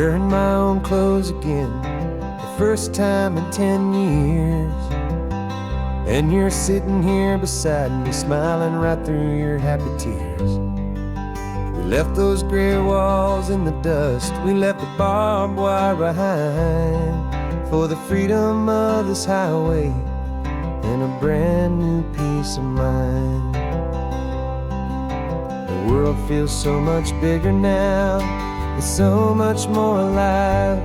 wearing my own clothes again, the first time in 10 years. And you're sitting here beside me, smiling right through your happy tears. We left those gray walls in the dust, we left the barbed wire behind, for the freedom of this highway and a brand new peace of mind. The world feels so much bigger now, it's so much more alive.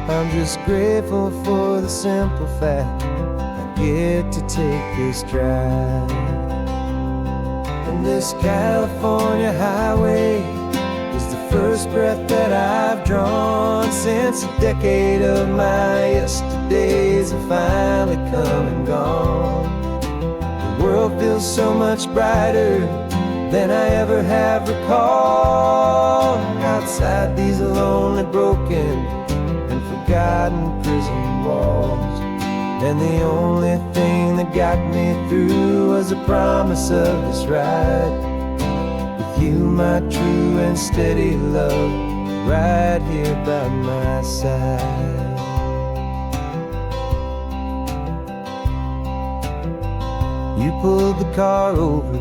I'm just grateful for the simple fact I get to take this drive. And this California highway is the first breath that I've drawn since a decade of my yesterdays have finally come and gone. The world feels so much brighter than I ever have recalled. Outside these lonely, broken, and forgotten prison walls. And the only thing that got me through was the promise of this ride with you, my true and steady love, right here by my side. You pulled the car over,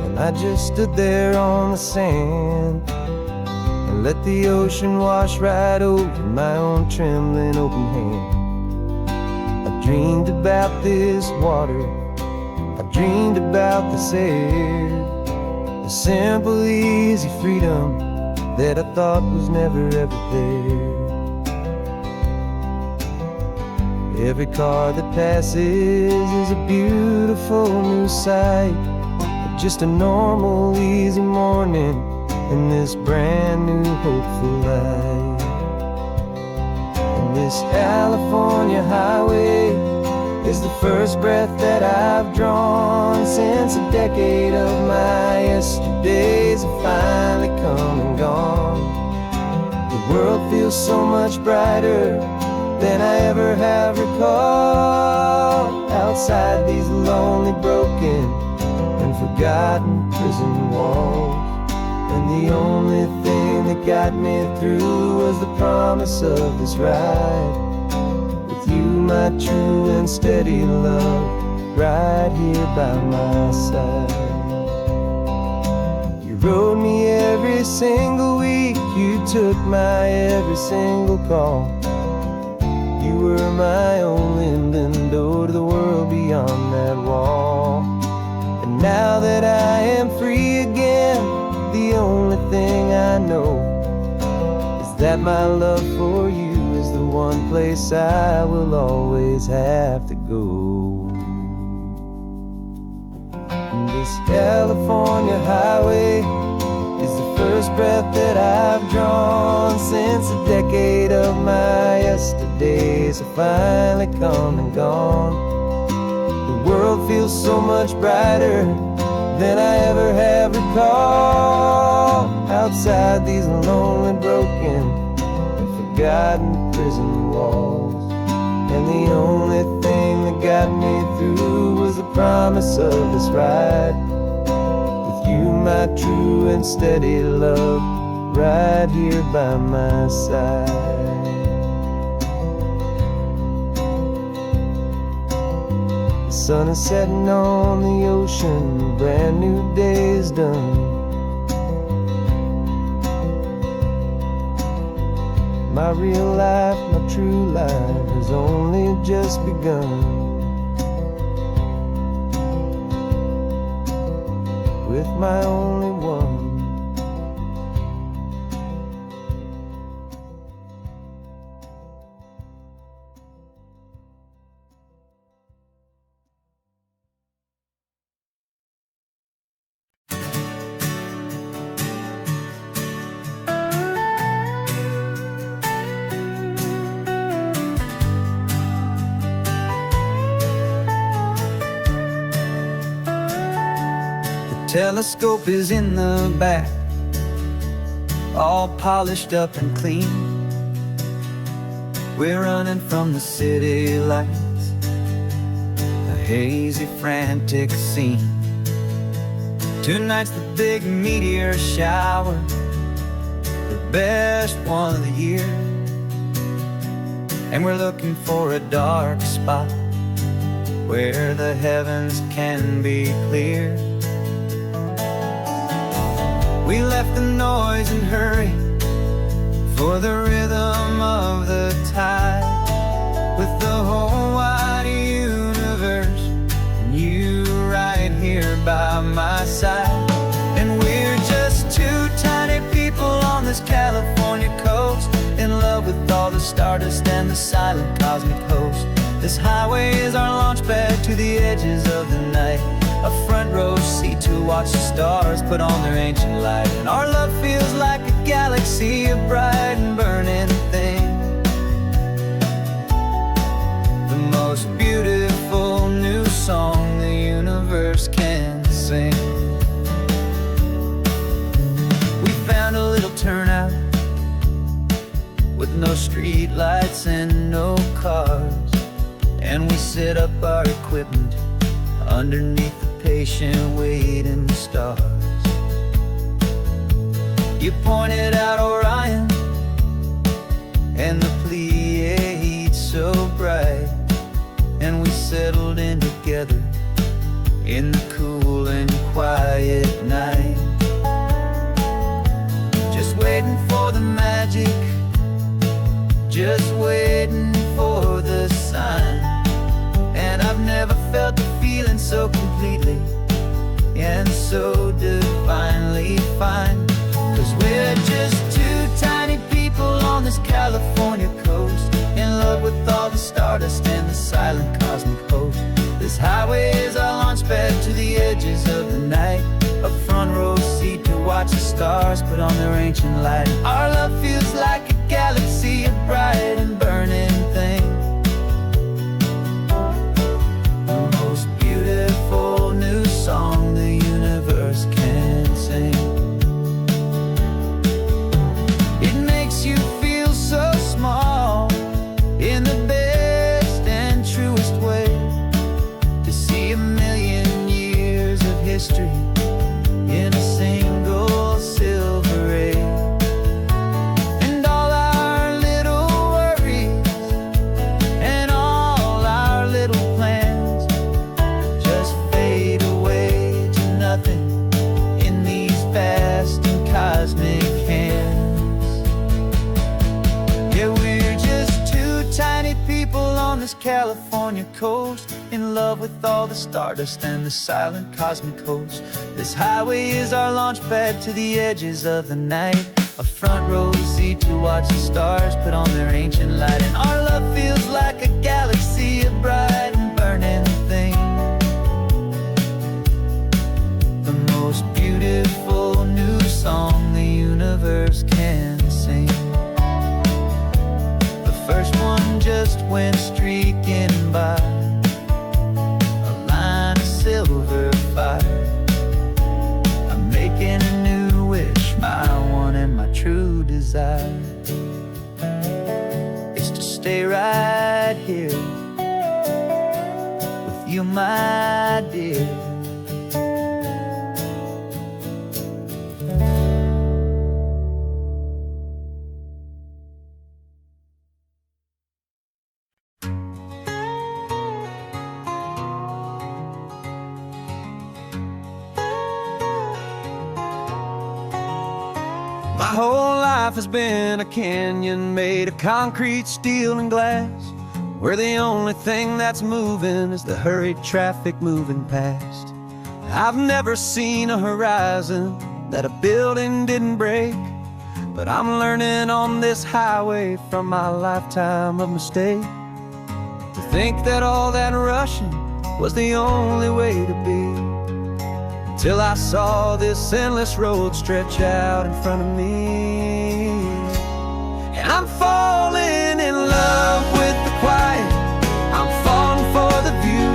and I just stood there on the sand and let the ocean wash right over my own trembling open hand. I dreamed about this water, I dreamed about this air, the simple easy freedom that I thought was never ever there. Every car that passes is a beautiful new sight, just a normal easy morning in this brand new hopeful life. And this California highway is the first breath that I've drawn since a decade of my yesterdays have finally come and gone. The world feels so much brighter than I ever have recalled. Outside these lonely, broken, and forgotten prison walls. And the only thing that got me through was the promise of this ride with you, my true and steady love, right here by my side. You rode me every single week, you took my every single call. You were my only window to the world beyond that wall. And now that I am free again, the only thing I know is that my love for you is the one place I will always have to go. And this California highway is the first breath that I've drawn since a decade of my yesterdays have finally come and gone. The world feels so much brighter than I ever have recalled. Outside these lonely, broken, and forgotten prison walls. And the only thing that got me through was the promise of this ride with you, my true and steady love, right here by my side. The sun is setting on the ocean, a brand new day is done. My real life, my true life has only just begun. With my only one. Telescope is in the back, all polished up and clean. We're running from the city lights, a hazy, frantic scene. Tonight's the big meteor shower, the best one of the year. and we're looking for a dark spot where the heavens can be clear. We left the noise and hurry for the rhythm of the tide, with the whole wide universe and you right here by my side. And we're just two tiny people on this California coast, in love with all the stardust and the silent cosmic host. This highway is our launch pad to the edges of the night, a front row seat to watch the stars put on their ancient light. And our love feels like a galaxy, a bright and burning thing, the most beautiful new song the universe can sing. We found a little turnout with no street lights and no cars, and we set up our equipment underneath the patient waiting stars. You pointed out Orion and the Pleiades so bright, and we settled in together in the cool and quiet night, just waiting for the magic, just waiting for the sign. And I've never felt the feeling so completely and so divinely fine, 'cause we're just two tiny people on this California coast, in love with all the stardust and the silent cosmic host. This highway is our launch pad to the edges of the night, a front row seat to watch the stars put on their ancient light. Our love feels like a galaxy, a bright and burning thing, the most beautiful new song the universe can sing. It makes you feel so small in the best and truest way, to see a million years of history in a single silver ray. And all our little worries and all our little plans just fade away to nothing in these vast and cosmic hands. Yeah, we're just two tiny people on this California coast, in love with all the stardust and the silent cosmic host. This highway is our launch pad to the edges of the night, a front row seat to watch the stars put on their ancient light. And our love feels like a galaxy, a bright and burning thing, the most beautiful new song the universe can sing. The first one just went streaking by, a line of silver fire. I'm making a new wish, my one and my true desire is to stay right here with you, my dear. My whole life has been a canyon made of concrete, steel, and glass, where the only thing that's moving is the hurried traffic moving past. I've never seen a horizon that a building didn't break, but I'm learning on this highway from my lifetime of mistake, to think that all that rushing was the only way to be, till I saw this endless road stretch out in front of me. And I'm falling in love with the quiet, I'm falling for the view.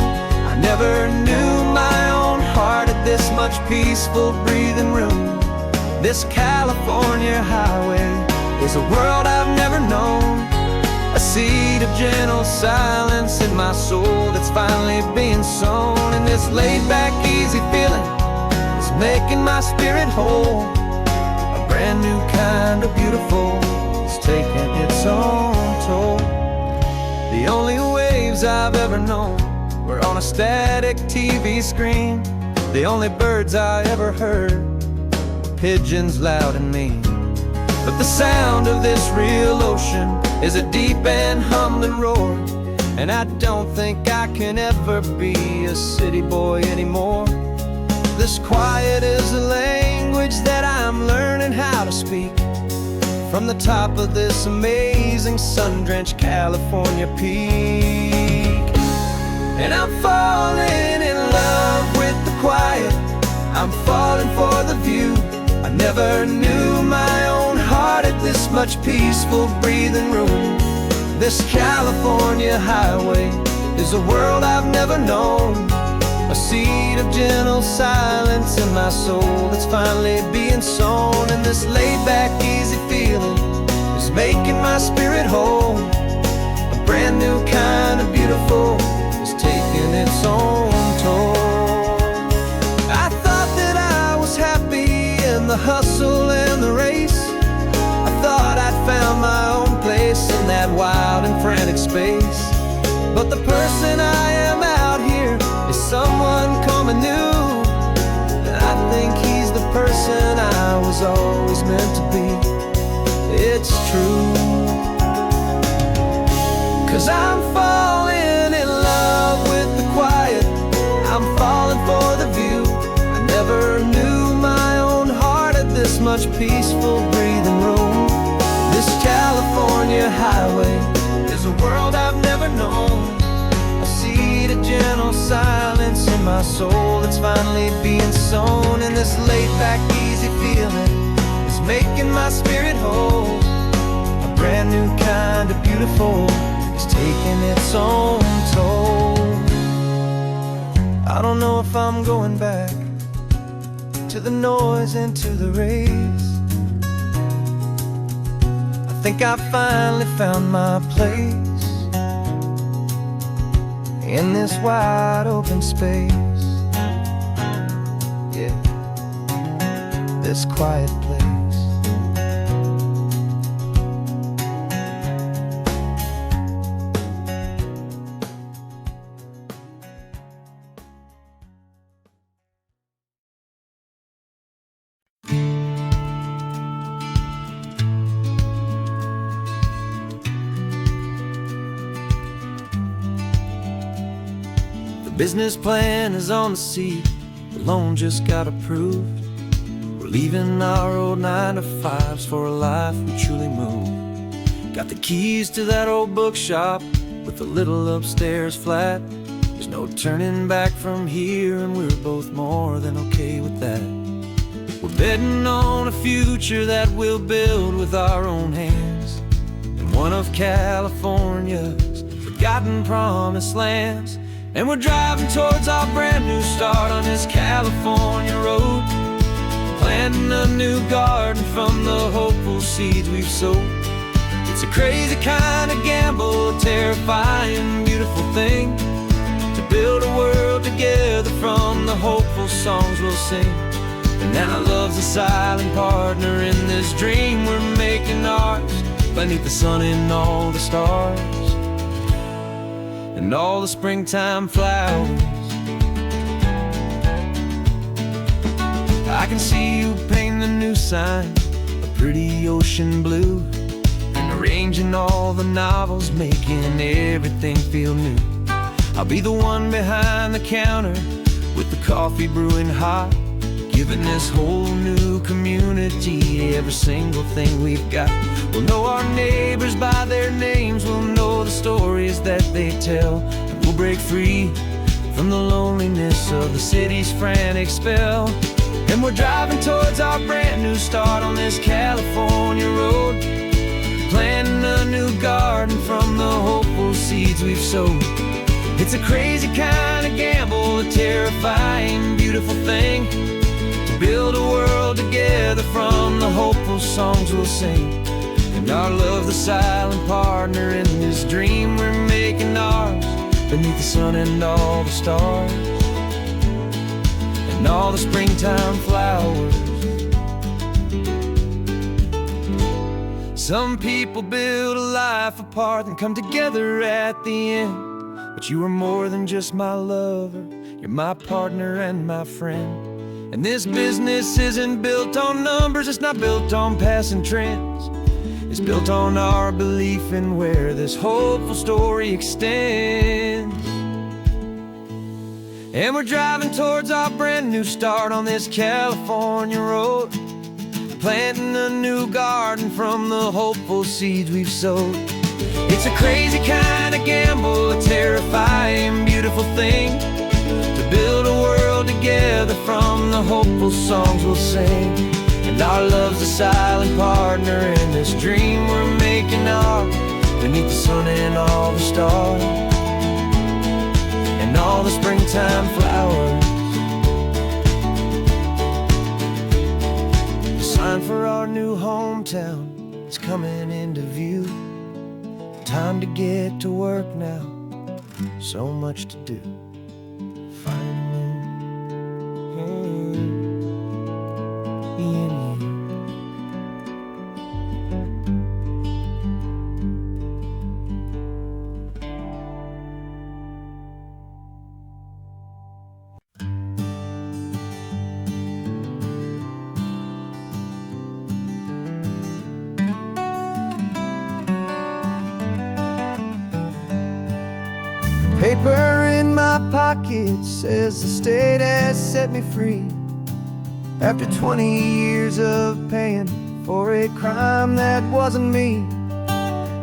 I never knew my own heart had this much peaceful breathing room. This California highway is a world I've never known, a seed of gentle silence in my soul that's finally being sown. And this laid-back, easy feeling is making my spirit whole, a brand new kind of beautiful is taking its own toll. birds I've ever known were on a static TV screen. The only birds I ever heard were pigeons loud and mean. But the sound of this real ocean is a deep and humbling roar, and I don't think I can ever be a city boy anymore. This quiet is a language that I'm learning how to speak from the top of this amazing sun-drenched California peak. And I'm falling in love with the quiet, I'm falling for the view. I never knew my own heart had this much peaceful breathing room. This California highway is a world I've never known, a seed of gentle silence in my soul that's finally being sown. And this laid-back, easy feeling is making my spirit whole. A brand new kind of beautiful is taking its own toll. I thought that I was happy in the hustle and the race. I thought I'd found my own place in that wild and frantic space. But the person I am out here is someone coming new, and I think he's the person I was always meant to be. It's true, 'cause I'm falling in love with the quiet, I'm falling for the view. I never knew my own heart had this much peaceful breathing room. This California highway is a world I've never known, a seed of gentle silence in my soul that's finally being sown. And this laid-back, easy feeling is making my spirit whole. A brand new kind of beautiful is taking its own toll. I don't know if I'm going back to the noise and to the race. I think I finally found my place in this wide open space. Yeah, this quiet place. Business plan is on the seat, the loan just got approved. We're leaving our old 9-to-5s for a life we truly move. Got the keys to that old bookshop with the little upstairs flat. There's no turning back from here, and we're both more than okay with that. We're betting on a future that we'll build with our own hands in one of California's forgotten promised lands. And we're driving towards our brand new start on this California road, planting a new garden from the hopeful seeds we've sowed. It's a crazy kind of gamble, a terrifying, beautiful thing, to build a world together from the hopeful songs we'll sing. And now love's a silent partner in this dream we're making ours, beneath the sun and all the stars and all the springtime flowers. I can see you painting a new sign, a pretty ocean blue, and arranging all the novels, making everything feel new. I'll be the one behind the counter with the coffee brewing hot, giving this whole new community every single thing we've got. We'll know our neighbors by their names, we'll know the stories that they tell, and we'll break free from the loneliness of the city's frantic spell. And we're driving towards our brand new start on this California road, planting a new garden from the hopeful seeds we've sowed. It's a crazy kind of gamble, a terrifying, beautiful thing, to build a world together from the hopeful songs we'll sing. And our love, the silent partner in this dream we're making ours, beneath the sun and all the stars and all the springtime flowers. Some people build a life apart and come together at the end. but you are more than just my lover. You're my partner and my friend. And this business isn't built on numbers, it's not built on passing trends. It's built on our belief in where this hopeful story extends. And we're driving towards our brand new start on this California road, planting a new garden from the hopeful seeds we've sowed. It's a crazy kind of gamble, a terrifying, beautiful thing, to build a world together from the hopeful songs we'll sing. And our love's a silent partner in this dream we're making ours, beneath the sun and all the stars, and all the springtime flowers. The sign for our new hometown is coming into view. Time to get to work now, so much to do. Paper in my pocket says the state has set me free, after 20 years of paying for a crime that wasn't me.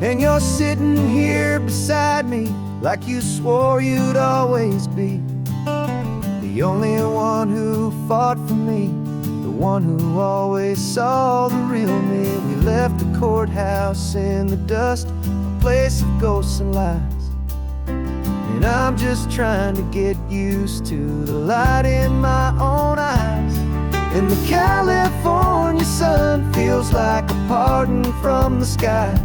And you're sitting here beside me like you swore you'd always be, the only one who fought for me, the one who always saw the real me. We left the courthouse in the dust, a place of ghosts and lies. And I'm just trying to get used to the light in my own eyes. And the California sun feels like a pardon from the sky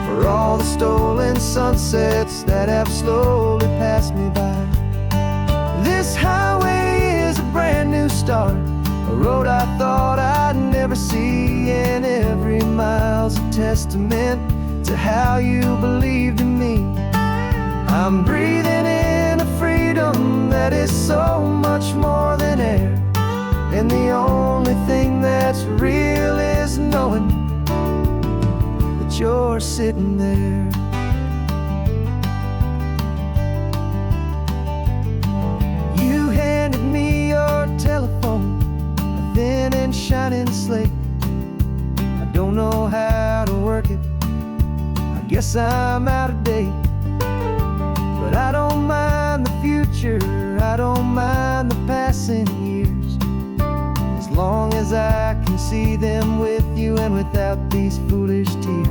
for all the stolen sunsets that have slowly passed me by. This highway is a brand new start, a road I thought I'd never see, and every mile's a testament to how you believed in me. I'm breathing in a freedom that is so much more than air, and the only thing that's real is knowing that you're sitting there. You handed me your telephone, a thin and shining slate. I don't know how to work it, I guess I'm out of date. But I don't mind the future, I don't mind the passing years, as long as I can see them with you and without these foolish tears.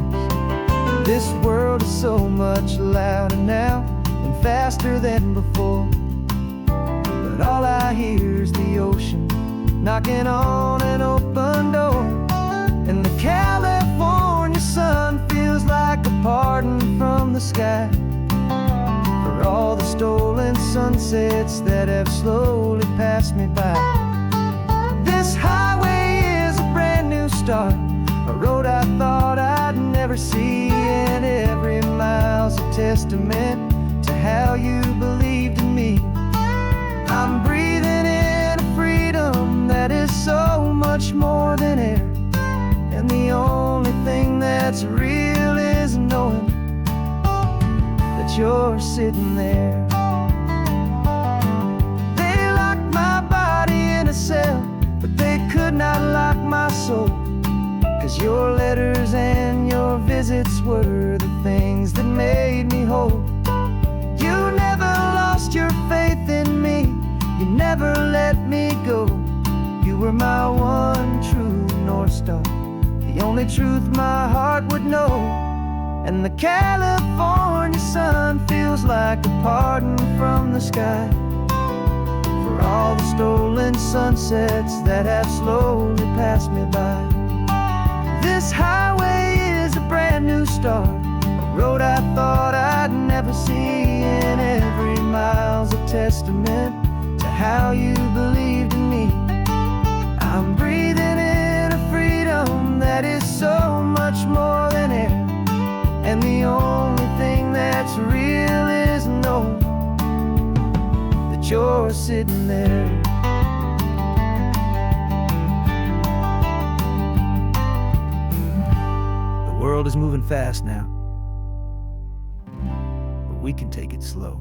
This world is so much louder now and faster than before, but all I hear is the ocean knocking on an open door. And the California sun feels like a pardon from the sky for all the stolen sunsets that have slowly passed me by. This highway is a brand new start, a road I thought I'd never see, and every mile's a testament to how you believed in me. I'm breathing in a freedom that is so much more than air, and the only thing that's real is knowing that you're sitting there. They locked my body in a cell, but they could not lock my soul, 'cause your letters and your visits were the things that made me whole. You never lost your faith in me, you never let me go. You were my one true North Star, the only truth my heart would know. And the California sun feels like a pardon from the sky for all the stolen sunsets that have slowly passed me by. This highway is a brand new start, a road I thought I'd never see, and every mile's a testament to how you believed in me. I'm breathing in a freedom that is so much more than air, and the only thing that's real is door sitting there. The world is moving fast now, but we can take it slow.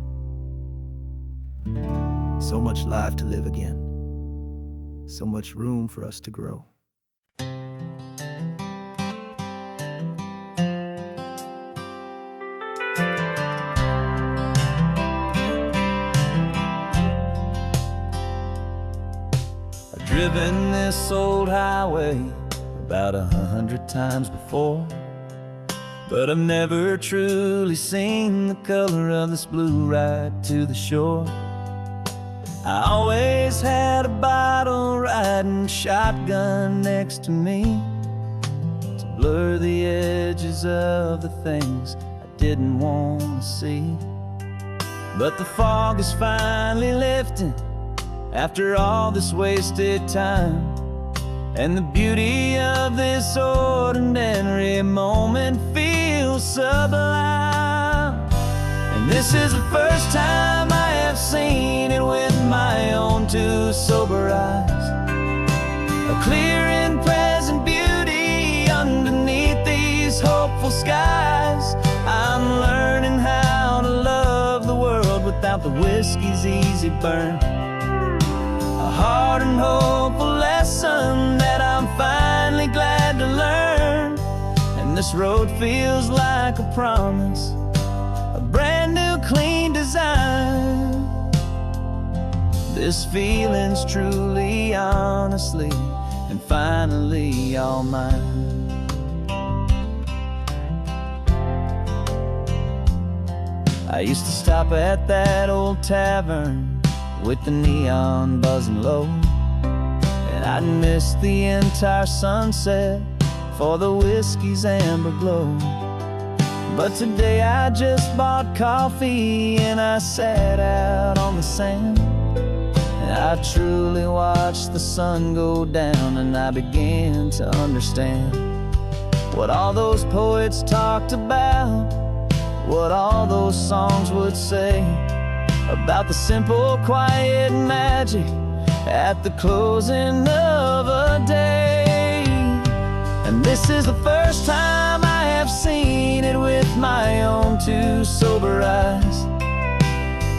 So much life to live again, so much room for us to grow. I've driven this old highway about 100 times before, but I've never truly seen the color of this blue right to the shore. I always had a bottle riding shotgun next to me to blur the edges of the things I didn't want to see. But the fog is finally lifting after all this wasted time, and the beauty of this ordinary moment feels sublime. And this is the first time I have seen it with my own two sober eyes, a clear and present beauty underneath these hopeful skies. I'm learning how to love the world without the whiskey's easy burn, a hard and hopeful lesson that I'm finally glad to learn. And this road feels like a promise, a brand new clean design. This feeling's truly, honestly, and finally all mine. I used to stop at that old tavern with the neon buzzing low, and I'd miss the entire sunset for the whiskey's amber glow. But today I just bought coffee and I sat out on the sand, and I truly watched the sun go down, and I began to understand what all those poets talked about, what all those songs would say about the simple, quiet magic at the closing of a day. And this is the first time I have seen it with my own two sober eyes,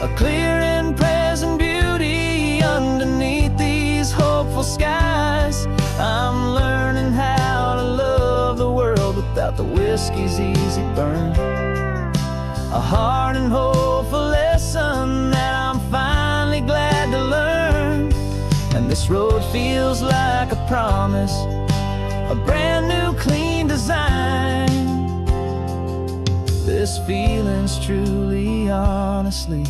a clear and present beauty underneath these hopeful skies. I'm learning how to love the world without the whiskey's easy burn, a hard and hopeful lesson that I'm finally glad to learn. And this road feels like a promise, a brand new clean design. This feeling's truly, honestly,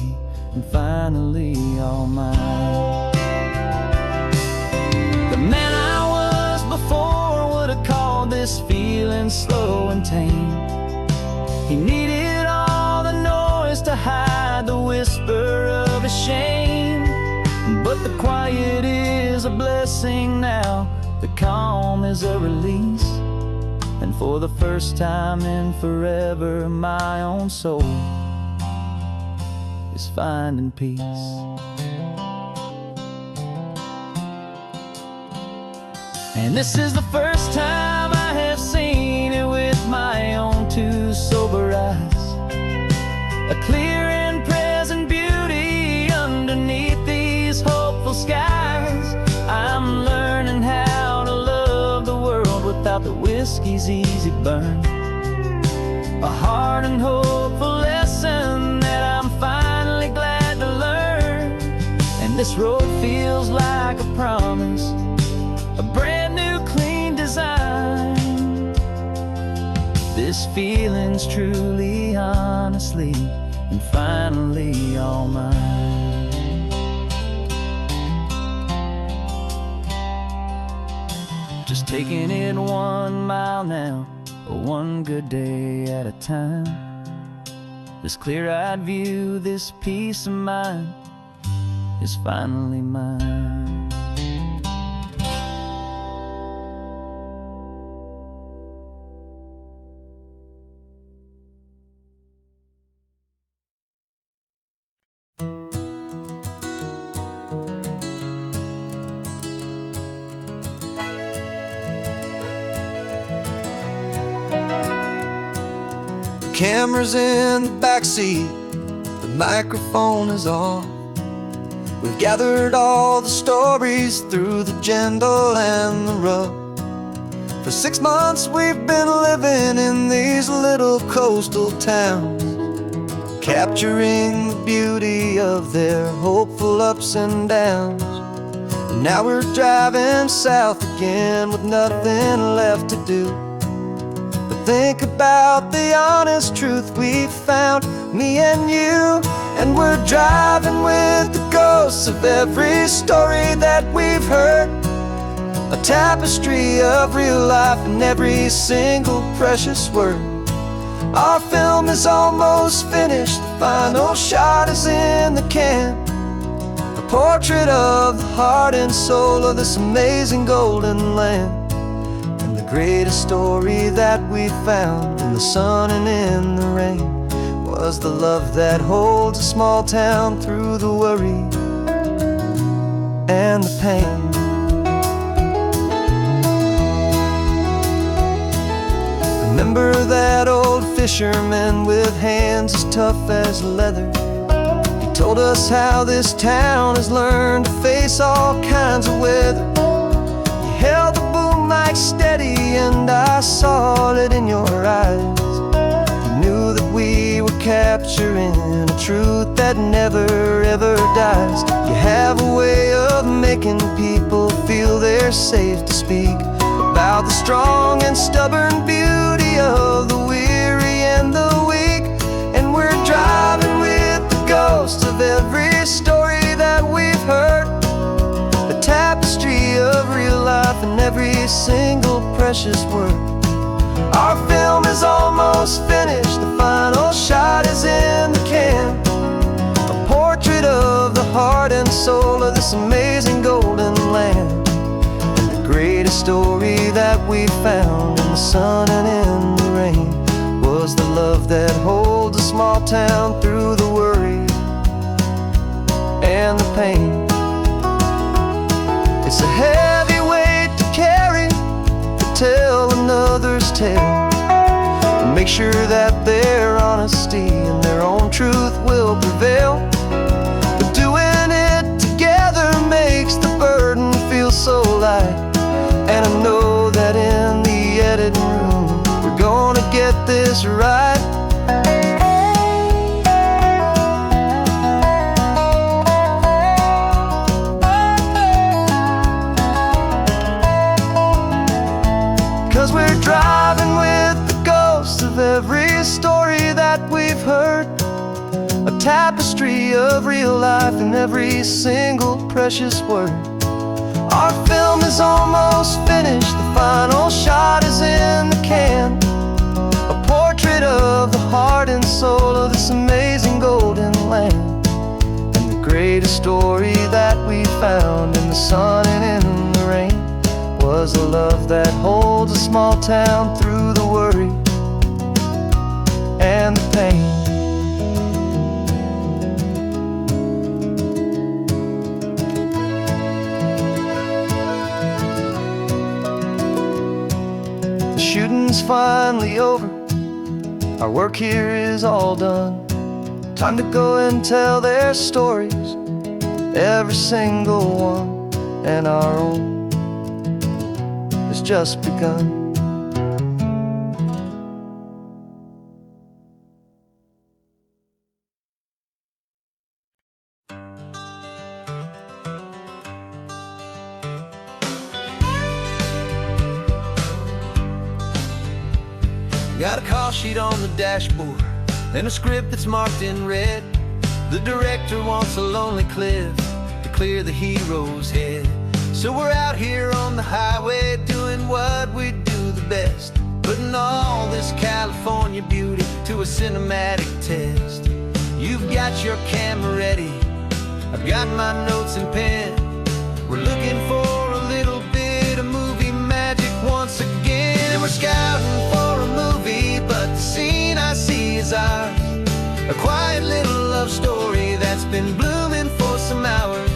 and finally all mine. The man I was before would have called this feeling slow and tame. He needed all the noise to hide the whisper of his shame, but the quiet is a blessing now, the calm is a release, and for the first time in forever my own soul is finding peace. And this is the first time I have seen it with my own two sober eyes, a clear and present beauty underneath these hopeful skies. I'm learning how to love the world without the whiskey's easy burn, a hard and hopeful lesson that I'm finally glad to learn. And this road feels like a promise, a brand new clean design. This feeling's truly, honestly, and finally all mine. Just taking it 1 mile now, one good day at a time. This clear-eyed view, this peace of mind is finally mine. camera's in the backseat, the microphone is on. We've gathered all the stories through the gentle and the rough. For 6 months we've been living in these little coastal towns, capturing the beauty of their hopeful ups and downs. And now we're driving south again with nothing left to do but think about the honest truth we found, me and you. And we're driving with the ghosts of every story that we've heard, a tapestry of real life in every single precious word. Our film is almost finished, the final shot is in the can, a portrait of the heart and soul of this amazing golden land. And the greatest story that we found in the sun and in the rain was the love that holds a small town through the worry and the pain. Remember that old fisherman with hands as tough as leather? He told us how this town has learned to face all kinds of weather. You held the boom mic steady and I saw it in your eyes. We were capturing a truth that never ever dies. You have a way of making people feel they're safe to speak about the strong and stubborn beauty of the weary and the weak. And we're driving with the ghosts of every story that we've heard, the tapestry of real life in every single precious word. Our film is almost finished, the final shot is in the can, a portrait of the heart and soul of this amazing golden land. And the greatest story that we found in the sun and in the rain was the love that holds a small town through the worry and the pain. It's a heavy weight to carry, to tell another's tale, and make sure that their honesty and their own truth will prevail. But doing it together makes the burden feel so light. And I know that in the editing room we're gonna get this right. 'Cause we're driving with the ghosts of every story that we've heard, a tapestry of real life in every single precious word. Our film is almost finished, the final shot is in the can, a portrait of the heart and soul of this amazing golden land. And the greatest story that we found in the sun and in the rain was a love that holds a small town through the worry and the pain. The shooting's finally over, our work here is all done. Time to go and tell their stories, every single one, and our own has just begun. Got a call sheet on the dashboard and a script that's marked in red. The director wants a lonely cliff to clear the hero's head. So we're out here on the highway doing what we do the best, putting all this California beauty to a cinematic test. You've got your camera ready, I've got my notes and pen. We're looking for a little bit of movie magic once again. And we're scouting for a movie, but the scene I see is ours, a quiet little love story that's been blooming for some hours.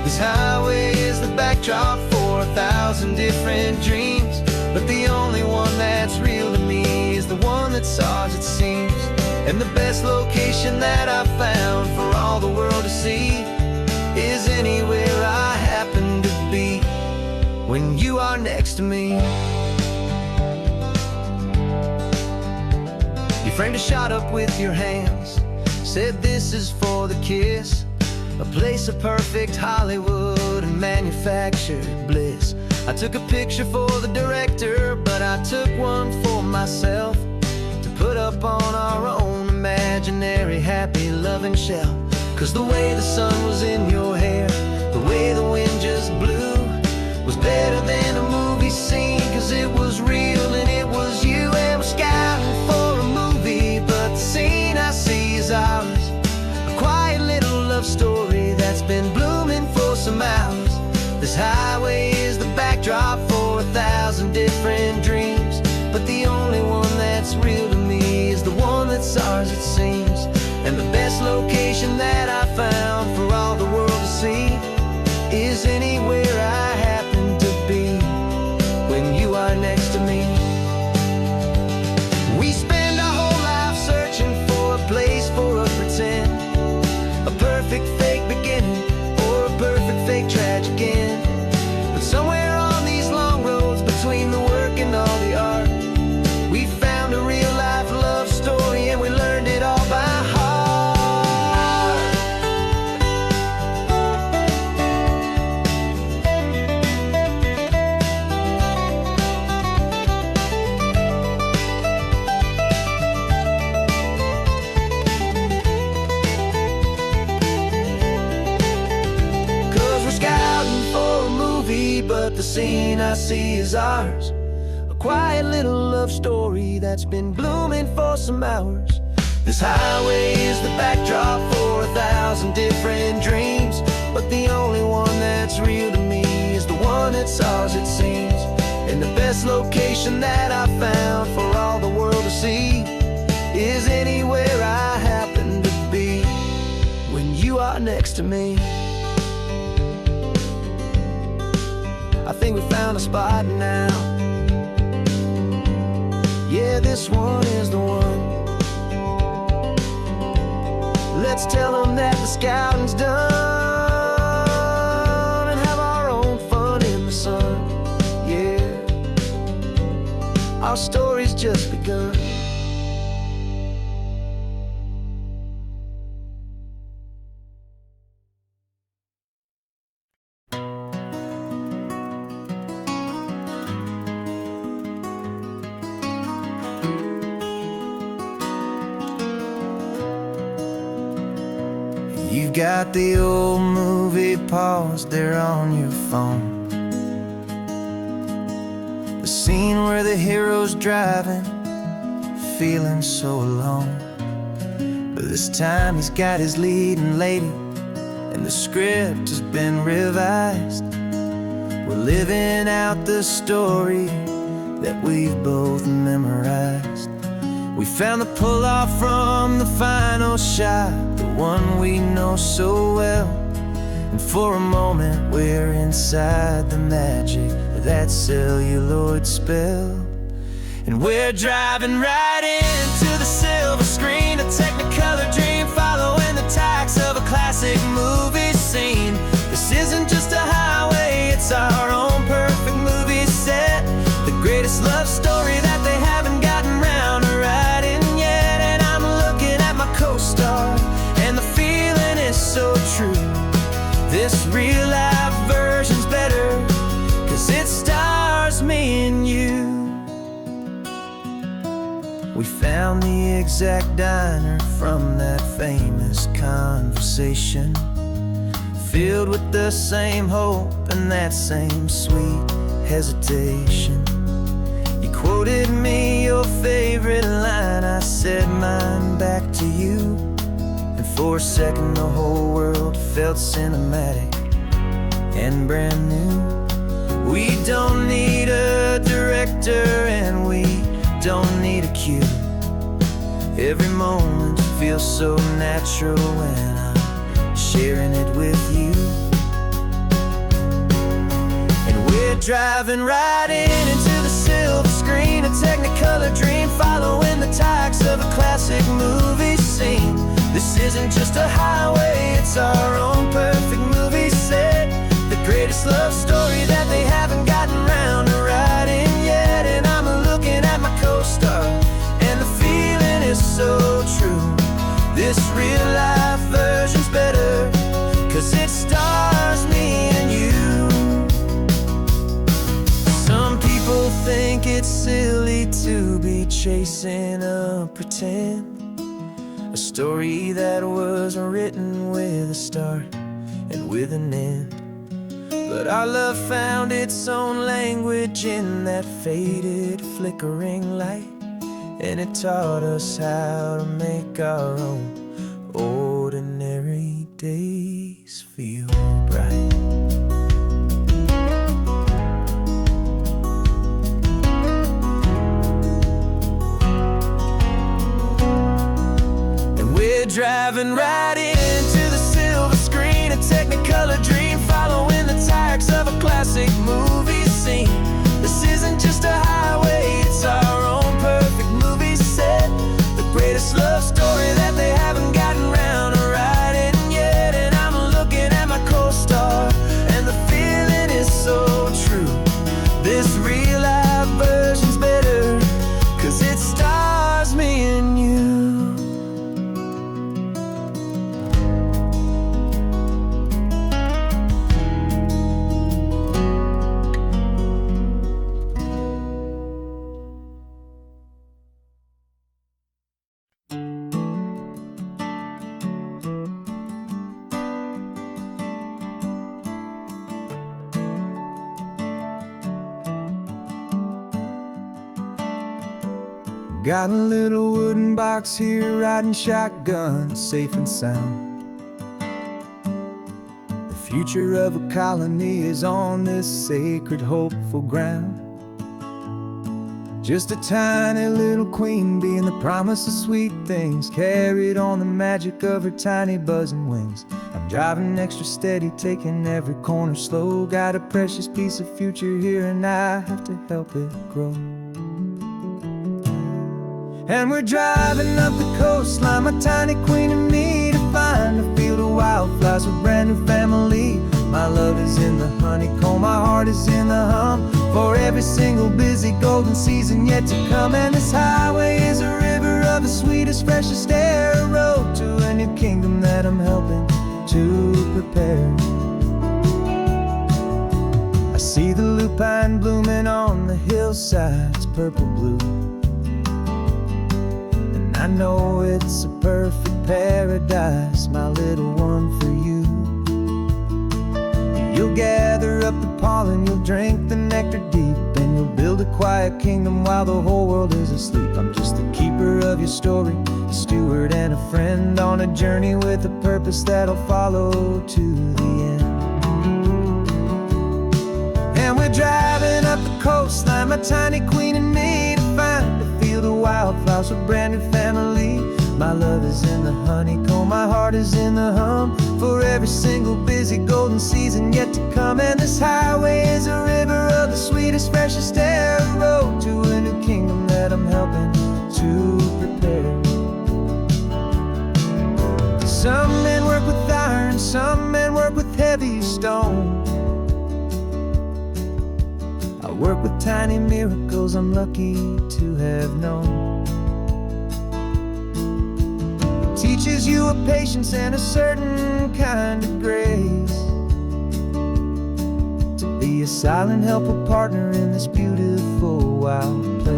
This highway is the backdrop for 1,000 different dreams, but the only one that's real to me is the one that's ours, it seems. And the best location that I've found for all the world to see is anywhere I happen to be when you are next to me. You framed a shot up with your hands, said this is for the kiss, a place of perfect Hollywood and manufactured bliss. I took a picture for the director, but I took one for myself to put up on our own imaginary happy loving shelf. 'Cause the way the sun was in your hair, the way the wind just blew, was better than a movie scene. 'Cause it was real and it was you, and we're scouting for a movie, but the scene I see is ours. A quiet little love story that's been blooming for some hours. This highway is the backdrop for 1,000 different dreams, but the only one that's real to me is the one that's ours, it seems. And the best location that I found for all the world to see is anywhere I happen to be when you are next to me. We spend our whole life searching for a place for a pretend, a perfect fake beginning or a perfect fake tragic end. But somewhere on these long roads between the work and all the art, we found a real life love story, and we learned it all by heart. 'Cause we're scouting for a movie, but the scene I see is ours. A quiet little love story that's been blooming for some hours. This highway is the backdrop for 1,000 different dreams, but the only one that's real to me is the one that's ours, it seems. And the best location that I found for all the world to see is anywhere I happen to be when you are next to me. I think we found a spot now. Yeah, this one is the one. Let's tell them that the scouting's done and have our own fun in the sun. Yeah, our story's just begun. You've got the old movie paused there on your phone, the scene where the hero's driving, feeling so alone. But this time he's got his leading lady, and the script has been revised. We're living out the story that we've both memorized. We found the pull-off from the final shot, the one we know so well. And for a moment we're inside the magic of that celluloid spell. And we're driving right into the silver screen, a Technicolor dream, following the tacks of a classic movie scene. This isn't just a highway, it's our own perfect movie set, the greatest love story that they haven't gotten round to writing yet. And I'm looking at my co-star, and the feeling is so true. This real life version's better, 'cause it stars me and you. We found the exact diner from that famous conversation, filled with the same hope and that same sweet hesitation. You quoted me your favorite line, I said mine back to you. And for a second the whole world felt cinematic and brand new. We don't need a director and we don't need a cue. Every moment feels so natural when I'm sharing it with you. And we're driving right into the silver screen, a Technicolor dream, following the tacks of a classic movie scene. This isn't just a highway, it's our own perfect movie set. The greatest love story that they haven't gotten round to writing yet. And I'm looking at my co-star, and the feeling is so true. This real life version's better, 'cause it stars me and you. Some people think it's silly to be chasing a pretend, a story that was written with a start and with an end. But our love found its own language in that faded, flickering light, and it taught us how to make our own ordinary days feel bright. And we're driving right into the silver screen, a Technicolor dream, following the tacks of a classic movie scene. This isn't just a highway, it's our own perfect movie set. The greatest love story that they haven't gotten round to writing yet. And I'm looking at my co-star, and the feeling is so true. This real life version's better, 'cause it stars me and you. Got a little wooden box here, riding shotgun, safe and sound. The future of a colony is on this sacred, hopeful ground. Just a tiny little queen bee, and the promise of sweet things carried on the magic of her tiny buzzing wings. I'm driving extra steady, taking every corner slow. Got a precious piece of future here, and I have to help it grow. And we're driving up the coastline, my tiny queen and me, to find a field of wildflowers, a brand new family. My love is in the honeycomb, my heart is in the hum, for every single busy golden season yet to come. And this highway is a river of the sweetest, freshest air, a road to a new kingdom that I'm helping to prepare. I see the lupine blooming on the hillsides, purple blue. I know it's a perfect paradise, my little one, for you. You'll gather up the pollen, you'll drink the nectar deep, and you'll build a quiet kingdom while the whole world is asleep. I'm just the keeper of your story, a steward and a friend, on a journey with a purpose that'll follow to the end. And we're driving up the coastline, my tiny queen and me, to find the wildflowers, a brand new family. My love is in the honeycomb, my heart is in the hum, for every single busy golden season yet to come. And this highway is a river of the sweetest, freshest air, a road to a new kingdom that I'm helping to prepare. Some men work with iron, some men work with heavy stone. I work with tiny miracles I'm lucky to have known. It teaches you a patience and a certain kind of grace, to be a silent, helpful partner in this beautiful, wild place.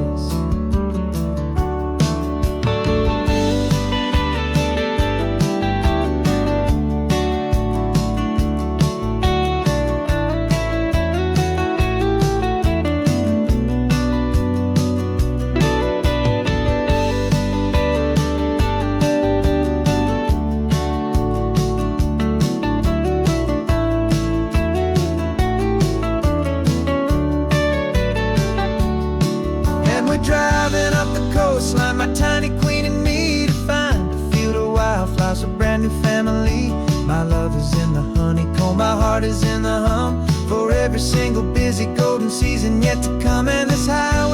Driving up the coastline, my tiny queen and me, to find a field of wildflowers, a brand new family. My love is in the honeycomb, my heart is in the hum, for every single busy golden season yet to come. And this highway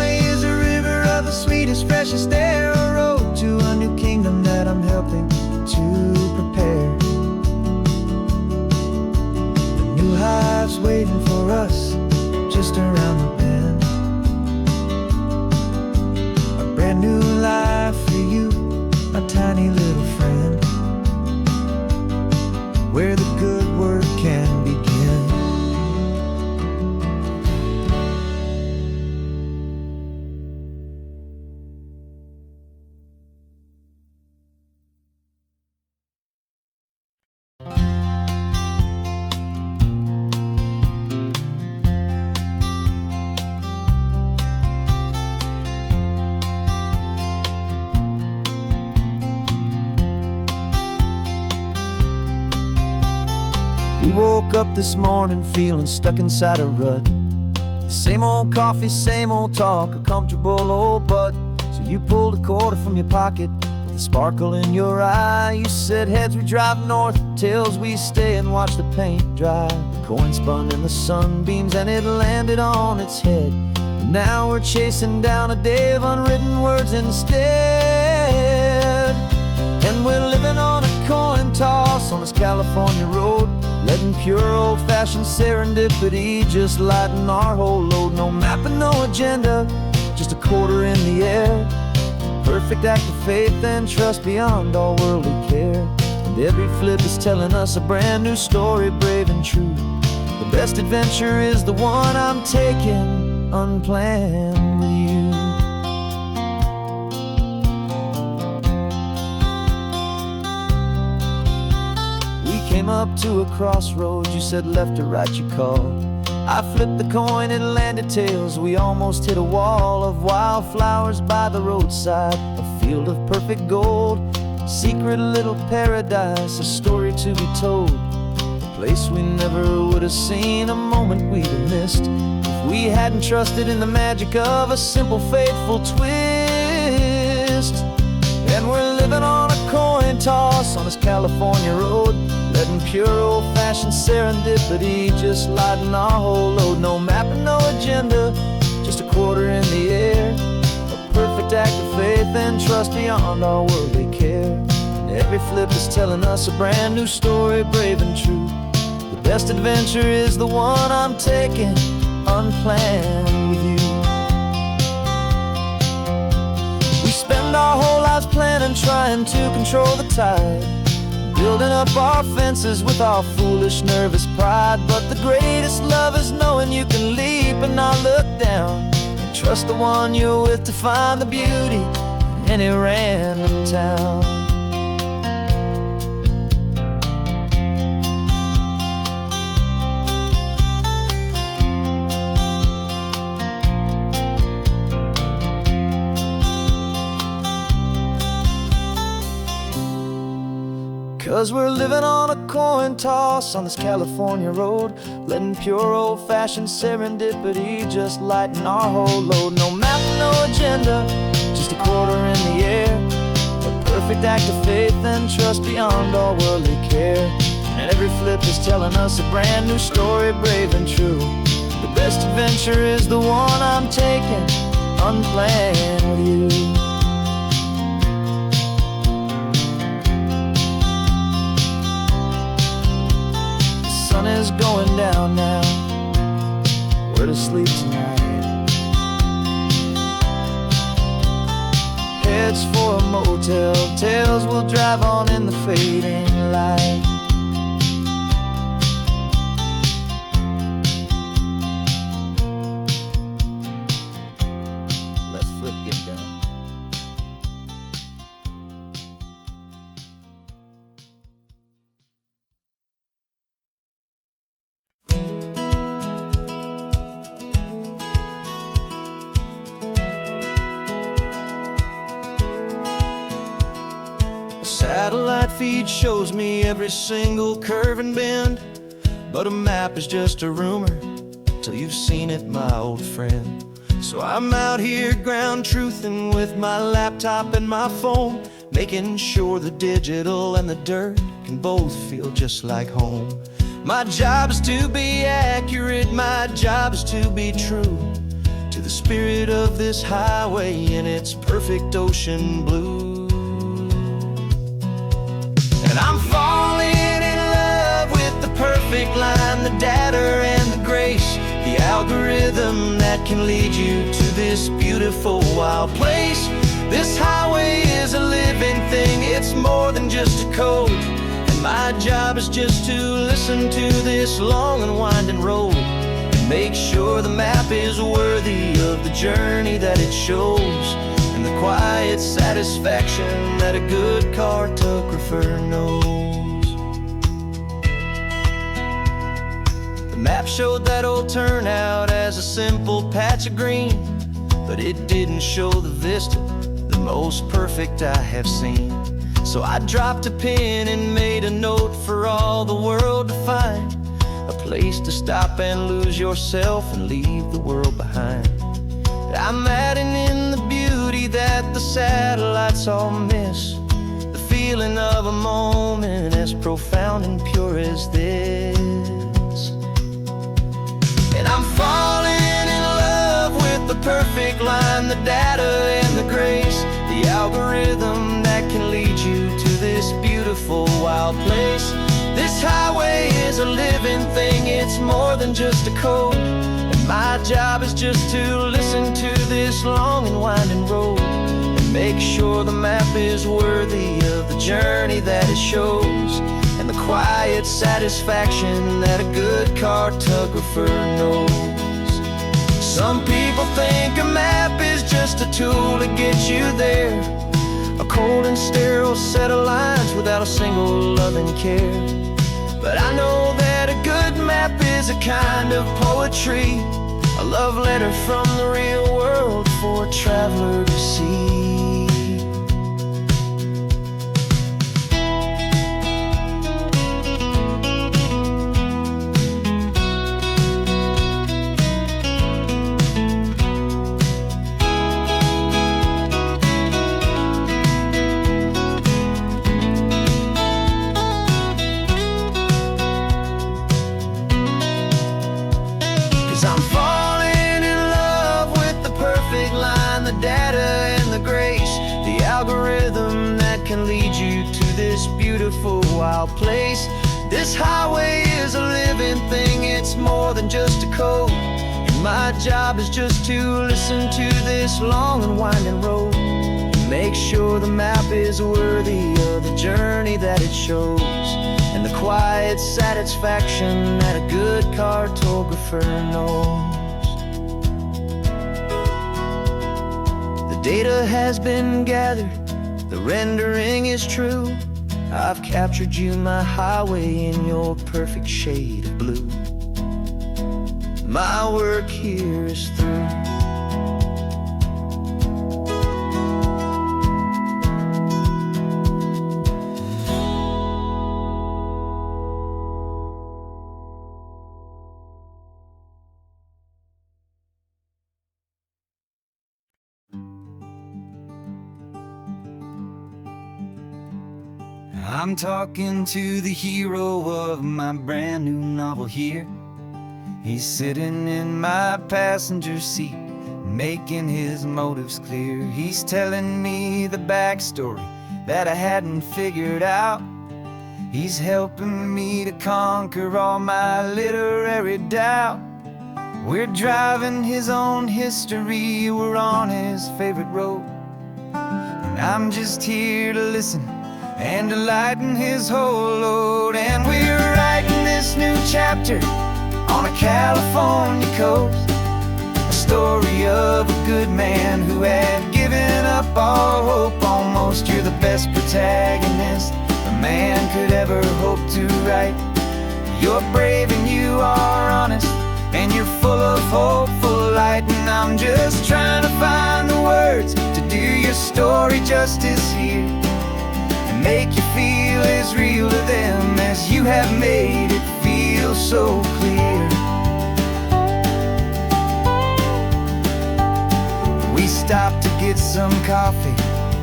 woke up this morning feeling stuck inside a rut. Same old coffee, same old talk, a comfortable old butt. So you pulled a quarter from your pocket with a sparkle in your eye. You said heads we drive north, tails we stay and watch the paint dry. The coin spun in the sunbeams and it landed on its head. And now we're chasing down a day of unwritten words instead. And we're living on a coin toss on this California road, letting pure old-fashioned serendipity just lighten our whole load. No map and no agenda, just a quarter in the air. Perfect act of faith and trust beyond all worldly care. And every flip is telling us a brand new story, brave and true. The best adventure is the one I'm taking unplanned with you. Came up to a crossroads, you said left or right you called. I flipped the coin, it landed tails. We almost hit a wall of wildflowers by the roadside, a field of perfect gold, secret little paradise, a story to be told. A place we never would have seen, a moment we'd have missed if we hadn't trusted in the magic of a simple faithful twist. And we're living on a coin toss on this California road, letting pure old-fashioned serendipity just lighten our whole load. No map and no agenda, just a quarter in the air. A perfect act of faith and trust beyond our worldly care. And every flip is telling us a brand new story, brave and true. The best adventure is the one I'm taking unplanned with you. We spend our whole lives planning, trying to control the tide, building up our fences with our foolish, nervous pride. But the greatest love is knowing you can leap and not look down, and trust the one you're with to find the beauty in any random town. 'Cause we're living on a coin toss on this California road, letting pure old-fashioned serendipity just lighten our whole load. No map, no agenda, just a quarter in the air. A perfect act of faith and trust beyond all worldly care. And every flip is telling us a brand new story, brave and true. The best adventure is the one I'm taking unplanned with you. Sun is going down now, we're to sleep tonight. Heads for a motel, tails will drive on in the fading light. Let's flip get down. Satellite feed shows me every single curve and bend, but a map is just a rumor till you've seen it, my old friend. So I'm out here ground truthing with my laptop and my phone, making sure the digital and the dirt can both feel just like home. My job is to be accurate, my job is to be true to the spirit of this highway in its perfect ocean blue. And I'm falling in love with the perfect line, the data and the grace, the algorithm that can lead you to this beautiful wild place. This highway is a living thing, it's more than just a code. And my job is just to listen to this long and winding road and make sure the map is worthy of the journey that it shows, and the quiet satisfaction that a good cartographer knows. The map showed that old turnout as a simple patch of green, but it didn't show the vista, the most perfect I have seen. So I dropped a pin and made a note for all the world to find. place to stop and lose yourself and leave the world behind. But I'm adding in the beauty that the satellites all miss, the feeling of a moment as profound and pure as this. And I'm falling in love with the perfect line, the data and the grace, the algorithm that can lead you to this beautiful wild place. This highway is a living thing, it's more than just a code. And my job is just to listen to this long and winding road and make sure the map is worthy of the journey that it shows, and the quiet satisfaction that a good cartographer knows. Some people think a map is just a tool to get you there, a cold and sterile set of lines without a single loving care. But I know that a good map is a kind of poetry, a love letter from the real world for a traveler to see. 'Cause I'm falling in love with the perfect line, the data and the grace, the algorithm that can lead you to this beautiful wild place. This highway is a living thing, it's more than just a code. And my job is just to listen to this long and winding road and make sure the map is worthy of the journey that it shows, and the quiet satisfaction that a good cartographer knows. The data has been gathered, the rendering is true. I've captured you, my highway, in your perfect shade of blue. My work here is through. I'm talking to the hero of my brand new novel here. He's sitting in my passenger seat, making his motives clear. He's telling me the backstory that I hadn't figured out. He's helping me to conquer all my literary doubt. We're driving his own history, we're on his favorite road, and I'm just here to listen and to lighten his whole load. And we're writing this new chapter on a California coast, a story of a good man who had given up all hope almost. You're the best protagonist a man could ever hope to write. You're brave and you are honest, and you're full of hopeful light. And I'm just trying to find the words to do your story justice here, make you feel as real to them as you have made it feel so clear. We stopped to get some coffee,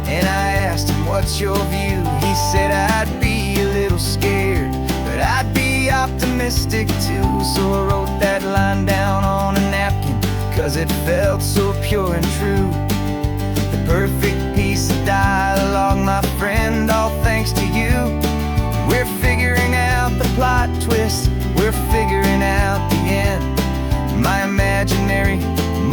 and I asked him, what's your view? He said, I'd be a little scared, but I'd be optimistic too. So I wrote that line down on a napkin, 'cause it felt so pure and true. The perfect piece of dialogue, my friend, all thanks to you. We're figuring out the plot twist, we're figuring out the end. My imaginary,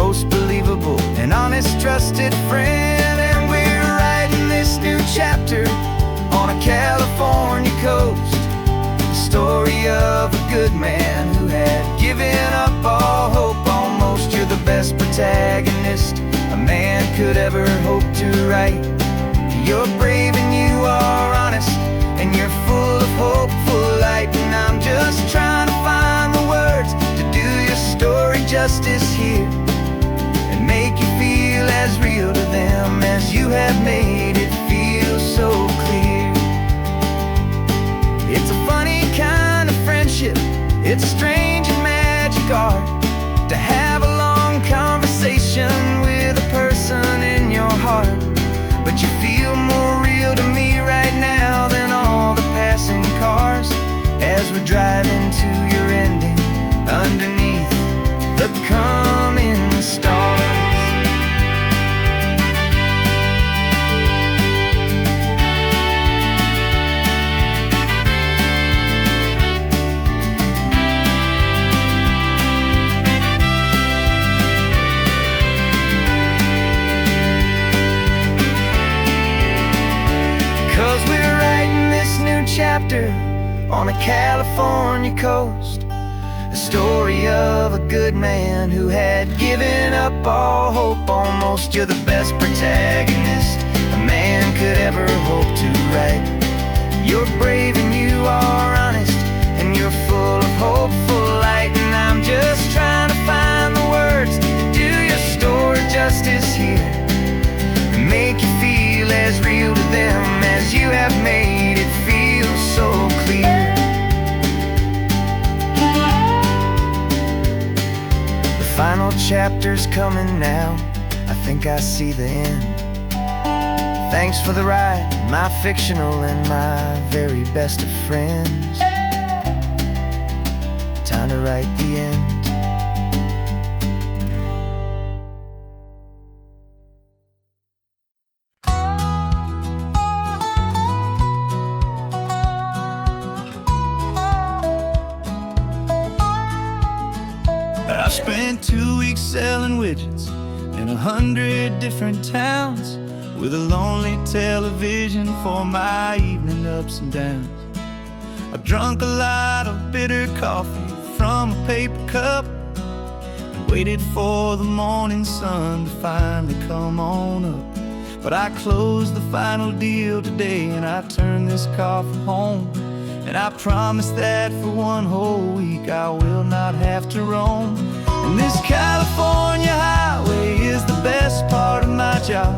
most believable and honest trusted friend. And we're writing this new chapter on a California coast, the story of a good man who had given up all hope almost. You're the best protagonist a man could ever hope to write. You're brave and you are honest, and you're full of hopeful light. And I'm just trying to find the words to do your story justice here, and make you feel as real to them as you have made it feel so clear. It's a funny kind of friendship, it's strange chapter on a California coast. A story of a good man who had given up all hope almost. You're the best protagonist a man could ever hope to write. You're brave and you are honest, and you're full of hopeful light. And I'm just trying to find the words to do your story justice here, and make you feel as real to them as you have made it feel so clear. The final chapter's coming now, I think I see the end. Thanks for the ride, my fictional and my very best of friends. Time to write the end. I spent 2 weeks selling widgets in 100 different towns, with a lonely television for my evening ups and downs. I've drunk a lot of bitter coffee from a paper cup, and waited for the morning sun to finally come on up. But I closed the final deal today, and I turned this car from home. And I promise that for one whole week I will not have to roam. And this California highway is the best part of my job.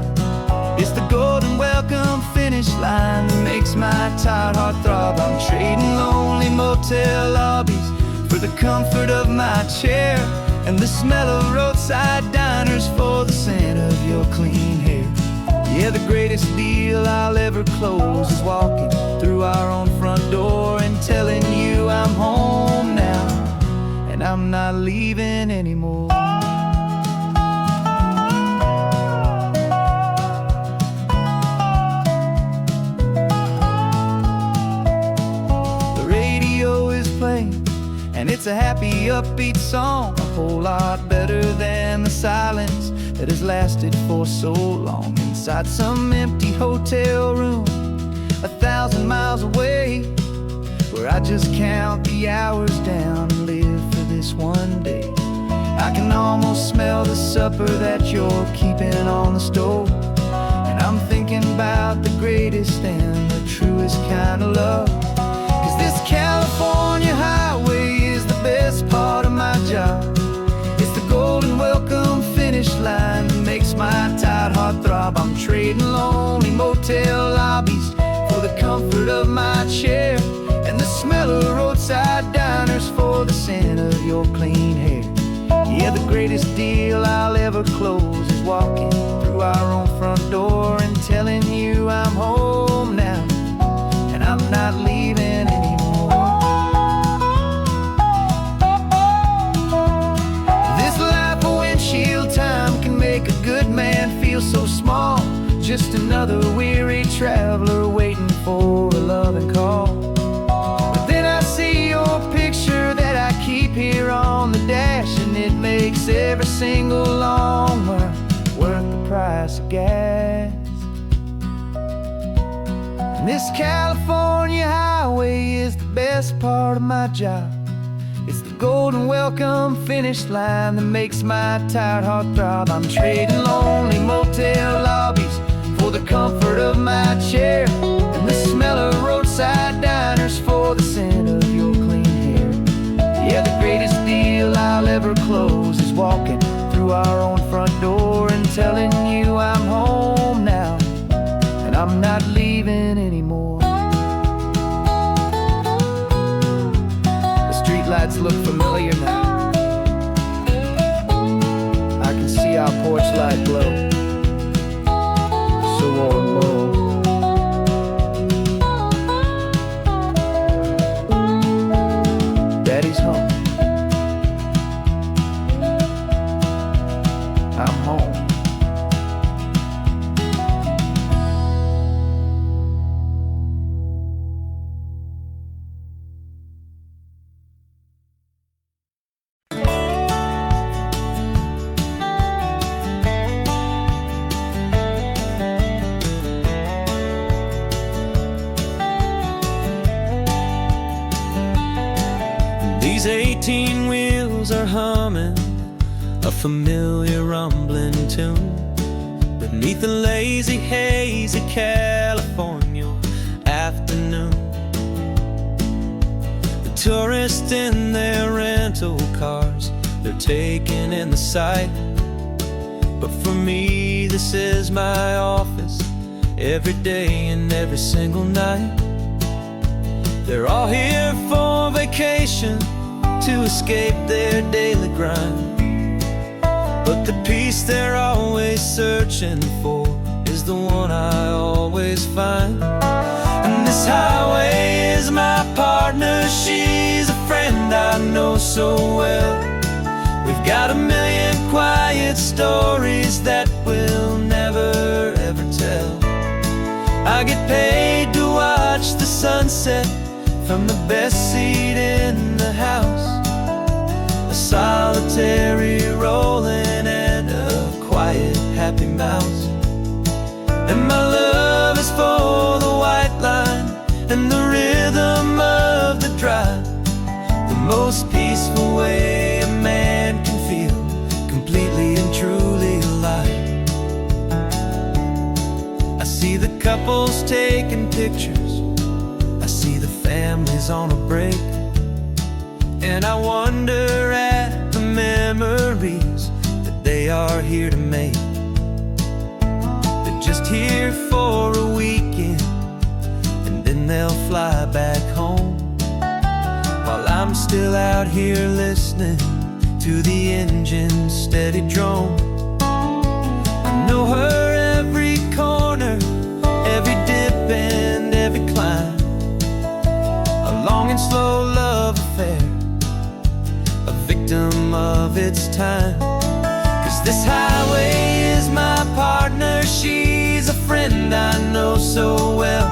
It's the golden welcome finish line that makes my tired heart throb. I'm trading lonely motel lobbies for the comfort of my chair, and the smell of roadside diners for the scent of your clean hair. Yeah, the greatest deal I'll ever close is walking through our own front door and telling you I'm home now, and I'm not leaving anymore. The radio is playing, and it's a happy, upbeat song, a whole lot better than the silence that has lasted for so long. Inside some empty hotel room 1,000 miles away, where I just count the hours down and live for this one day. I can almost smell the supper that you're keeping on the stove, and I'm thinking about the greatest and the truest kind of love. 'Cause this California highway is the best part of my job. It's the golden welcome finish line that makes my tired heart throb. I'm trading lonely motel lobbies for the comfort of my chair, and the smell of roadside diners for the scent of your clean hair. Yeah, the greatest deal I'll ever close is walking through our own front door and telling you I'm home now, and I'm not leaving anymore. This life of windshield time can make a good man feel so small, just another weary traveler waiting for a loving call. But then I see your picture that I keep here on the dash, and it makes every single long mile worth the price of gas. And this California highway is the best part of my job. It's the golden welcome finish line that makes my tired heart throb. I'm trading lonely motel lobbies for the comfort of my chair, and the smell of roadside diners for the scent of your clean hair. Yeah, the greatest deal I'll ever close is walking through our own front door and telling you I'm home now, and I'm not leaving anymore. The streetlights look familiar now. I can see our porch light glow, so warm, bold. Daddy's home. I'm home. These 18 wheels are humming a familiar rumbling tune beneath a lazy, hazy California afternoon. The tourists in their rental cars, they're taking in the sight. But for me, this is my office, every day and every single night. They're all here for vacation, to escape their daily grind. But the peace they're always searching for is the one I always find. And this highway is my partner, she's a friend I know so well. We've got a million quiet stories that we'll never ever tell. I get paid to watch the sunset from the best seat in the house, a solitary rolling and a quiet happy mouse. And my love is for the white line and the rhythm of the drive, the most peaceful way a man can feel completely and truly alive. I see the couples taking pictures, I see the families on a break, and I wonder at the memories that they are here to make. They're just here for a weekend, and then they'll fly back home, while I'm still out here listening to the engine's steady drone. I know her every corner, every dip and every climb, a long and slow love affair, a victim of its time. 'Cause this highway is my partner, she's a friend I know so well.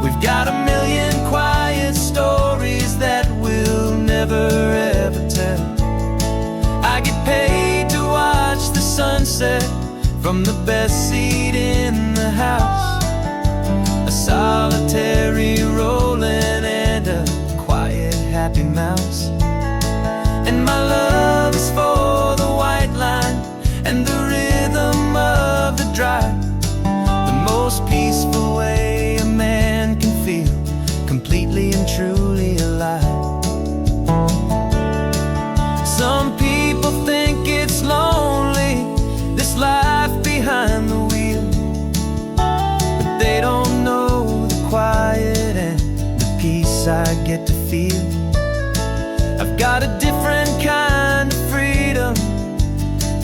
We've got a million quiet stories that we'll never ever tell. I get paid to watch the sunset from the best seat in the house, a solitary rolling and a quiet happy mouse. And my love is for the white line and the rhythm of the drive, the most peaceful way a man can feel completely and truly alive. Some people think it's lonely, this life behind the wheel, but they don't know the quiet and the peace I get to feel. I've got a different kind of freedom,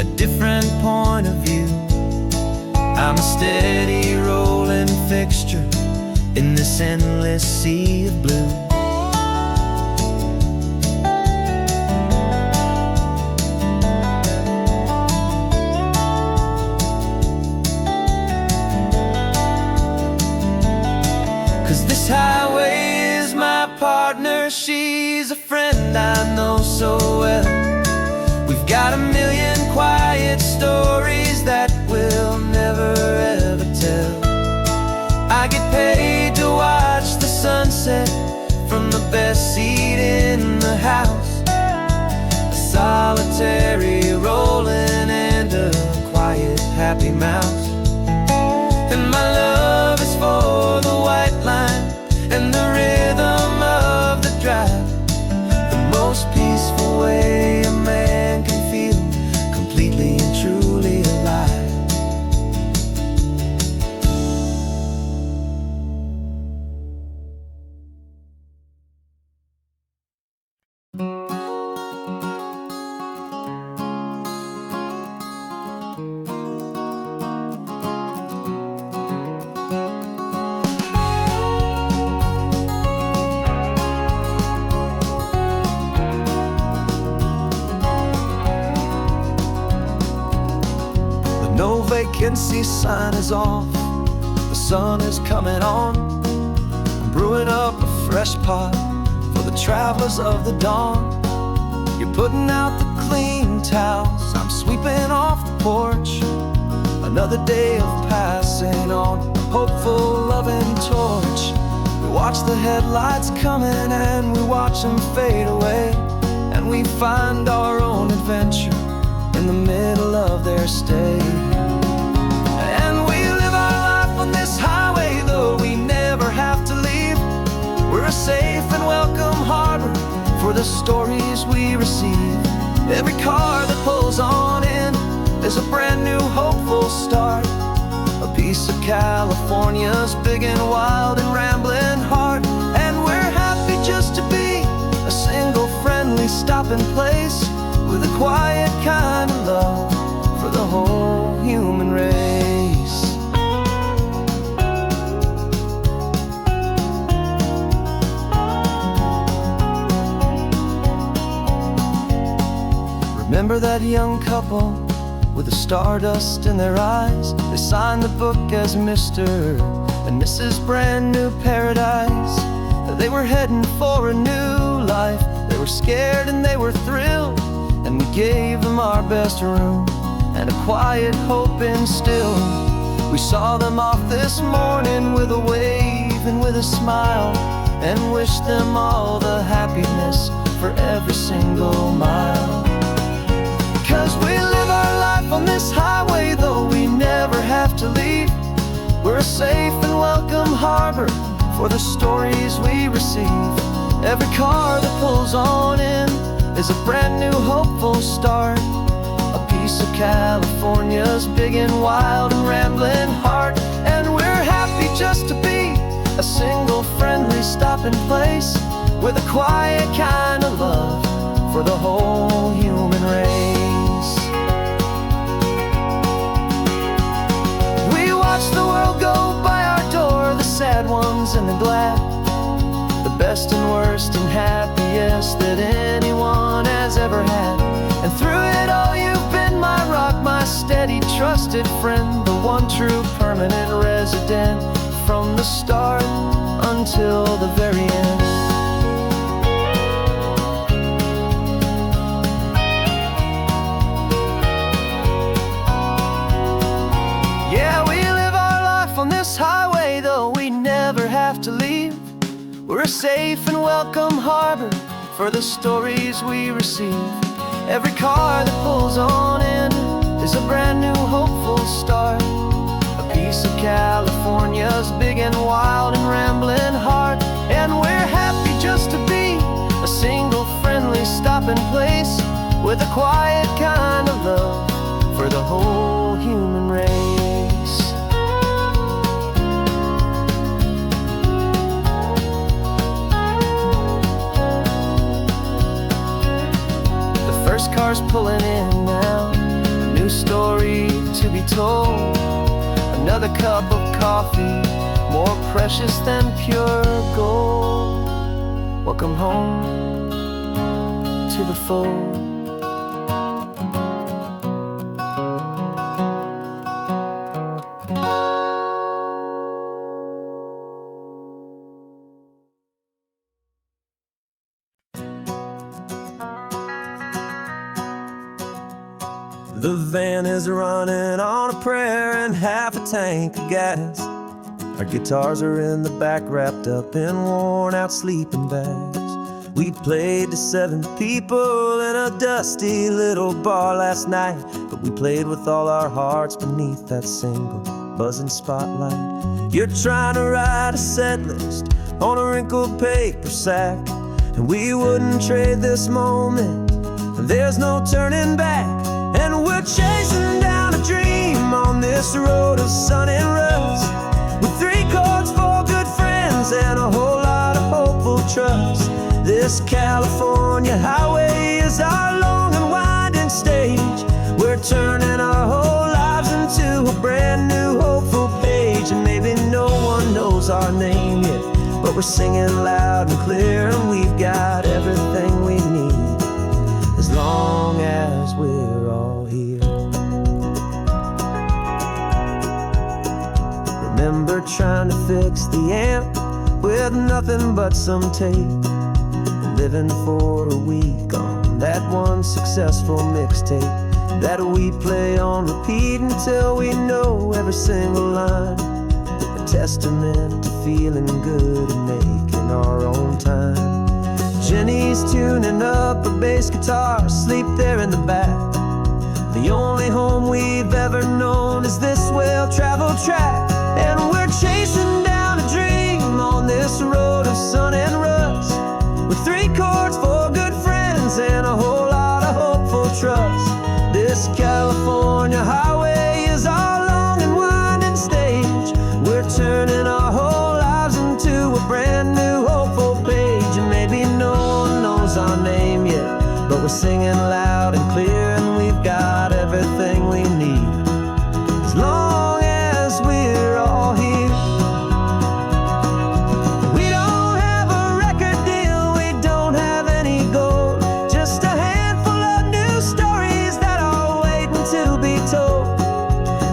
a different point of view. I'm a steady rolling fixture in this endless sea of blue. This highway is my partner, she's a friend I know so well. We've got a million quiet stories that we'll never ever tell. I get paid to watch the sunset from the best seat in the house, a solitary rolling and a quiet happy mouse. And my love is for the white line and the rhythm of the drive, the most peaceful way a man can feel completely and truly alive. No vacancy sign is off, the sun is coming on. I'm brewing up a fresh pot for the travelers of the dawn. You're putting out the clean towels, I'm sweeping off the porch. Another day of passing on, a hopeful loving torch. We watch the headlights coming and we watch them fade away, and we find our own adventure in the middle of their stay. And we live our life on this highway, though we never have to leave. We're a safe and welcome harbor for the stories we receive. Every car that pulls on in is a brand new hopeful start, a piece of California's big and wild and rambling heart. And we're happy just to be a single friendly stopping place, with a quiet kind of love for the whole human race. Remember that young couple with the stardust in their eyes? They signed the book as Mr. and Mrs. Brand New Paradise. They were heading for a new life. They were scared and they were thrilled, and we gave them our best room and a quiet hope instilled. We saw them off this morning with a wave and with a smile, and wished them all the happiness for every single mile. 'Cause we live our life on this highway, though we never have to leave. We're a safe and welcome harbor for the stories we receive. Every car that pulls on in is a brand new hopeful start, a piece of California's big and wild and rambling heart. And we're happy just to be a single friendly stopping place, with a quiet kind of love for the whole human race. Watch the world go by our door, the sad ones and the glad, the best and worst and happiest that anyone has ever had. And through it all you've been my rock, my steady trusted friend, the one true permanent resident, from the start until the very end. On this highway, though we never have to leave. We're a safe and welcome harbor for the stories we receive. Every car that pulls on in is a brand new hopeful start, a piece of California's big and wild and rambling heart. And we're happy just to be a single friendly stopping place, with a quiet kind of love for the whole human race. Cars pulling in now, a new story to be told, another cup of coffee more precious than pure gold. Welcome home to the fold. The van is running on a prayer and half a tank of gas. Our guitars are in the back, wrapped up in worn out sleeping bags. We played to 7 people in a dusty little bar last night, but we played with all our hearts beneath that single buzzing spotlight. You're trying to write a set list on a wrinkled paper sack, and we wouldn't trade this moment, and there's no turning back. And we're chasing down a dream on this road of sun and rust, with 3 chords, 4 good friends, and a whole lot of hopeful trust. This California highway is our long and winding stage. We're turning our whole lives into a brand new hopeful page. And maybe no one knows our name yet, but we're singing loud and clear, and we've got everything we need, as long as we're all here. Remember trying to fix the amp with nothing but some tape, living for a week on that one successful mixtape that we play on repeat until we know every single line. And testament to feeling good and making our own time. Jenny's tuning up her bass guitar, asleep there in the back. The only home we've ever known is this well-traveled track. And we're chasing down a dream on this road of sun and rust, with 3 chords, 4 good friends, and a whole lot of hopeful trust. This California highway is our long and winding stage. We're turning our whole lives into a brand new hopeful page. And maybe no one knows our name yet, but we're singing loud and clear, and we've got everything we need, as long as we're all here. We don't have a record deal, we don't have any gold, just a handful of new stories that are waiting to be told.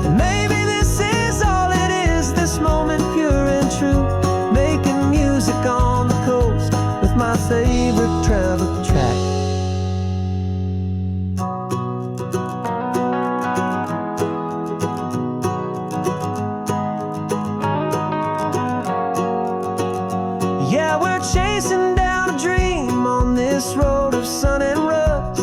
And maybe this is all it is, this moment pure and true, making music on the coast with my favorite travel track. Yeah, we're chasing down a dream on this road of sun and rust,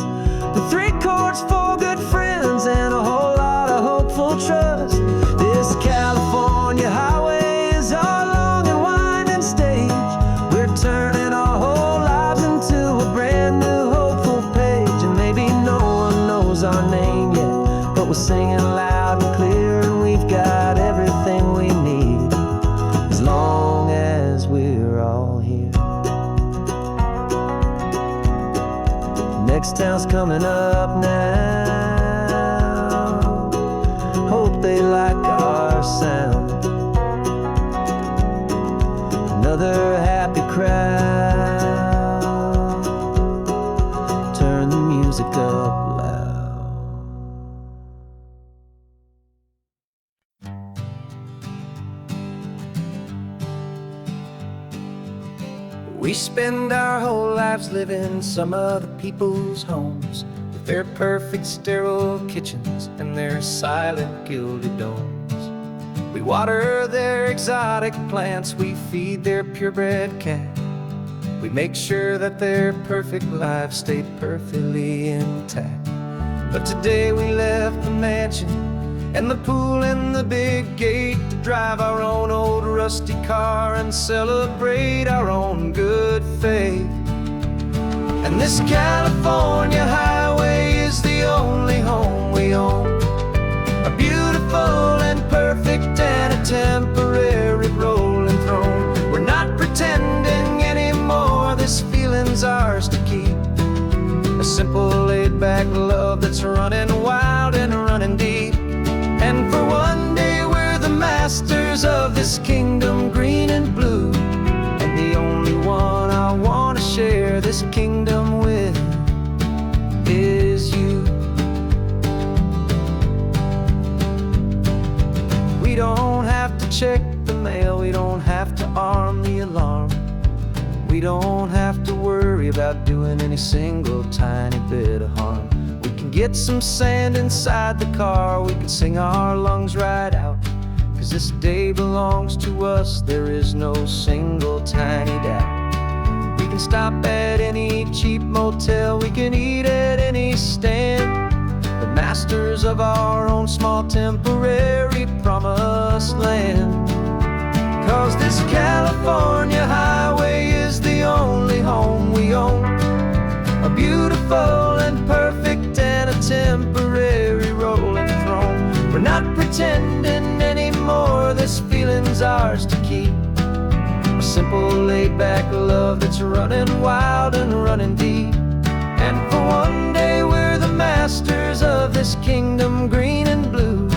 with 3 chords, 4 good friends, and a whole lot of hopeful trust. This California highway is our long and winding stage. We're turning our whole lives into a brand new hopeful page. And maybe no one knows our name yet, but we're singing loud and clear, and we've got everything we need, as long as we're all here. Next town's coming up now, hope they like our sound. Another happy crowd, turn the music up loud. We spend our whole lives living some other people's homes, with their perfect sterile kitchens and their silent gilded domes. We water their exotic plants, we feed their purebred cat. We make sure that their perfect lives stay perfectly intact. But today we left the mansion and the pool and the big gate to drive our own old rusty car and celebrate our own good faith. And this California highway is the only home we own, a beautiful and perfect and a temporary rolling throne. We're not pretending anymore, this feeling's ours to keep, a simple laid-back love that's running wild and running deep. And for one day we're the masters of this kingdom green and blue, and the only one I want to share this kingdom with is you. We don't have to check the mail, we don't have to arm the alarm, we don't have to worry about doing any single tiny bit of harm. We can get some sand inside the car, we can sing our lungs right out, 'cause this day belongs to us, there is no single tiny doubt. We can stop at any cheap motel, we can eat at any stand, the masters of our own small temporary promised land. 'Cause this California highway is the only home we own, a beautiful and perfect and a temporary rolling throne. We're not pretending anymore, this feeling's ours to keep, a simple laid-back love that's running wild and running deep. And for one day we're the masters of this kingdom green and blue,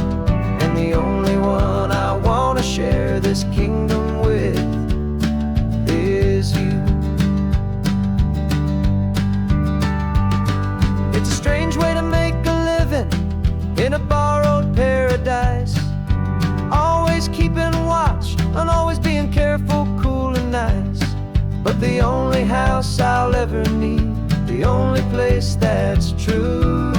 and the only one I want to share this kingdom with is you. It's a strange way to make a living in a borrowed paradise, always keeping watch and always being careful, cool and nice. But the only house I'll ever need, the only place that's true,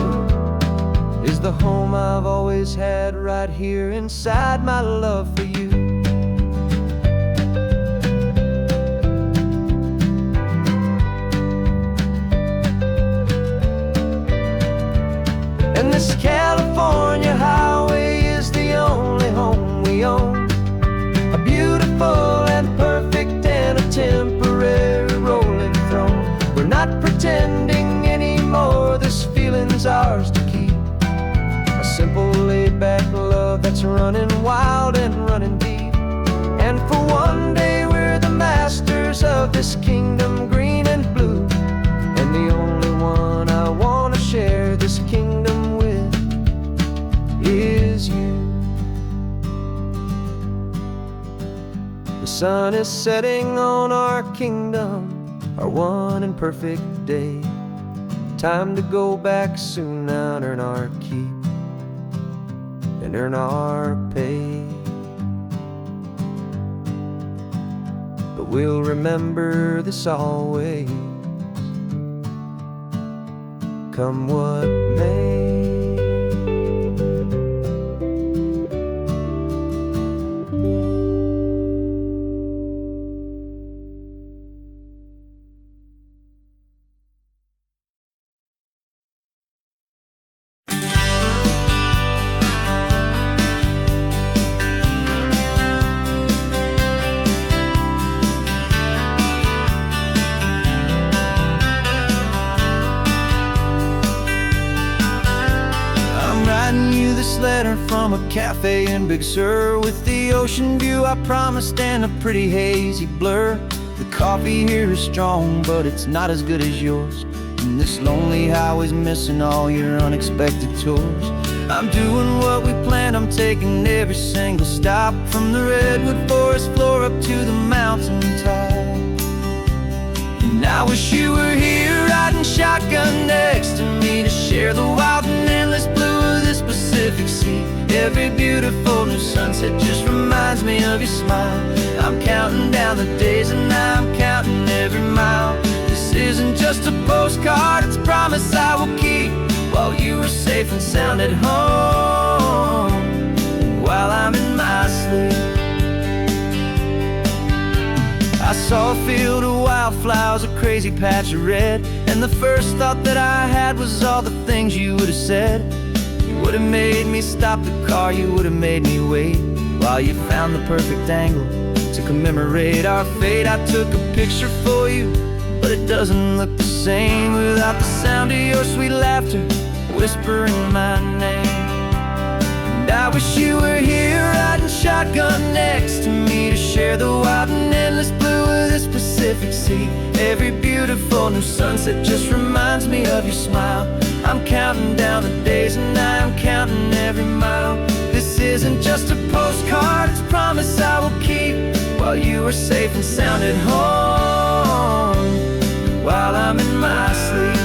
is the home I've always had right here inside my love for you. This California highway is the only home we own. A beautiful and perfect and a temporary rolling throne. We're not pretending anymore, this feeling's ours to keep. A simple laid-back love that's running wild and running deep. And for one day we're the masters of this kingdom, green and blue. And the only one I want to share this kingdom with is you. The sun is setting on our kingdom, our one and perfect day. Time to go back soon now and earn our keep and earn our pay. But we'll remember this always, come what may. This letter from a cafe in Big Sur, with the ocean view I promised and a pretty hazy blur. The coffee here is strong, but it's not as good as yours. And this lonely highway's missing all your unexpected tours. I'm doing what we planned, I'm taking every single stop, from the redwood forest floor up to the mountain top. And I wish you were here riding shotgun next to me, to share the wild and endless blue of this Pacific Sea. Every beautiful new sunset just reminds me of your smile. I'm counting down the days and I'm counting every mile. This isn't just a postcard, it's a promise I will keep, while you are safe and sound at home, and while I'm in my sleep. I saw a field of wildflowers, a crazy patch of red, and the first thought that I had was all the things you would have said. You would have made me stop the car, you would have made me wait, while you found the perfect angle to commemorate our fate. I took a picture for you, but it doesn't look the same without the sound of your sweet laughter whispering my name. And I wish you were here riding shotgun next to me, to share the wild and endless blue of this Pacific Sea. Every beautiful new sunset just reminds me of your smile. I'm counting down the days and I'm counting every mile. This isn't just a postcard, it's a promise I will keep, while you are safe and sound at home, while I'm in my sleep.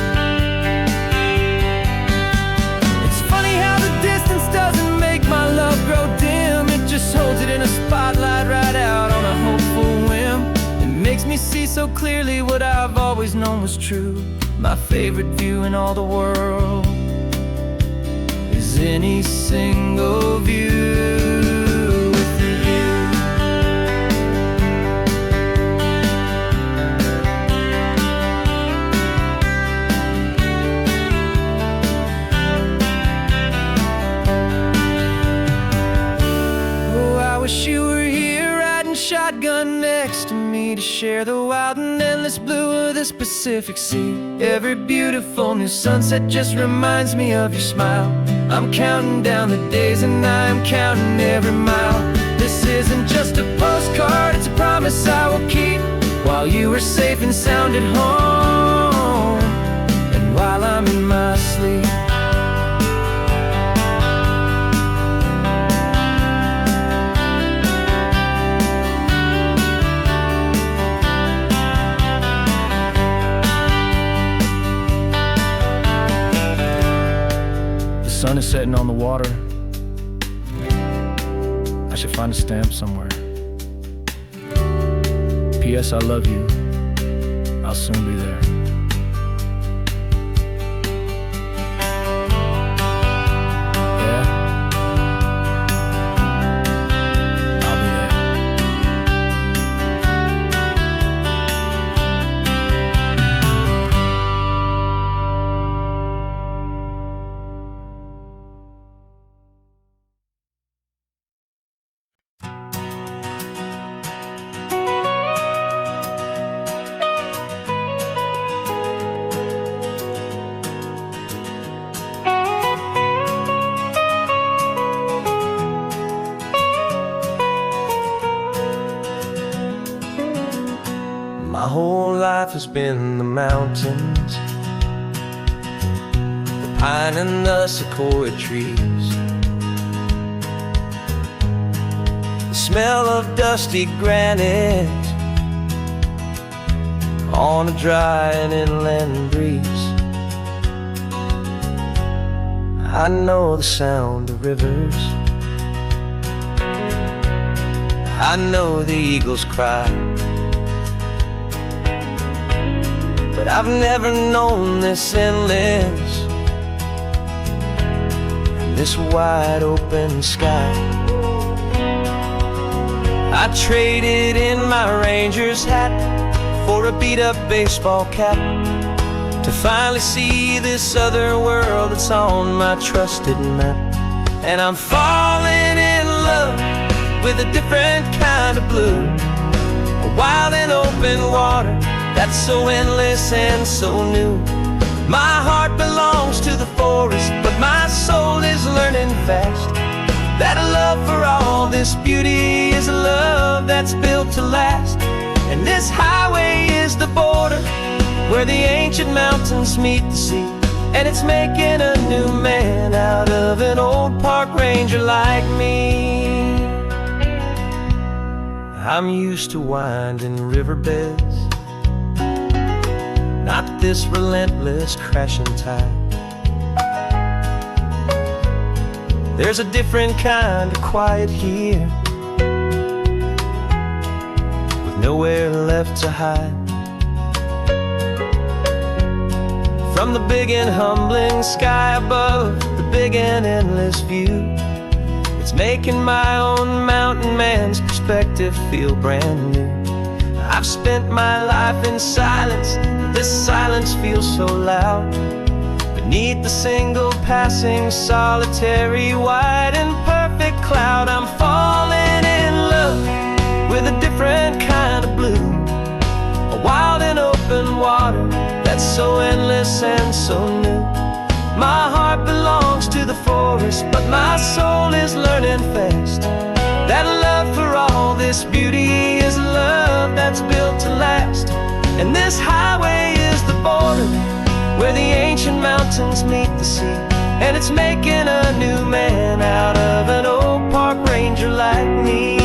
It's funny how the distance doesn't make my love grow dim. It just holds it in a spotlight right out on a hopeful whim. It makes me see so clearly what I've always known was true. My favorite view in all the world is any single view with you. Oh, I wish you were here riding shotgun next to me, to share the wild and endless blue of this Pacific Sea. Every beautiful new sunset just reminds me of your smile. I'm counting down the days and I'm counting every mile. This isn't just a postcard, it's a promise I will keep, while you are safe and sound at home, and while I'm in my sleep. The sun is setting on the water. I should find a stamp somewhere. P.S. I love you. I'll soon be there. whole life has been the mountains, the pine and the sequoia trees, the smell of dusty granite on a dry and inland breeze. I know the sound of rivers, I know the eagles cry, but I've never known this endless, this wide open sky. I traded in my Ranger's hat for a beat-up baseball cap, to finally see this other world that's on my trusted map. And I'm falling in love with a different kind of blue, a wild and open water that's so endless and so new. My heart belongs to the forest, but my soul is learning fast that a love for all this beauty is a love that's built to last. And this highway is the border where the ancient mountains meet the sea, and it's making a new man out of an old park ranger like me. I'm used to winding riverbeds, not this relentless crashing tide. There's a different kind of quiet here, with nowhere left to hide. From the big and humbling sky above, the big and endless view, it's making my own mountain man's perspective feel brand new. I've spent my life in silence, this silence feels so loud. Beneath the single passing solitary white and perfect cloud, I'm falling in love with a different kind of blue, a wild and open water that's so endless and so new. My heart belongs to the forest, but my soul is learning fast that love for all this beauty is a love that's built to last. And this highway is the border where the ancient mountains meet the sea, and it's making a new man out of an old park ranger like me.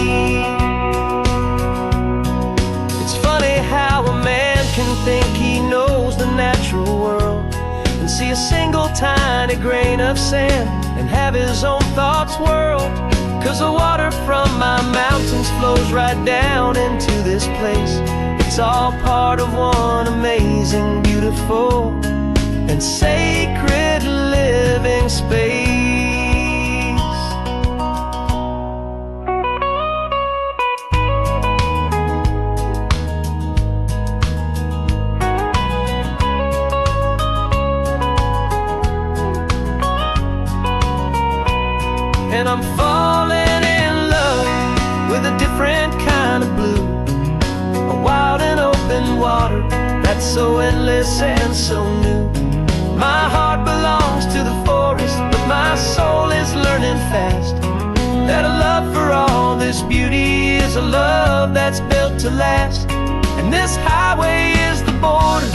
It's funny how a man can think he knows the natural world and see a single tiny grain of sand and have his own thoughts whirled. 'Cause the water from my mountains flows right down into this place. It's all part of one amazing, beautiful, and sacred living space. And I'm falling in love with a different kind of blue, a wild and open water that's so endless and so new. My heart belongs to the forest, but my soul is learning fast that a love for all this beauty is a love that's built to last. And this highway is the border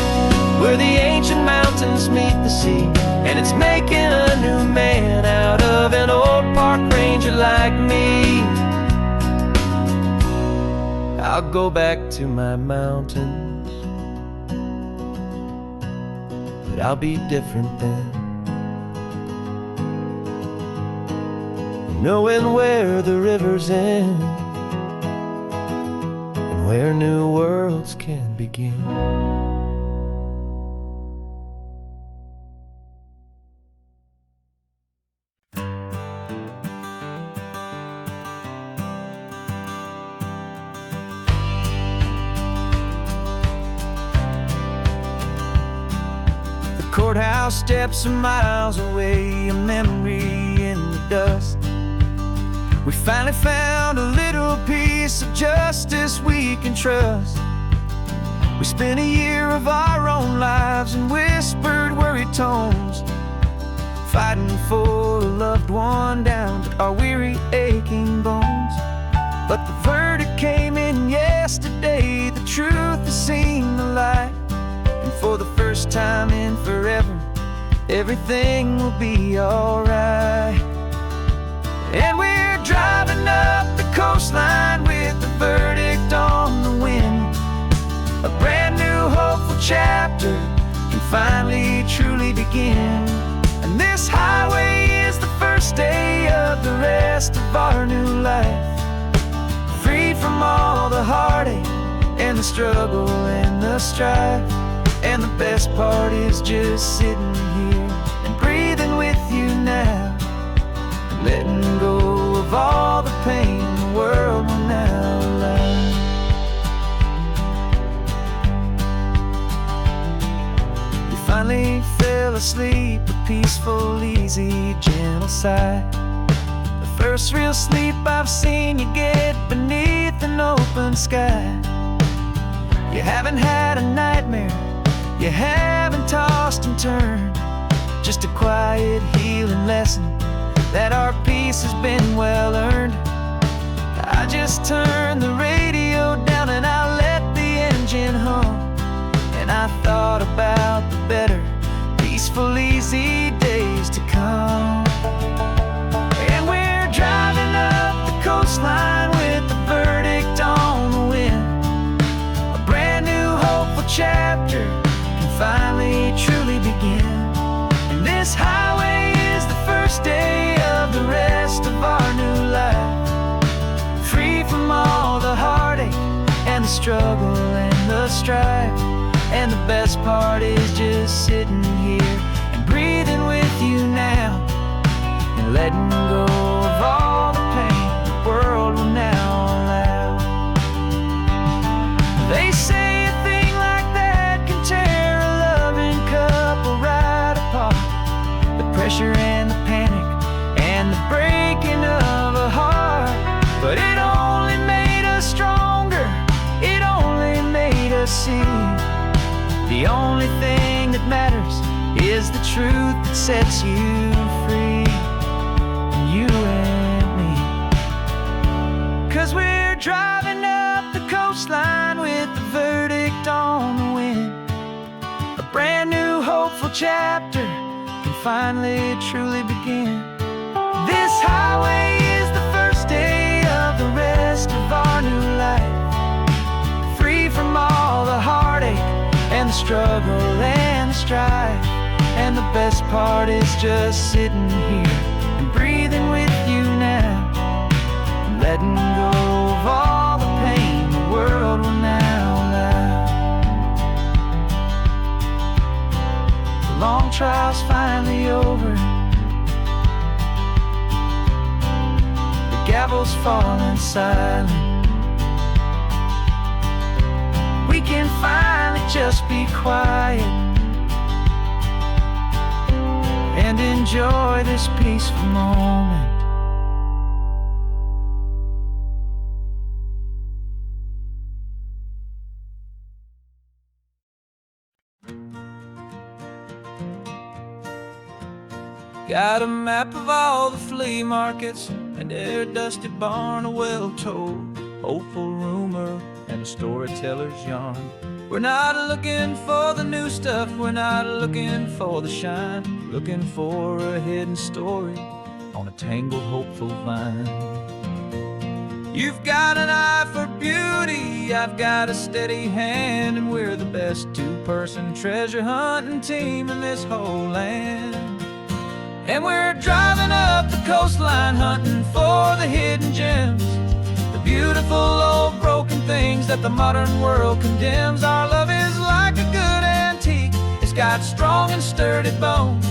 where the ancient mountains meet the sea, and it's making a new man out of an old park ranger like me. I'll go back to my mountains, but I'll be different then, knowing where the rivers end and where new worlds can begin. Courthouse steps are miles away, a memory in the dust. We finally found a little piece of justice we can trust. We spent a year of our own lives in whispered, worried tones, fighting for a loved one down to our weary, aching bones. But the verdict came in yesterday, the truth has seen the light, and for the first time in forever, everything will be alright. And we're driving up the coastline with the verdict on the wind. A brand new hopeful chapter can finally truly begin. And this highway is the first day of the rest of our new life, freed from all the heartache and the struggle and the strife. And the best part is just sitting here and breathing with you now, letting go of all the pain the world will now allow. You finally fell asleep, a peaceful, easy, gentle sigh. The first real sleep I've seen you get beneath an open sky. You haven't had a nightmare, you haven't tossed and turned, just a quiet healing lesson that our peace has been well earned. I just turned the radio down and I let the engine hum, and I thought about the better, peaceful, easy days to come. And we're driving up the coastline with the verdict on the wind. A brand new hopeful chapter can finally truly begin. And this highway is the first day of the rest of our new life, free from all the heartache and the struggle and the strife. And the best part is just sitting here and breathing with you now, and letting go of all the pain the world will now allow. They say a thing like that can tear a loving couple right apart. The pressure and the panic and the breaking of a heart, but it only made us stronger, it only made us see the only thing that matters is the truth that sets you free, you and me. 'Cause we're driving up the coastline with the verdict on the wind. A brand new hopeful chapter can finally truly begin. This highway is the first day of the rest of our new life, free from all the heartache and the struggle and the strife. And the best part is just sitting here and breathing with you now, and letting go of all the pain the world will now allow. The long trial's finally over, the gavel's falling silent. We can finally just be quiet and enjoy this peaceful moment. Got a map of all the flea markets and every dusty barn, a well-told, hopeful rumor and a storyteller's yarn. We're not looking for the new stuff, we're not looking for the shine, looking for a hidden story on a tangled, hopeful vine. You've got an eye for beauty, I've got a steady hand, and we're the best two-person treasure hunting team in this whole land. And we're driving up the coastline hunting for the hidden gems, the beautiful old broken things that the modern world condemns. Our love is like a good antique, it's got strong and sturdy bones,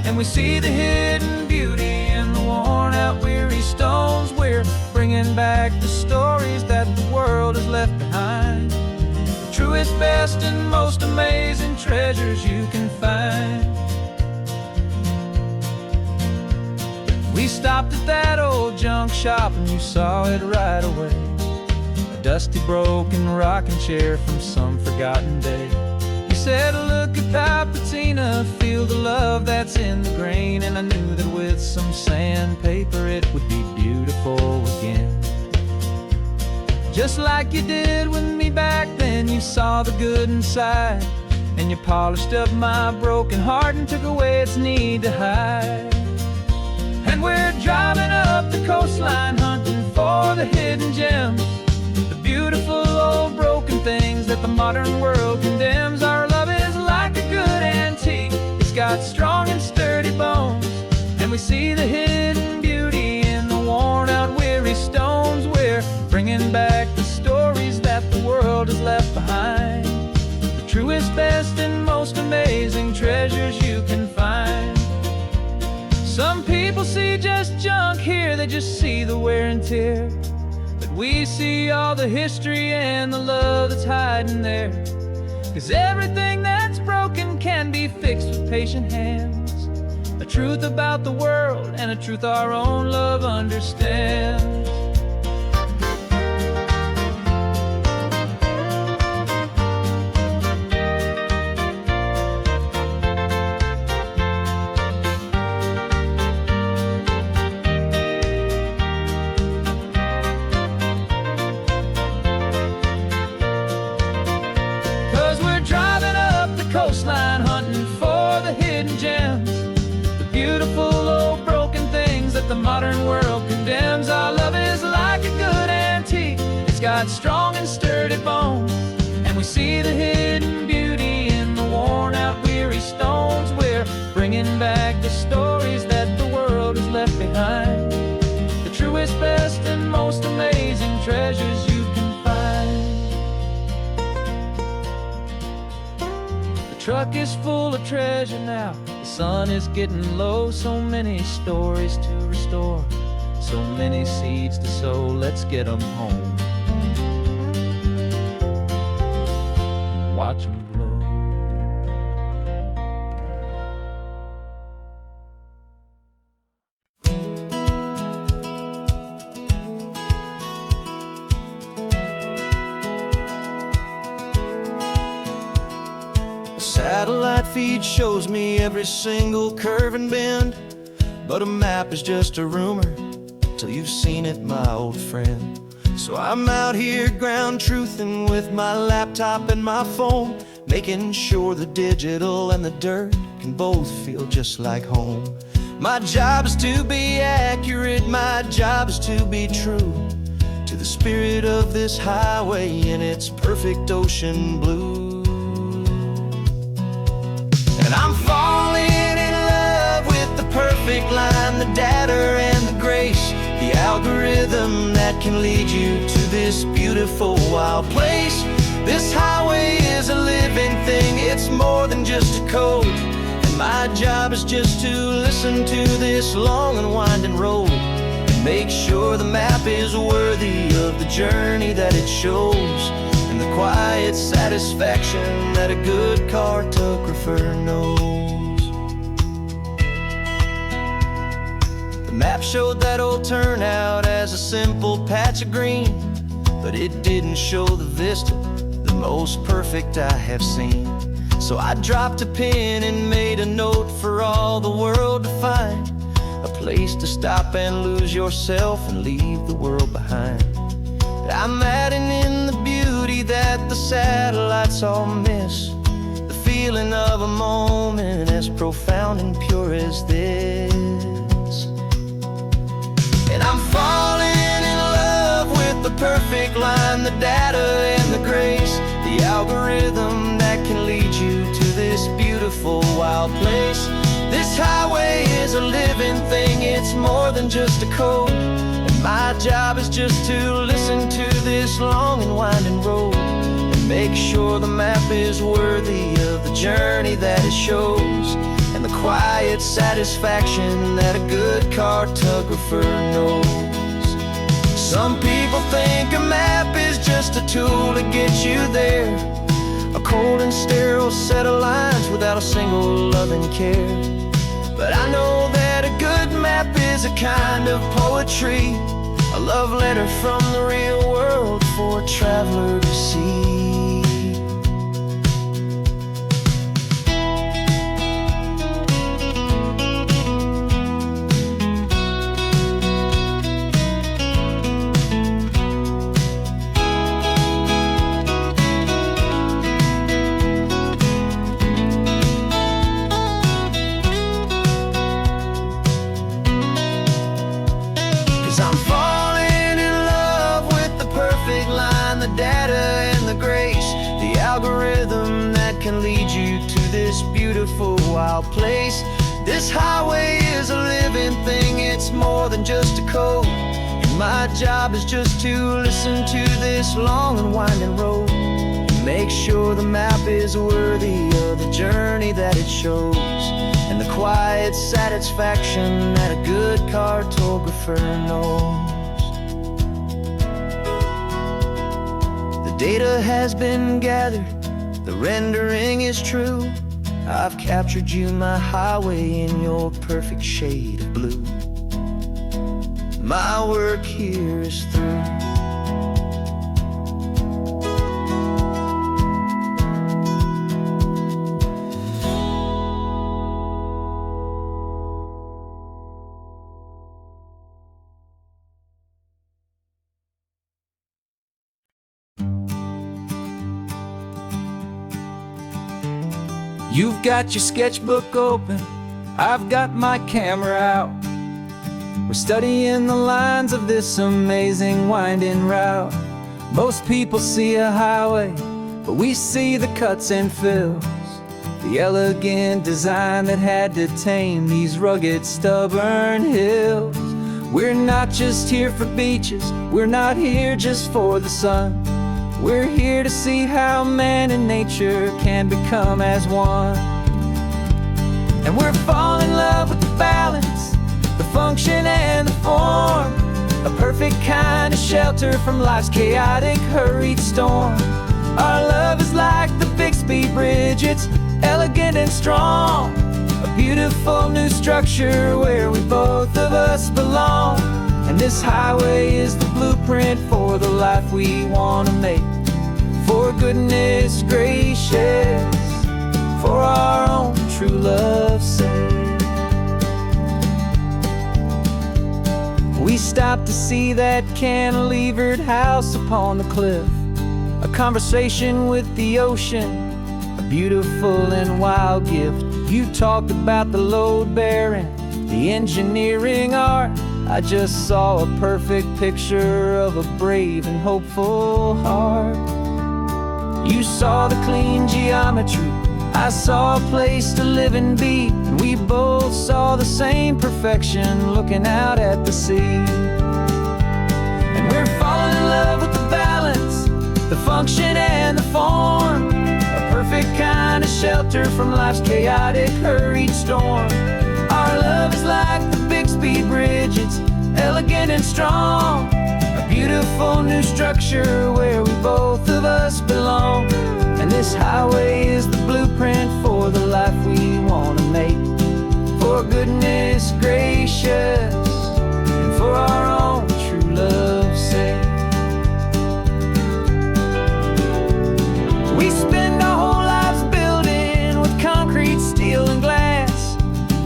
and we see the hidden beauty in the worn out weary stones. We're bringing back the stories that the world has left behind, the truest, best, and most amazing treasures you can find. We stopped at that old junk shop and you saw it right away, a dusty, broken rocking chair from some forgotten day. You said, look at that patina, feel the love that's in the grain, and I knew that with some sandpaper it would be beautiful again. just like you did with me back then. You saw the good inside, and you polished up my broken heart and took away its need to hide. And we're driving up the coastline, hunting for the hidden gems, the beautiful old broken things that the modern world condemns. Our love is like a good antique, it's got strong and sturdy bones, and we see the hidden beauty in the worn out weary stones. We're bringing back the stories that the world has left behind, the truest, best, and most amazing treasures you can find. Some people see just junk here, they just see the wear and tear, but we see all the history and the love that's hiding there. 'Cause everything that's broken can be fixed with patient hands, a truth about the world and a truth our own love understands. 'Cause we're driving up the coastline, hunting for the hidden gems, the beautiful old broken things that the modern world condemns. Our love is like a good antique, it's got strong and sturdy bones, and we see the hidden beauty in the worn out weary stones. We're bringing back the stories that the world has left behind, the truest, best, and most amazing treasures you can find. The truck is full of treasure now, the sun is getting low. So many stories to restore, so many seeds to sow. Let's get them home, watch them blow. Satellite feed shows me every single curve and bend, but a map is just a rumor till you've seen it, my old friend. So I'm out here ground truthing with my laptop and my phone, making sure the digital and the dirt can both feel just like home. My job is to be accurate, my job is to be true to the spirit of this highway in its perfect ocean blue. And I'm falling in love with the perfect line, the data and the grace, the algorithm that can lead you to this beautiful wild place. This highway is a living thing, it's more than just a code, and my job is just to listen to this long and winding road and make sure the map is worthy of the journey that it shows, and the quiet satisfaction that a good cartographer knows. The map showed that old turnout as a simple patch of green, but it didn't show the vista, the most perfect I have seen. So I dropped a pin and made a note for all the world to find, a place to stop and lose yourself and leave the world behind. I'm adding in the beauty that the satellites all miss, the feeling of a moment as profound and pure as this. And I'm falling in love with the perfect line, the data and the grace, the algorithm that can lead you to this beautiful wild place. This highway is a living thing, it's more than just a code, and my job is just to listen to this long and winding road and make sure the map is worthy of the journey that it shows, and the quiet satisfaction that a good cartographer knows. Some people think a map is just a tool to get you there, a cold and sterile set of lines without a single loving care. But I know that a good map is a kind of poetry, a love letter from the real world for a traveler to see. this beautiful wild place. This highway is a living thing, it's more than just a code. And my job is just to listen to this long and winding road, make sure the map is worthy of the journey that it shows, and the quiet satisfaction that a good cartographer knows. The data has been gathered, the rendering is true. I've captured you, my highway, in your perfect shade of blue. My work here is through. You've got your sketchbook open, I've got my camera out. We're studying the lines of this amazing winding route. Most people see a highway, but we see the cuts and fills, the elegant design that had to tame these rugged, stubborn hills. We're not just here for beaches, we're not here just for the sun. We're here to see how man and nature can become as one. And we're falling in love with the balance, the function and the form, a perfect kind of shelter from life's chaotic, hurried storm. Our love is like the Bixby Bridge, it's elegant and strong, a beautiful new structure where we both of us belong. And this highway is the blueprint for the life we want to make. For goodness gracious, for our own true love's sake. We stopped to see that cantilevered house upon the cliff, a conversation with the ocean, a beautiful and wild gift. You talked about the load bearing, the engineering art. I just saw a perfect picture of a brave and hopeful heart. You saw the clean geometry, I saw a place to live and be, and we both saw the same perfection looking out at the sea. And we're falling in love with the balance, the function and the form, a perfect kind of shelter from life's chaotic, hurried storm. Our love is like the Bixby Bridge, it's elegant and strong, a beautiful new structure where we both of us belong. And this highway is the blueprint for the life we want to make. For goodness gracious, and for our own true love's sake. We spend our whole lives building with concrete, steel and glass,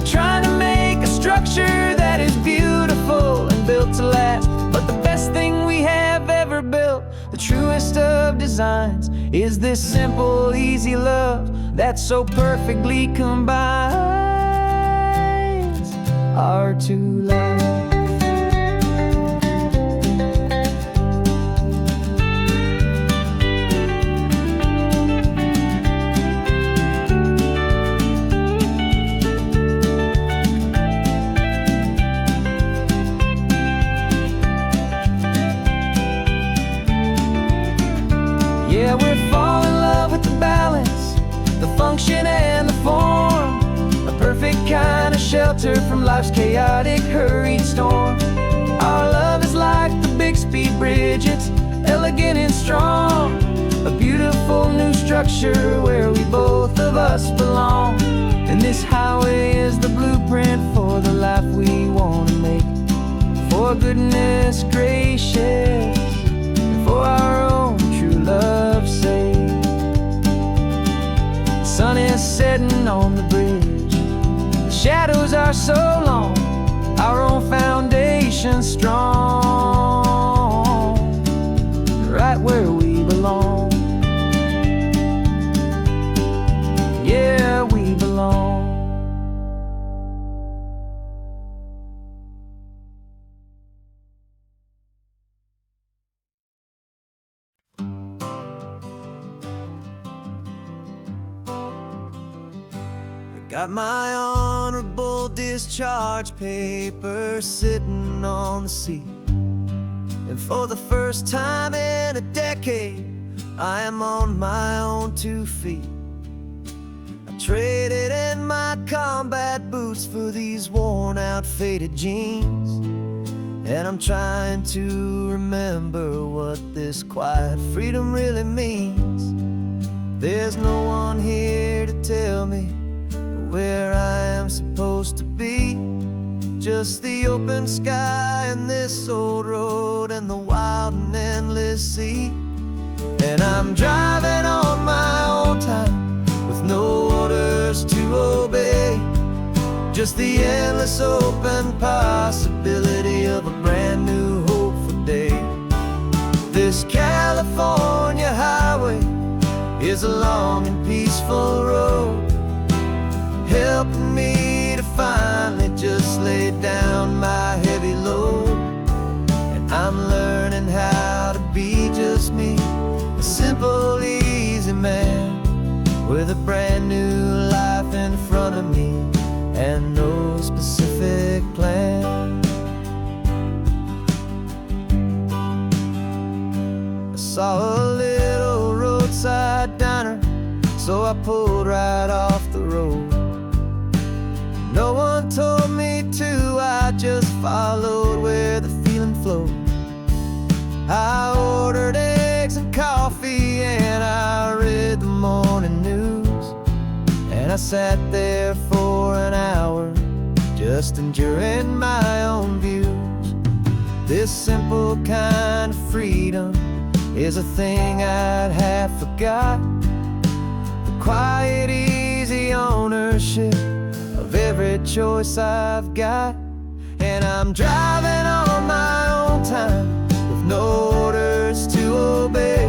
trying to make a structure that is beautiful and built to last. But the best thing we have ever built, the truest of designs, is this simple, easy love that so perfectly combines our two lives. Yeah, we're falling in love with the balance, the function and the form, a perfect kind of shelter from life's chaotic, hurried storm. Our love is like the Bixby Bridge, it's elegant and strong, a beautiful new structure where we both of us belong. And this highway is the blueprint for the life we want to make. For goodness gracious, for our own true love's sake. The sun is setting on the bridge, the shadows are so long, our own foundation strong, right where we belong. Yeah, we belong. Got my honorable discharge paper sitting on the seat, and for the first time in a decade, I am on my own 2 feet. I traded in my combat boots for these worn out faded jeans, and I'm trying to remember what this quiet freedom really means. There's no one here to tell me where I am supposed to be, just the open sky and this old road and the wild and endless sea. And I'm driving on my own time with no orders to obey, just the endless open possibility of a brand new hopeful day. This California highway is a long and peaceful road, helping me to finally just lay down my heavy load. And I'm learning how to be just me, a simple, easy man with a brand new life in front of me and no specific plan. I saw a little roadside diner, so I pulled right off the road. No one told me to, I just followed where the feeling flowed. I ordered eggs and coffee and I read the morning news, and I sat there for an hour just enjoying my own views. This simple kind of freedom is a thing I'd have forgot, the quiet, easy ownership of every choice I've got. And I'm driving on my own time with no orders to obey,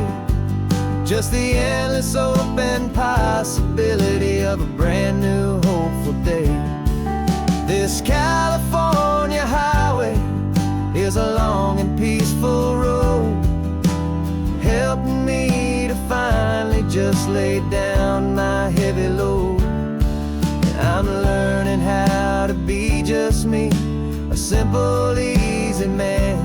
just the endless open possibility of a brand new hopeful day. This California highway is a long and peaceful road, helping me to finally just lay down my heavy load. I'm learning how to be just me, a simple, easy man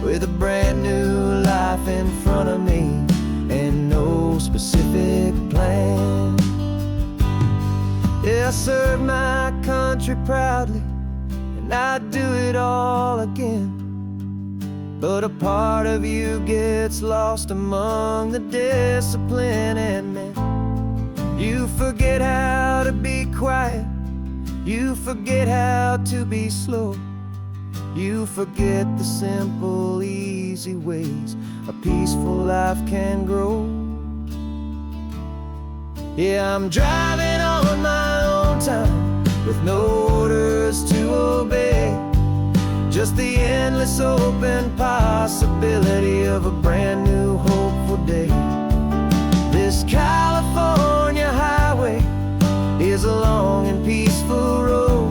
with a brand new life in front of me and no specific plan. Yeah, I serve my country proudly and I'd do it all again, but a part of you gets lost among the discipline and men. You forget how to be quiet, you forget how to be slow, you forget the simple, easy ways a peaceful life can grow. Yeah, I'm driving on my own time with no orders to obey, just the endless open possibility of a brand new hopeful day. This California highway is a long and peaceful road,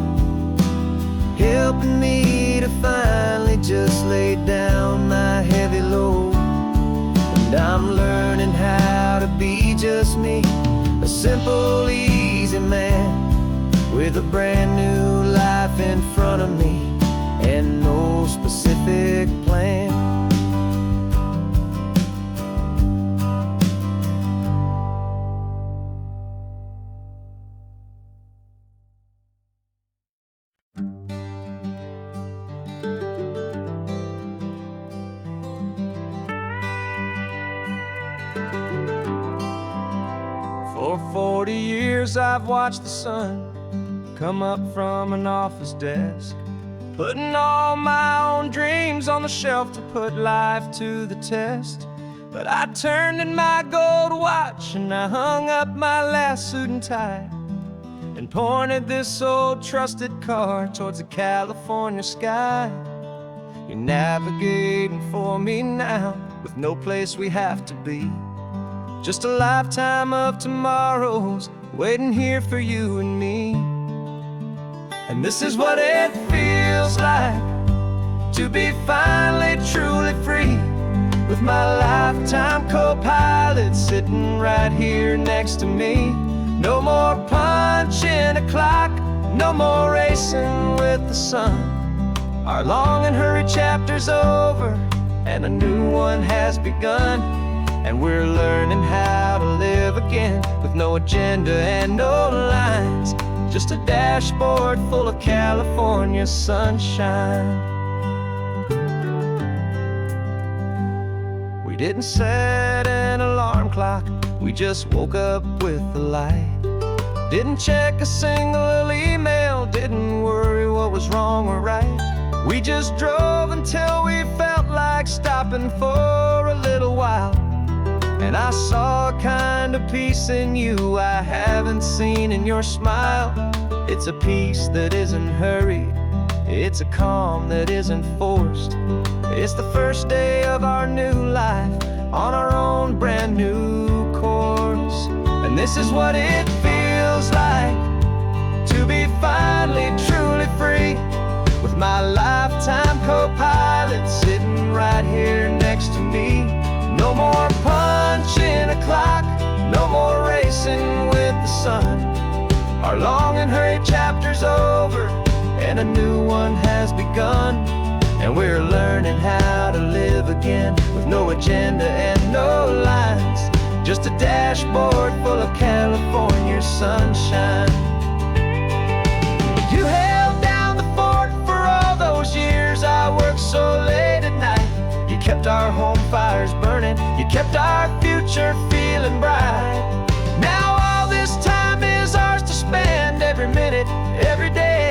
helping me to finally just lay down my heavy load. And I'm learning how to be just me, a simple, easy man with a brand new life in front of me and no specific plan. For 40 years I've watched the sun come up from an office desk, putting all my own dreams on the shelf to put life to the test. But I turned in my gold watch and I hung up my last suit and tie and pointed this old trusted car towards the California sky. You're navigating for me now with no place we have to be, just a lifetime of tomorrows waiting here for you and me. And this is what it feels like to be finally truly free, with my lifetime co-pilot sitting right here next to me. No more punching a racing with the sun. Our long and hurried chapter's over, and a new one has begun. And we're learning how to live again, with no agenda and no lines, just a dashboard full of California sunshine. We didn't set an alarm clock, we just woke up with the light. Didn't check a single email, didn't worry what was wrong or right. We just drove until we felt like stopping for a little while. And I saw a kind of peace in you I haven't seen in your smile. It's a peace that isn't hurried, it's a calm that isn't forced. It's the first day of our new life, on our own brand new course. And this is what it feels like to be finally truly free, with my lifetime co-pilot sitting right here next to me. No more punching a clock, no more racing with the sun. Our long and hurried chapter's over, and a new one has begun. And we're learning how to live again, with no agenda and no lines, just a dashboard full of California sunshine. You held down the fort for all those years I worked so late at night. You kept our home fires burning, you kept our future feeling bright. Now all this time is ours to spend, every minute, every day.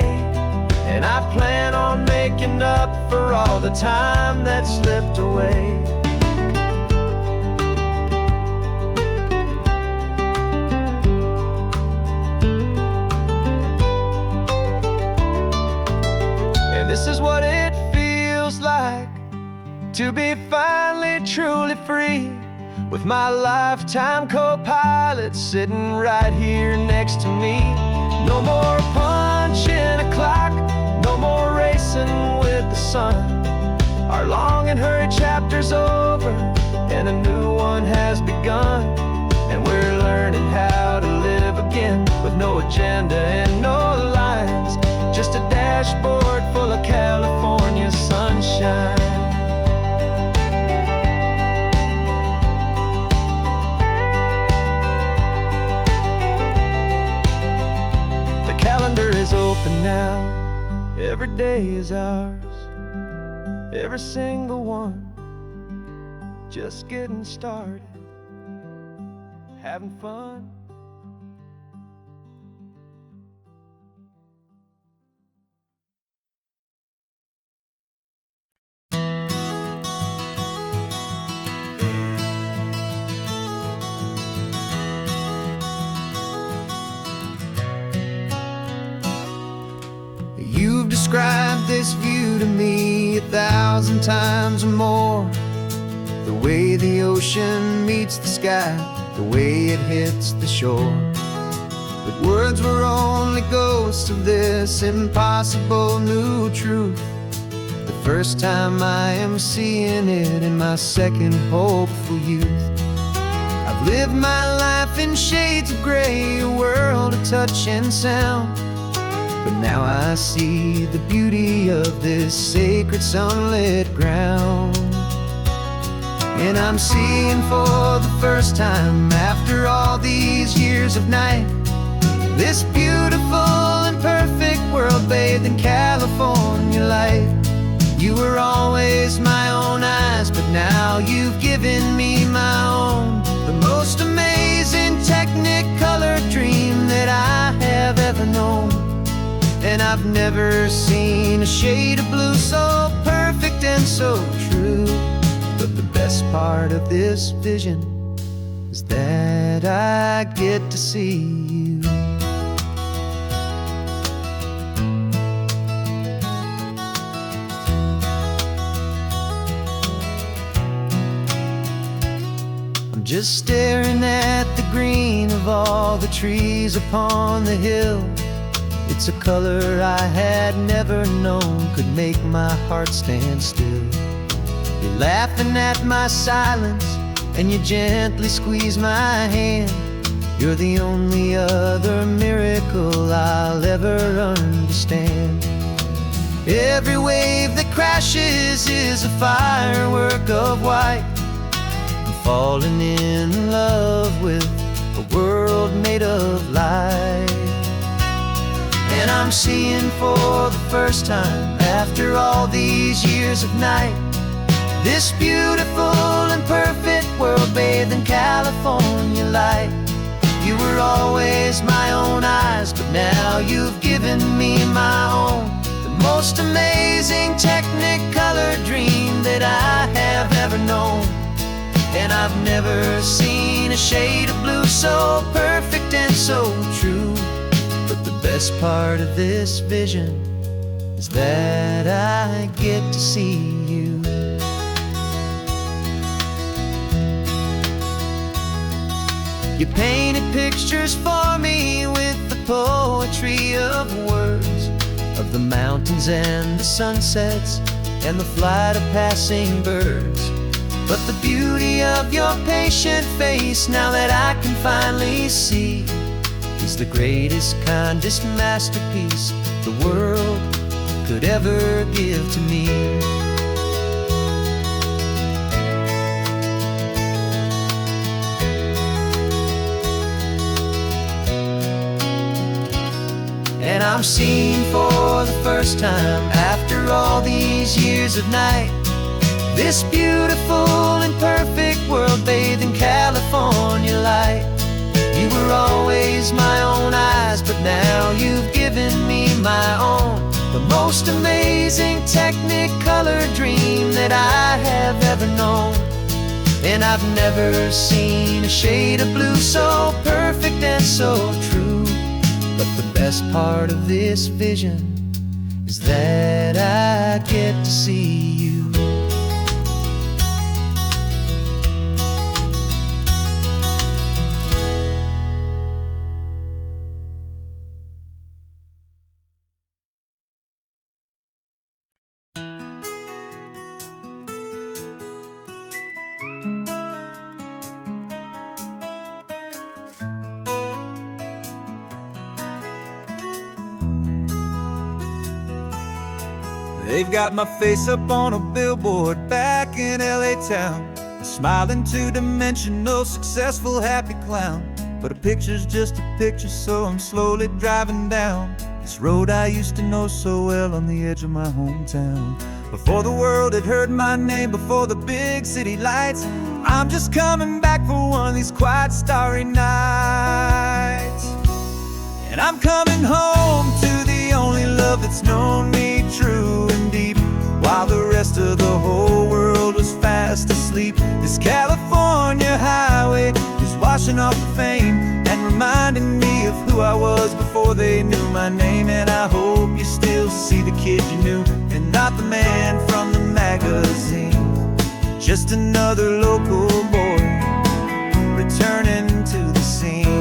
And I plan on making up for all the time that slipped away. And this is what it feels like to be finally truly free, with my lifetime co-pilot sitting right here next to me. No more punching a clock, no more racing with the sun. Our long and hurried chapter's over, and a new one has begun. And we're learning how to live again, with no agenda and no lines, just a dashboard full of California sunshine. The calendar is open now, every day is ours, every single one, just getting started, having fun. You've described this view to me 1,000 times or more. The way the ocean meets the sky, the way it hits the shore. But words were only ghosts of this impossible new truth. The first time I am seeing it in my second hopeful youth. I've lived my life in shades of gray, a world of touch and sound. But now I see the beauty of this sacred sunlit ground. And I'm seeing for the first time, after all these years of night, this beautiful and perfect world bathed in California light. You were always my own eyes, but now you've given me my own. The most amazing technicolor dream that I have ever known. And I've never seen a shade of blue so perfect and so true. But the best part of this vision is that I get to see you. I'm just staring at the green of all the trees upon the hill. It's a color I had never known could make my heart stand still. You're laughing at my silence, and you gently squeeze my hand. You're the only other miracle I'll ever understand. stand. Every wave that crashes is a firework of white. I'm falling in love with a world made of light. And I'm seeing for the first time, after all these years of night, this beautiful and perfect world bathed in California light. You were always my own eyes, but now you've given me my own. The most amazing technicolor dream that I have ever known. And I've never seen a shade of blue so perfect and so true. But the best part of this vision is that I get to see you. You painted pictures for me with the poetry of words, of the mountains and the sunsets and the flight of passing birds. But the beauty of your patient face, now that I can finally see, is the greatest, kindest masterpiece the world could ever give to me. And I'm seeing for the first time, after all these years of night, this beautiful and perfect world bathed in California light. You were always my own eyes, but now you've given me my own. The most amazing technicolor dream that I have ever known. And I've never seen a shade of blue so perfect and so true. But the best part of this vision is that I get to see you. They've got my face up on a billboard back in LA town, a smiling two-dimensional, successful, happy clown. But a picture's just a picture, so I'm slowly driving down this road I used to know so well on the edge of my hometown. Before the world had heard my name, before the big city lights, I'm just coming back for one of these quiet, starry nights. And I'm coming home to the only love that's known me true and deep, while the rest of the whole world was fast asleep. This California highway is washing off the fame and reminding me of who I was before they knew my name. And I hope you still see the kid you knew, and not the man from the magazine. Just another local boy returning to the scene.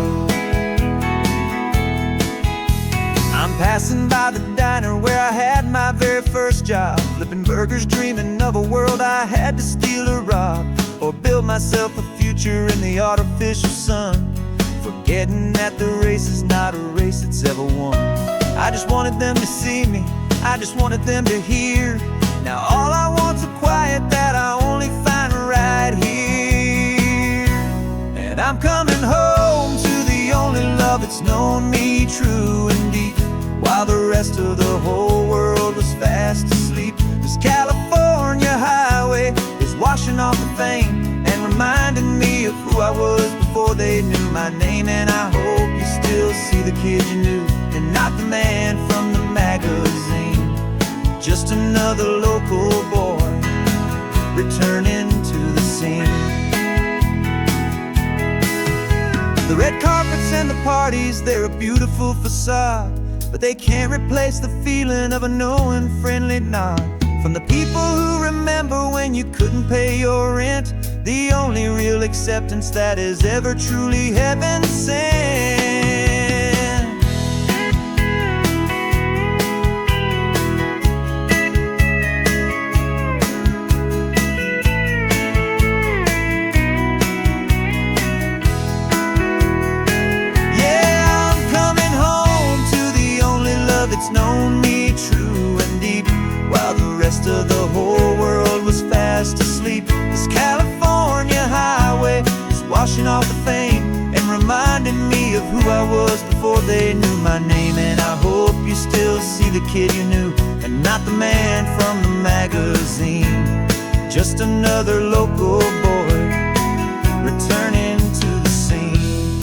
I'm passing by the diner where I had my very first job, flipping burgers, dreaming of a world I had to steal or rob, or build myself a future in the artificial sun, forgetting that the race is not a race that's ever won. I just wanted them to see me, I just wanted them to hear. Now all I want's a quiet that I only find right here. And I'm coming home to the only love that's known me true and deep, while the rest of the whole world was fast asleep. This California highway is washing off the fame and reminding me of who I was before they knew my name. And I hope you still see the kid you knew, and not the man from the magazine. Just another local boy returning to the scene. The red carpets and the parties, they're a beautiful facade, but they can't replace the feeling of a knowing, friendly nod from the people who remember when you couldn't pay your rent. The only real acceptance that is ever truly heaven sent. Yeah, I'm coming home to the only love that's known they knew my name. And I hope you still see the kid you knew, and not the man from the magazine. Just another local boy returning to the scene.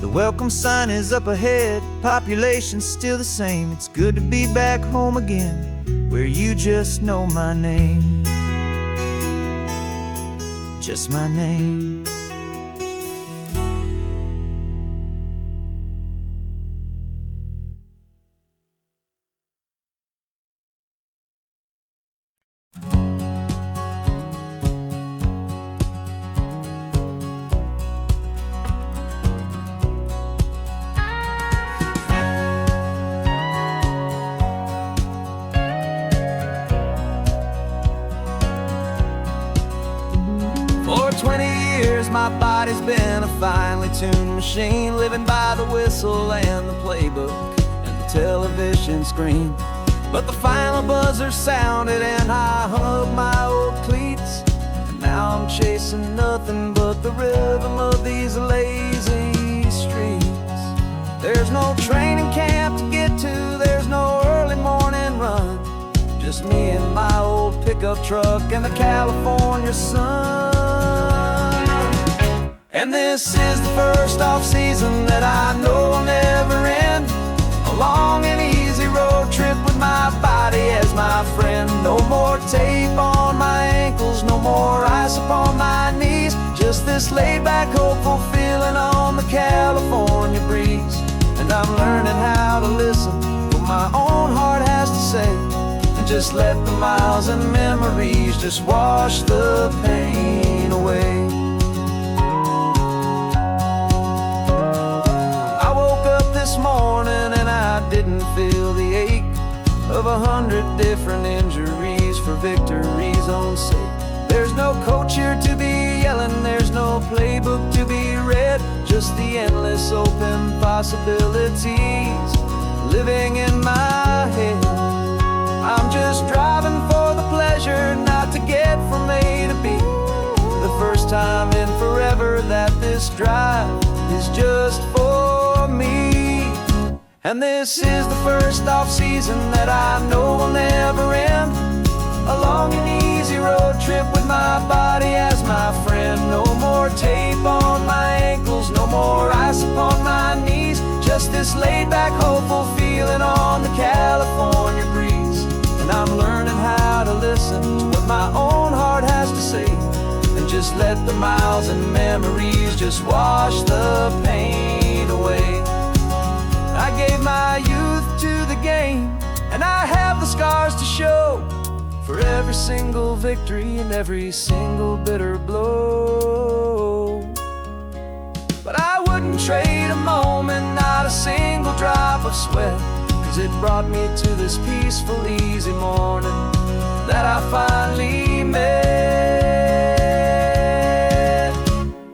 The welcome sign is up ahead, population's still the same. It's good to be back home again, where you just know my name. Just my name. For 20 years my body's been a finely tuned machine, living by the whistle and the playbook and the television screen. But the final buzzer sounded and I hung up my old cleats, and now I'm chasing nothing but the rhythm of these lazy streets. There's no training camp to get to, there's no early morning run, just me and my old pickup truck and the California sun. And this is the first off-season that I know will never end. A long and easy road trip with my body as my friend. No more tape on my ankles, no more ice upon my knees. Just this laid-back, hopeful feeling on the California breeze. And I'm learning how to listen to what my own heart has to say, and just let the miles and memories just wash the pain away. This morning and I didn't feel the ache of 100 different injuries for victory's own sake. There's no coach here to be yelling, there's no playbook to be read, just the endless open possibilities living in my head. I'm just driving for the pleasure, not to get from A to B. The first time in forever that this drive is just for me. And this is the first off-season that I know will never end. A long and easy road trip with my body as my friend. No more tape on my ankles, no more ice upon my knees. Just this laid-back, hopeful feeling on the California breeze. And I'm learning how to listen to what my own heart has to say, and just let the miles and memories just wash the pain away. I gave my youth to the game, and I have the scars to show for every single victory and every single bitter blow. But I wouldn't trade a moment, not a single drop of sweat, 'cause it brought me to this peaceful, easy morning that I finally met.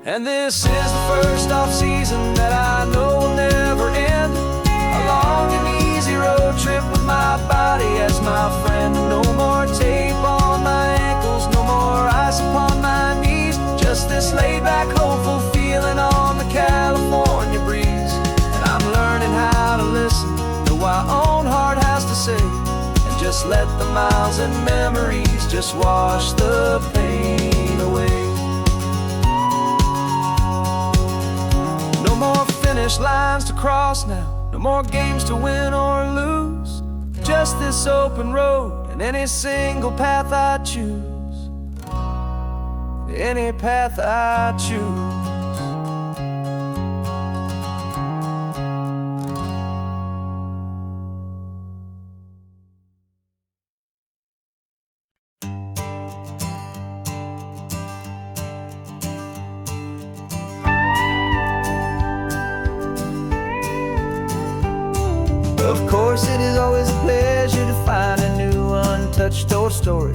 And this is the first off-season that I know will never end. A long and easy road trip with my body as my friend. No more tape on my ankles, no more ice upon my knees. Just this laid-back, hopeful feeling on the California breeze. And I'm learning how to listen to what my own heart has to say, and just let the miles and memories just wash the pain away. No more finish lines to cross now, no more games to win or lose. Just this open road and any single path I choose. Any path I choose. Of course, it is always a pleasure to find a new untouched old story.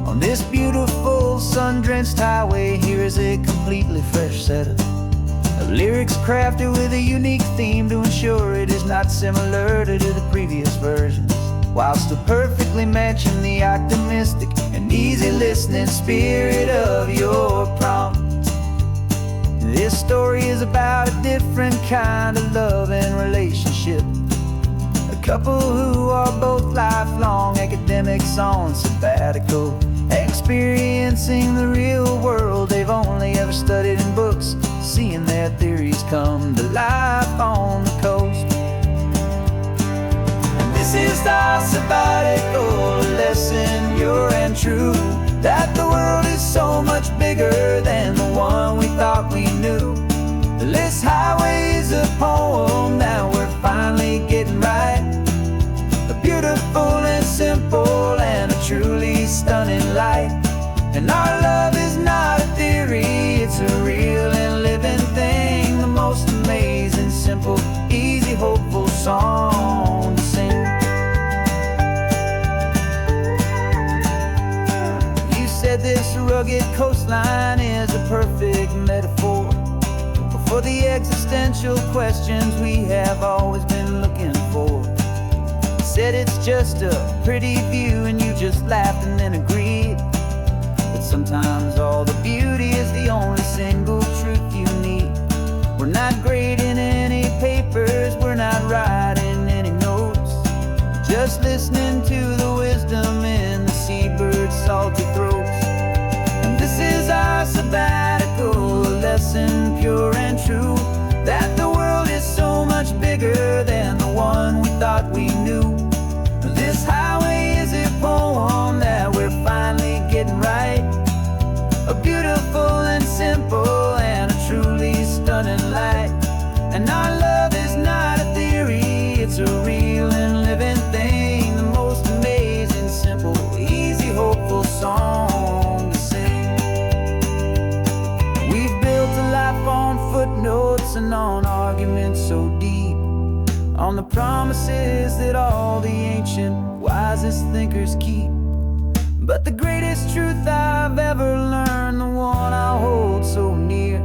On this beautiful sun-drenched highway, here is a completely fresh set of lyrics crafted with a unique theme to ensure it is not similar to the previous versions, while still perfectly matching the optimistic and easy listening spirit of your prompt. This story is about a different kind of love and relationship. A couple who are both lifelong academics on sabbatical, experiencing the real world they've only ever studied in books, seeing their theories come to life on the coast. And this is our sabbatical lesson, pure and true, that the world is so much bigger than the one we thought we knew. This highway is a poem that we're finally getting right. A beautiful and simple and a truly stunning light. And our love is not a theory, it's a real and living thing. The most amazing, simple, easy, hopeful song to sing. You said this rugged coastline is a perfect metaphor for the existential questions we have always been looking for. You said it's just a pretty view and you just laughed and then agreed. But sometimes all the beauty is the only single truth you need. We're not grading any papers, we're not writing any notes, just listening to the wisdom in the seabird's salty throats. And this is our sabbatical lesson, pure and true, that the world is so much bigger than the one we thought we knew. This highway is a poem that we're finally getting right. A beautiful and simple and a truly stunning light. And our love is not a theory, it's a real and living thing. The most amazing, simple, easy, hopeful song to sing. We've built a life on footnotes and on arguments so deep, on the promises that all the ancient, wisest thinkers keep. But the greatest truth I've ever learned, the one I hold so near,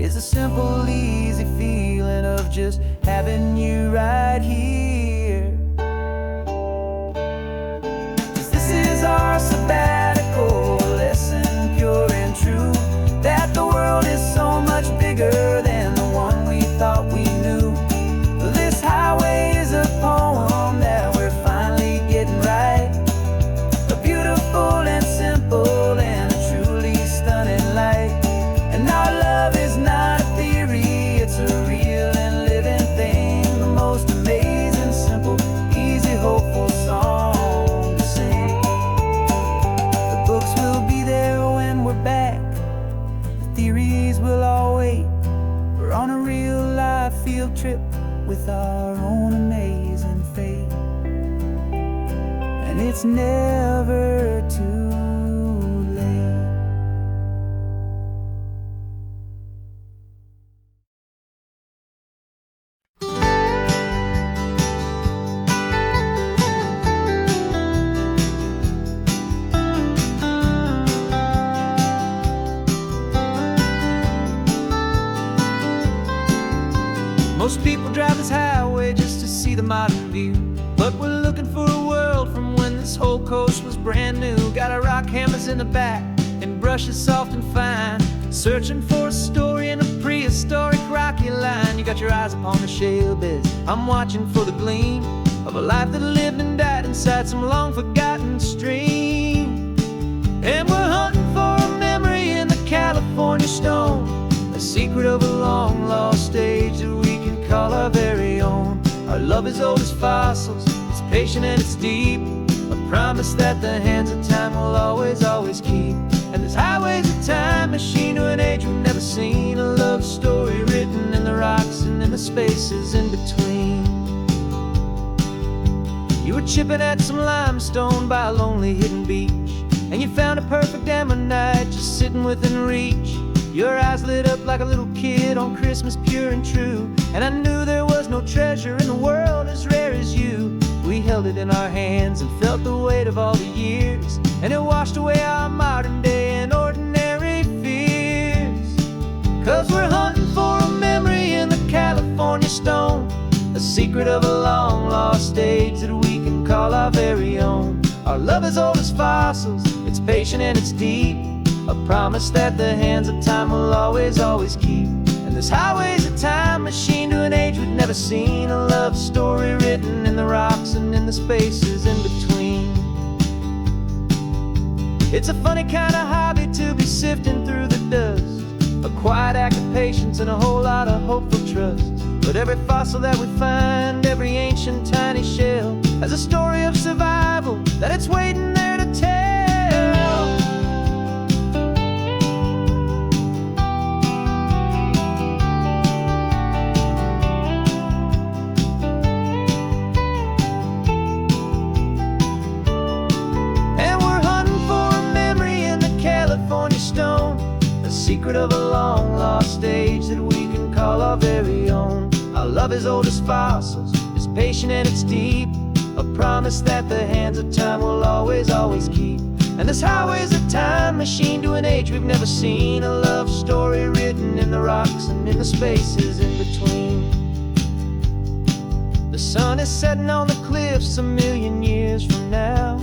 is a simple, easy feeling of just having you right here. 'Cause this is our sabbatical lesson, pure and true, that the world is so much bigger than the one we thought we knew. This highway is a poem that we're finally getting right. A beautiful and simple and a truly stunning light. And our love is not a theory, it's a real and living thing. The most amazing, simple, easy, hopeful song to sing. The books will be there when we're back, the theories will all wait. We're on a real life field trip with our own amazing fate. And it's never too late. Most people drive this highway just to see the modern view, but we're looking for a world from when this whole coast was brand new. Got our rock hammers in the back and brushes soft and fine, searching for a story in a prehistoric rocky line. You got your eyes upon the shale beds, I'm watching for the gleam of a life that lived and died inside some long forgotten stream. And we're hunting for a memory in the California stone, a secret of a long lost age that we can call our very own. Our love is old as fossils, it's patient and it's deep, a promise that the hands of time will always, always keep. And this highway's a time machine to an age we've never seen, a love story written in the rocks and in the spaces in between. You were chipping at some limestone by a lonely hidden beach, and you found a perfect ammonite just sitting within reach. Your eyes lit up like a little kid on Christmas, pure and true, and I knew there was no treasure in the world as rare as you. We held it in our hands and felt the weight of all the years, and it washed away our modern day and ordinary fears. 'Cause we're hunting for a memory in the California stone, a secret of a long lost age that we can call our very own. Our love is old as fossils, it's patient and it's deep, a promise that the hands of time will always, always keep. And this highway's a time machine to an age we've never seen, a love story written in the rocks and in the spaces in between. It's a funny kind of hobby to be sifting through the dust, a quiet act of patience and a whole lot of hopeful trust. But every fossil that we find, every ancient tiny shell, has a story of survival that it's waiting there to tell. And we're hunting for a memory in the California stone, a secret of a long lost age that we can call our very own. Our love is old as fossils, it's patient and it's deep, a promise that the hands of time will always, always keep. And this highway's a time machine to an age we've never seen, a love story written in the rocks and in the spaces in between. The sun is setting on the cliffs a million years from now.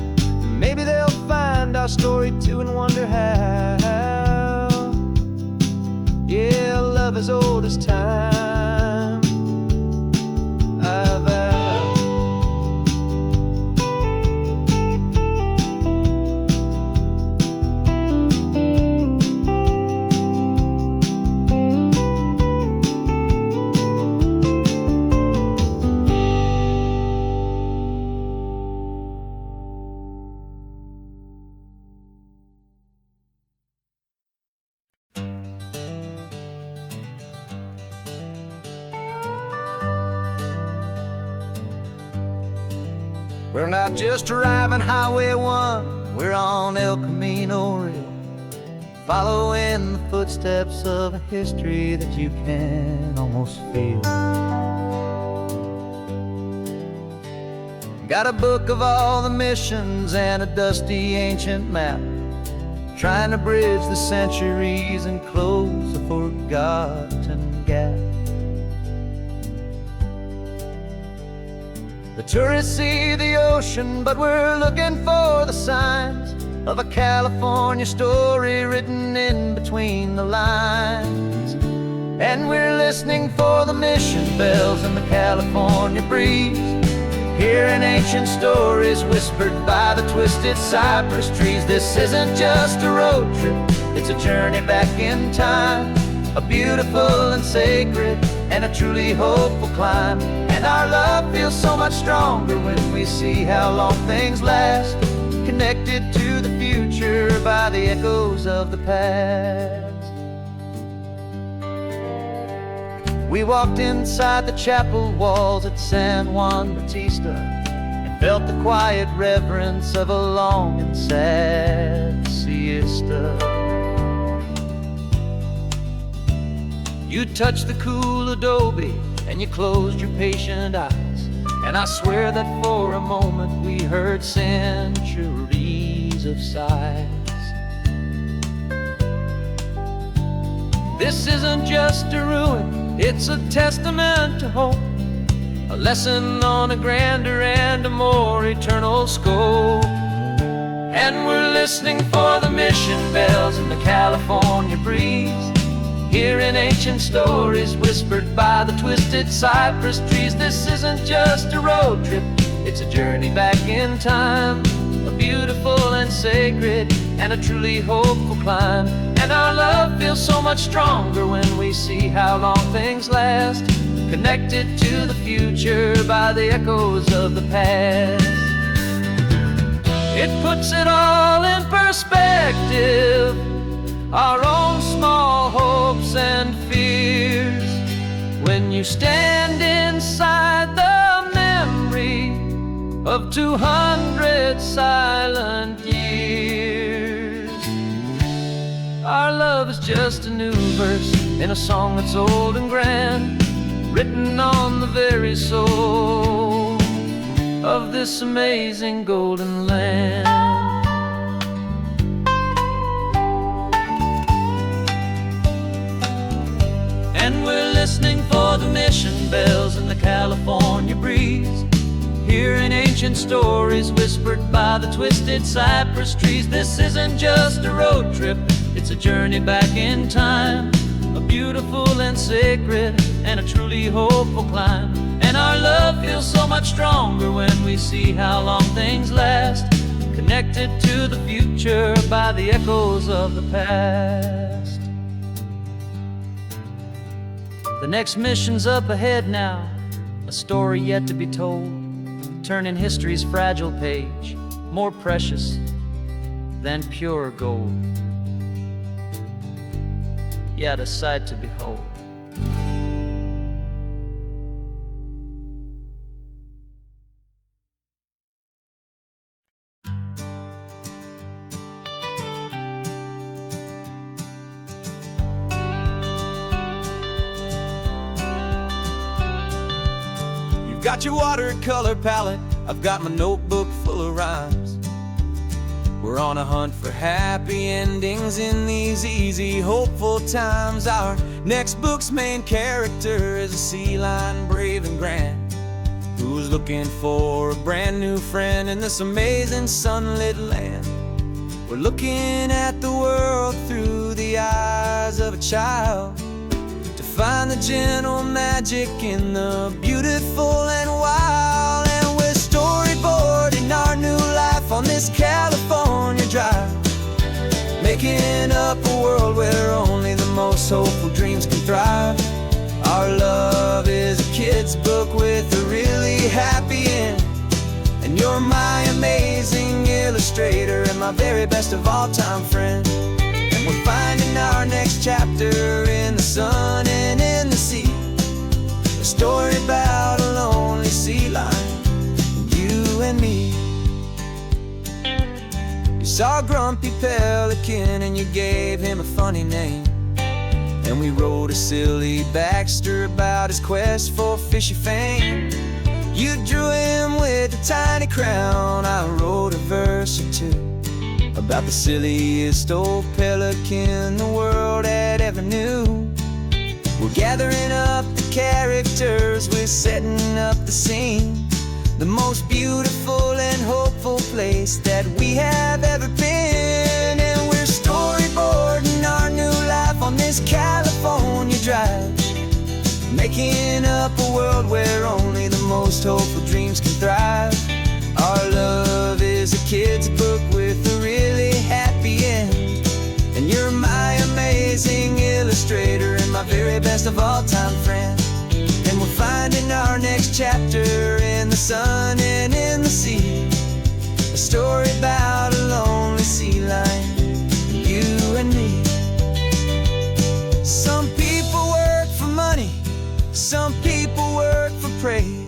Maybe they'll find our story too and wonder how. Yeah, love is old as time. We're not just driving Highway 1, we're on El Camino Real, following the footsteps of a history that you can almost feel. Got a book of all the missions and a dusty ancient map, trying to bridge the centuries and close a forgotten gap. The tourists see the ocean, but we're looking for the signs of a California story written in between the lines. And we're listening for the mission bells in the California breeze, hearing ancient stories whispered by the twisted cypress trees. This isn't just a road trip, it's a journey back in time, a beautiful and sacred and a truly hopeful climb. And our love feels so much stronger when we see how long things last, connected to the future by the echoes of the past. We walked inside the chapel walls at San Juan Bautista and felt the quiet reverence of a long and sad siesta. You touched the cool adobe and you closed your patient eyes, and I swear that for a moment we heard centuries of sighs. This isn't just a ruin, it's a testament to hope, a lesson on a grander and a more eternal scope. And we're listening for the mission bells in the California breeze, hearing ancient stories whispered by the twisted cypress trees. This isn't just a road trip, it's a journey back in time, a beautiful and sacred and a truly hopeful climb. And our love feels so much stronger when we see how long things last, connected to the future by the echoes of the past. It puts it all in perspective, our own small hopes and fears, when you stand inside the memory of 200 silent years. Our love is just a new verse in a song that's old and grand, written on the very soul of this amazing golden land. And we're listening for the mission bells in the California breeze, hearing ancient stories whispered by the twisted cypress trees. This isn't just a road trip, It's a journey back in time, a beautiful and sacred and a truly hopeful climb. And our love feels so much stronger when we see how long things last, connected to the future by the echoes of the past. The next mission's up ahead now, a story yet to be told, turning history's fragile page more precious than pure gold. Yet a sight to behold. You've got your watercolor palette, I've got my notebook full of rhymes. We're on a hunt for happy endings in these easy, hopeful times. Our next book's main character is a sea lion, brave and grand, who's looking for a brand new friend in this amazing sunlit land. We're looking at the world through the eyes of a child, to find the gentle magic in the beautiful and wild. And we're storyboarding our new life on this California drive, making up a world where only the most hopeful dreams can thrive. Our love is a kid's book with a really happy end, and you're my amazing illustrator and my very best of all time friend. And we're finding our next chapter in the sun and in the sea, a story about a lonely sea lion, you and me. You saw a grumpy pelican and you gave him a funny name, and we wrote a silly Baxter about his quest for fishy fame. You drew him with a tiny crown, I wrote a verse or two about the silliest old pelican the world had ever knew. We're gathering up the characters, we're setting up the scene, the most beautiful and hopeful place that we have ever been. And we're storyboarding our new life on this California drive, making up a world where only the most hopeful dreams can thrive. Our love is a kid's book with a really happy end, and you're my amazing illustrator and my very best of all time friend. And we're finding our next chapter in the sun and in the sea, a story about a lonely sea lion, you and me. Some people work for money, some people work for praise.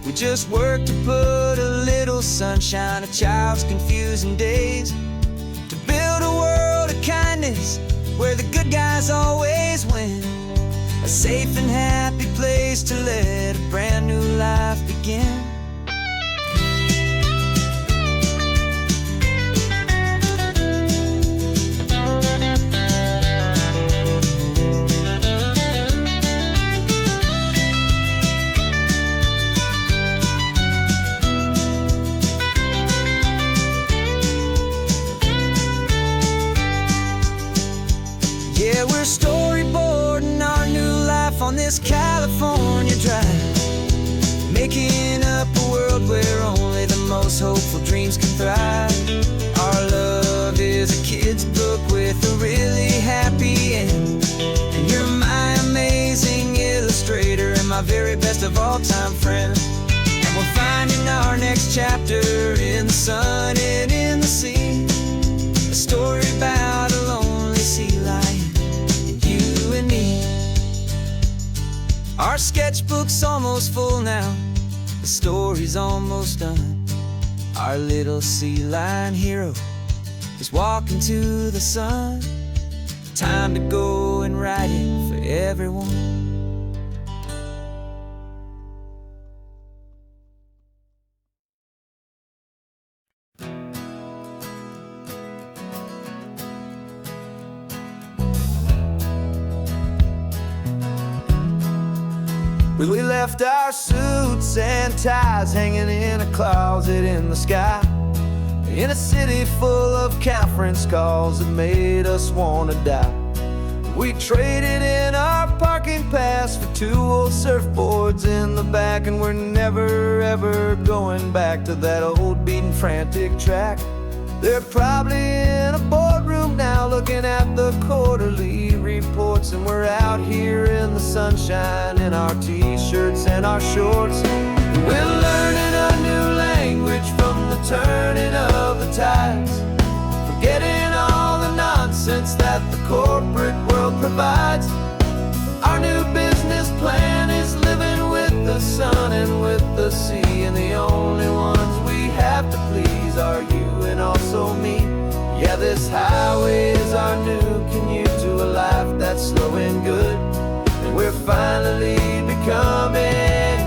We just work to put a little sunshine in a child's confusing days, to build a world of kindness where the good guys always win, a safe and happy place to let a brand new life begin. Yeah, we're storyboarding our new life on this California drive, making up a world where only the most hopeful dreams can thrive. Our love is a kid's book with a really happy end, and you're my amazing illustrator and my very best of all time friend. And we're finding our next chapter in the sun and in the sea, a story about a lonely sea lion, you and me. Our sketchbook's almost full now, the story's almost done. Our little sea lion hero is walking to the sun. Time to go and write it for everyone. We left our suits and ties hanging in a closet in the sky, in a city full of conference calls that made us wanna die. We traded in our parking pass for 2 old surfboards in the back, and we're never ever going back to that old beaten frantic track. They're probably in a boardroom now looking at the quarterly reports, and we're out here in the sunshine in our t-shirts and our shorts. We're learning a new language from the turning of the tides, forgetting all the nonsense that the corporate world provides. Our new business plan is living with the sun and with the sea, and the only ones we have to please are you and also me. Yeah, this highway is our new commute to a life that's slow and good, and we're finally becoming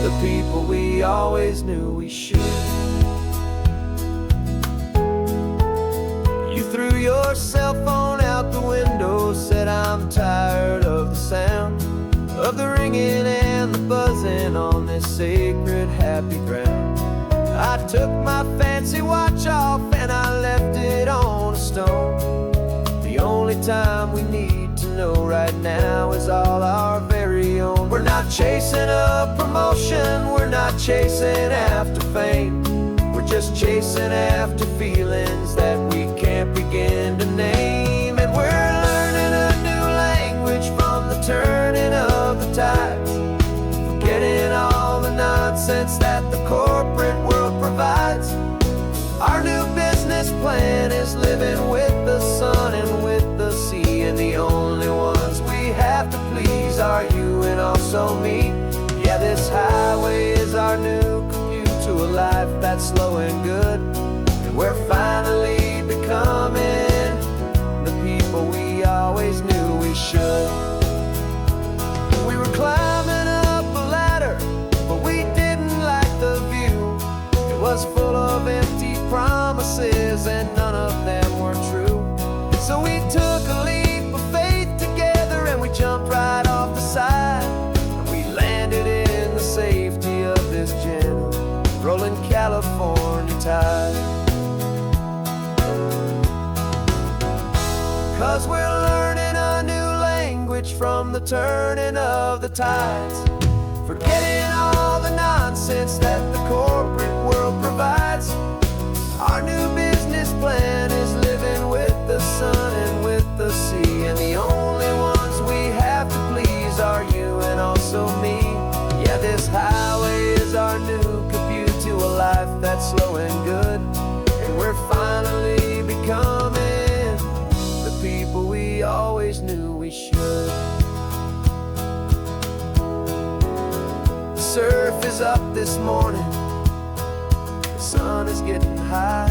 the people we always knew we should. You threw your cell phone out the window, said I'm tired of the sound of the ringing and the buzzing on this sacred happy ground. I took my fancy watch off and I left it on a stone. The only time we need to know right now is all our very own. We're not chasing a promotion, we're not chasing after fame. We're just chasing after feelings that we can't begin to name. And we're learning a new language from the turning of the tides, forgetting all the nonsense that the corporate world provides. Our new business plan is living with the sun and with the sea, and the only ones we have to please are you and also me. Yeah, this highway is our new commute to a life that's slow and good, and we're finally becoming the people we always knew we should. We were climbing up a ladder, but we didn't like the view. It was full of empty promises and none of them were true. So we took a leap of faith together and we jumped right off the side, and we landed in the safety of this gentle rolling California tide. 'Cause we're learning a new language from the turning of the tides, forgetting all the nonsense that the corporate world provides. Our new business plan is living with the sun and with the sea, and the only ones we have to please are you and also me. Yeah, this highway is our new commute to a life that's slow and good, and we're finally becoming the people we always knew we should. The surf is up this morning, the sun is getting high,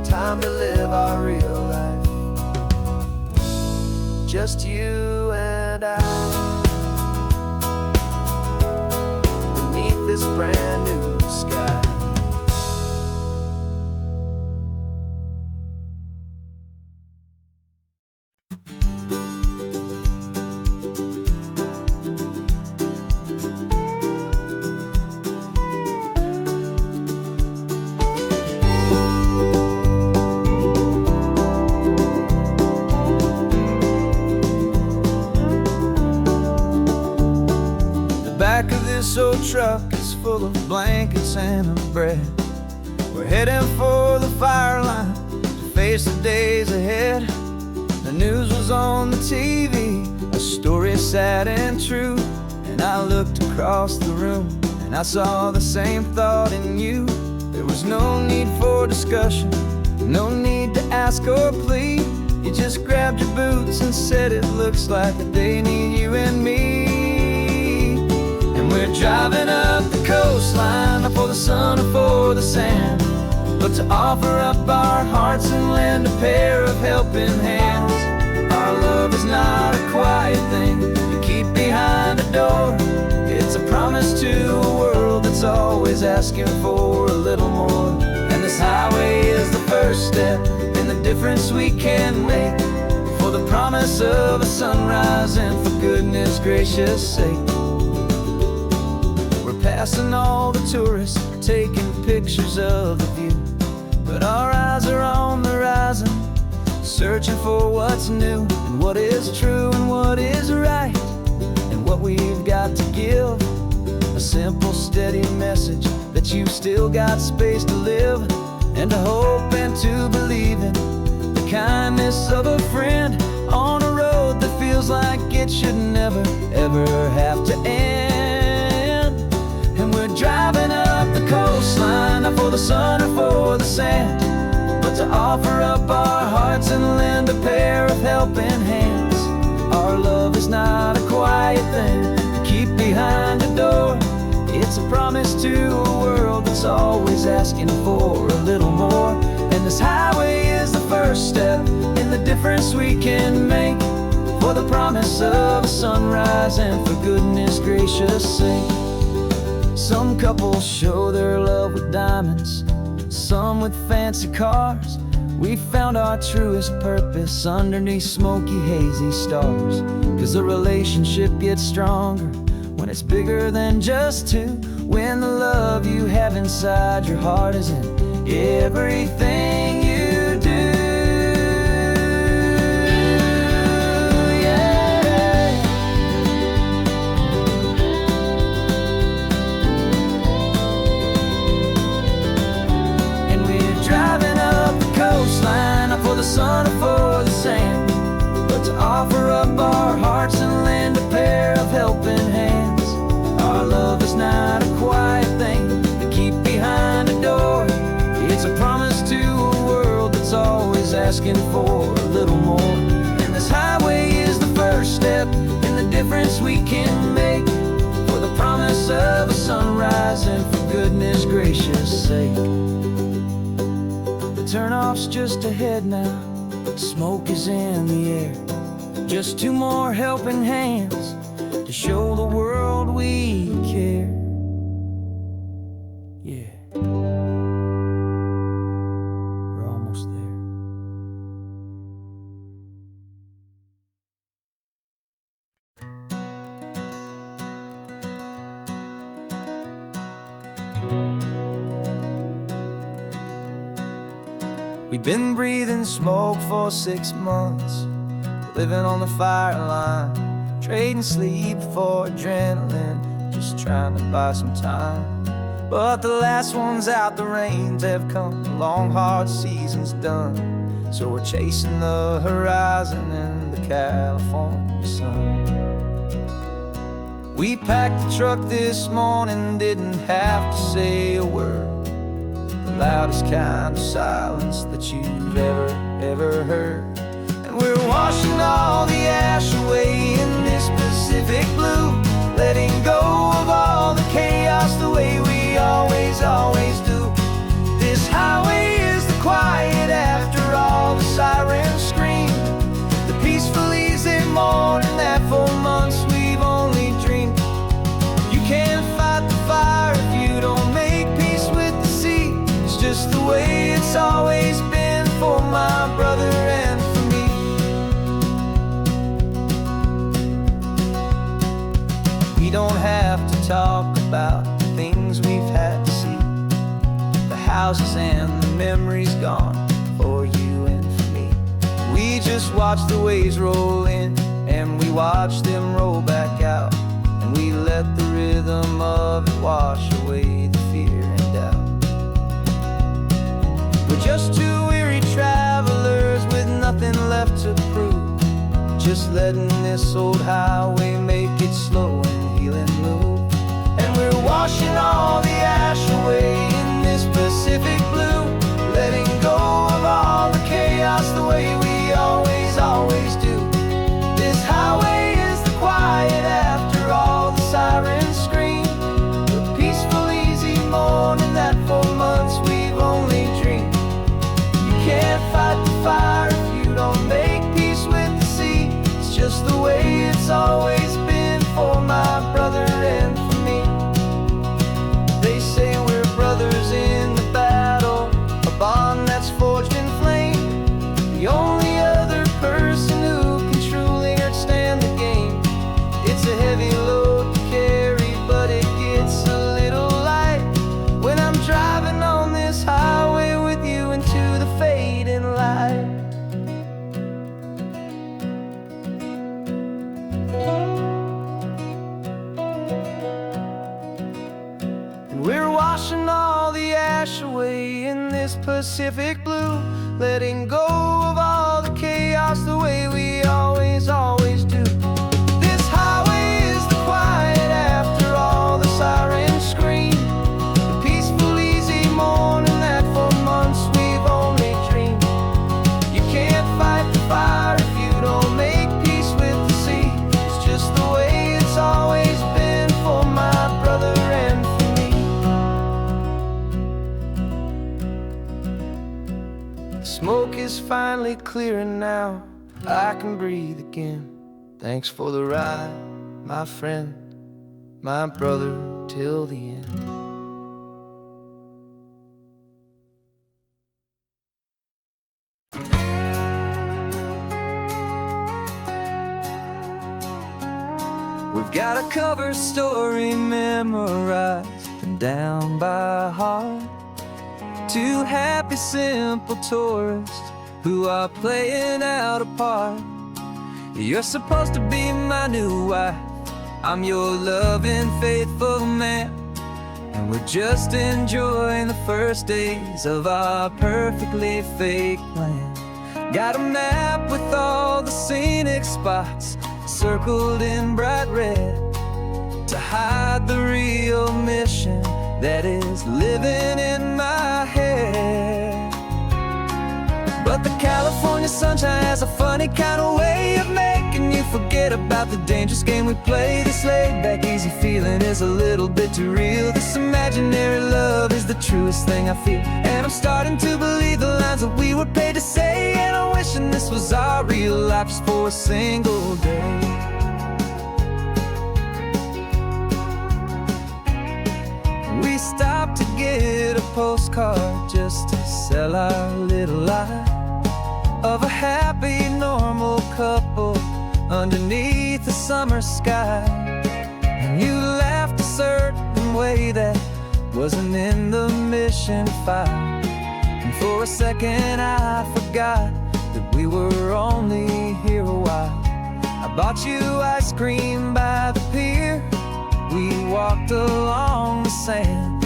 time to live our real life, just you and I, beneath this brand new sky. Back of this old truck is full of blankets and of bread. We're heading for the fire line to face the days ahead. The news was on the TV, a story sad and true, and I looked across the room and I saw the same thought in you. There was no need for discussion, no need to ask or plead. You just grabbed your boots and said it looks like they need you and me. We're driving up the coastline, not for the sun or for the sand, but to offer up our hearts and lend a pair of helping hands. Our love is not a quiet thing you keep behind a door. It's a promise to a world that's always asking for a little more. And this highway is the first step in the difference we can make, for the promise of a sunrise and for goodness gracious sake. Passing all the tourists, taking pictures of the view, but our eyes are on the horizon, searching for what's new and what is true and what is right, and what we've got to give. A simple, steady message that you've still got space to live, and to hope and to believe in the kindness of a friend on a road that feels like it should never, ever have to end. And we're driving up the coastline, not for the sun or for the sand, but to offer up our hearts and lend a pair of helping hands. Our love is not a quiet thing to keep behind a door. It's a promise to a world that's always asking for a little more. And this highway is the first step in the difference we can make, for the promise of a sunrise and for goodness gracious sake. Some couples show their love with diamonds, some with fancy cars. We found our truest purpose underneath smoky, hazy stars. 'Cause the relationship gets stronger when it's bigger than just two, when the love you have inside your heart is in everything you do. Yeah. And we're driving up the coastline, not for the sun or for the sand, but to offer up our hearts and lend a pair of helping hands. Our love is not a quiet thing to keep behind a door. It's a promise to a world that's always asking for a little more. And this highway is the first step in the difference we can make, for the promise of a sunrise and for goodness gracious sake. The turnoff's just ahead now, smoke is in the air. Just two more helping hands to show the world we care. Yeah, we're almost there. We've been breathing smoke for 6 months, living on the fire line, trading sleep for adrenaline, just trying to buy some time. But the last one's out, the rains have come, the long hard season's done. So we're chasing the horizon in the California sun. We packed the truck this morning, didn't have to say a word. The loudest kind of silence that you've ever heard. We're washing all the ash away in this Pacific blue, letting go of all the chaos the way we always do. This highway is the quiet after all the sirens scream, the peaceful easy morning that for months we've only dreamed. You can't fight the fire if you don't make peace with the sea. It's just the way it's always been for my brother and for me. We don't have to talk about the things we've had to see, the houses and the memories gone for you and for me. We just watch the waves roll in and we watch them roll back out, and we let the rhythm of it wash away the fear and doubt. We're just two weary travelers with nothing left to prove, just letting this old highway make it slow and healing move. And we're washing all the ash away in this Pacific blue, letting go of all the chaos the way we always do. This highway is the quiet after all the sirens scream, the peaceful easy morning that for months we've only dreamed. You can't fight the fire if you don't make peace with the sea. It's just the way it's always been for my washing all the ash away in this Pacific blue, letting go of all the chaos the way we always do. This highway is the quiet after all the sirens scream, the peaceful, easy morning that for months we've only dreamed. You can't fight the fire if you don't make peace with the sea. It's just the way it's always been for my brother and for me. The smoke is finally clearing now, I can breathe again. Thanks for the ride, my friend, my brother, till the end. We've got a cover story memorized and down by heart. Two happy, simple tourists who are playing out a part. You're supposed to be my new wife, I'm your loving, faithful man, and we're just enjoying the first days of our perfectly fake plan. Got a map with all the scenic spots circled in bright red to hide the real mission that is living in my head. But the California sunshine has a funny kind of way of making you forget about the dangerous game we play. This laid-back, easy feeling is a little bit too real. This imaginary love is the truest thing I feel, and I'm starting to believe the lines that we were paid to say. And I'm wishing this was our real life just for a single day. We stopped to get a postcard just to sell our little lie of a happy, normal couple underneath the summer sky. And you laughed a certain way that wasn't in the mission file, and for a second I forgot that we were only here a while. I bought you ice cream by the pier, we walked along the sand,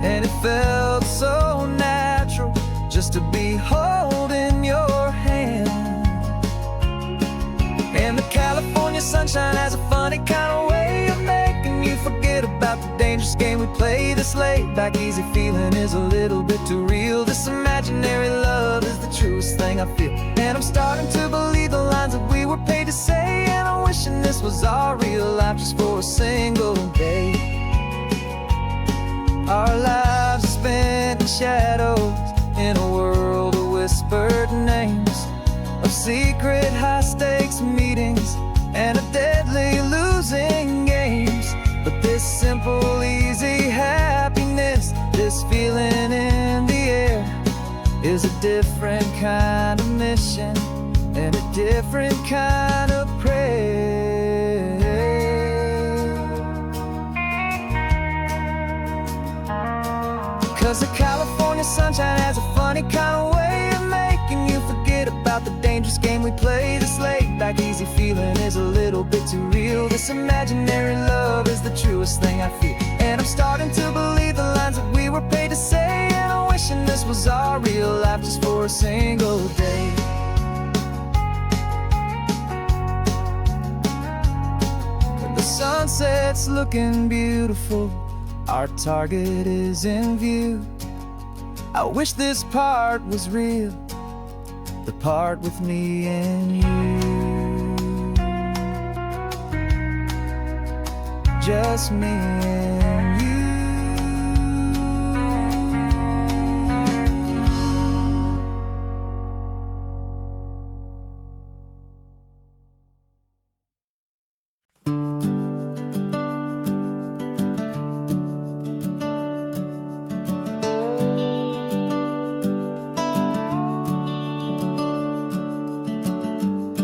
and it felt so natural just to be holding your hand. And the California sunshine has a funny kind of way of making you forget about the dangerous game we play. This laid-back, easy feeling is a little bit too real. This imaginary love is the truest thing I feel, and I'm starting to believe the lines that we were paid to say. And I'm wishing this was our real life just for a single day. Our lives are spent in shadows, in a world of whispered names, of secret high-stakes meetings and of deadly losing games. But this simple, easy happiness, this feeling in the air, is a different kind of mission and a different kind of prayer. 'Cause the California sunshine has a funny kind of way of making you forget about the dangerous game we play. This laid-back, easy feeling is a little bit too real. This imaginary love is the truest thing I feel, and I'm starting to believe the lines that we were paid to say. And I'm wishing this was our real life just for a single day. When the sunset's looking beautiful, our target is in view. I wish this part was real, the part with me and you. Just me and you.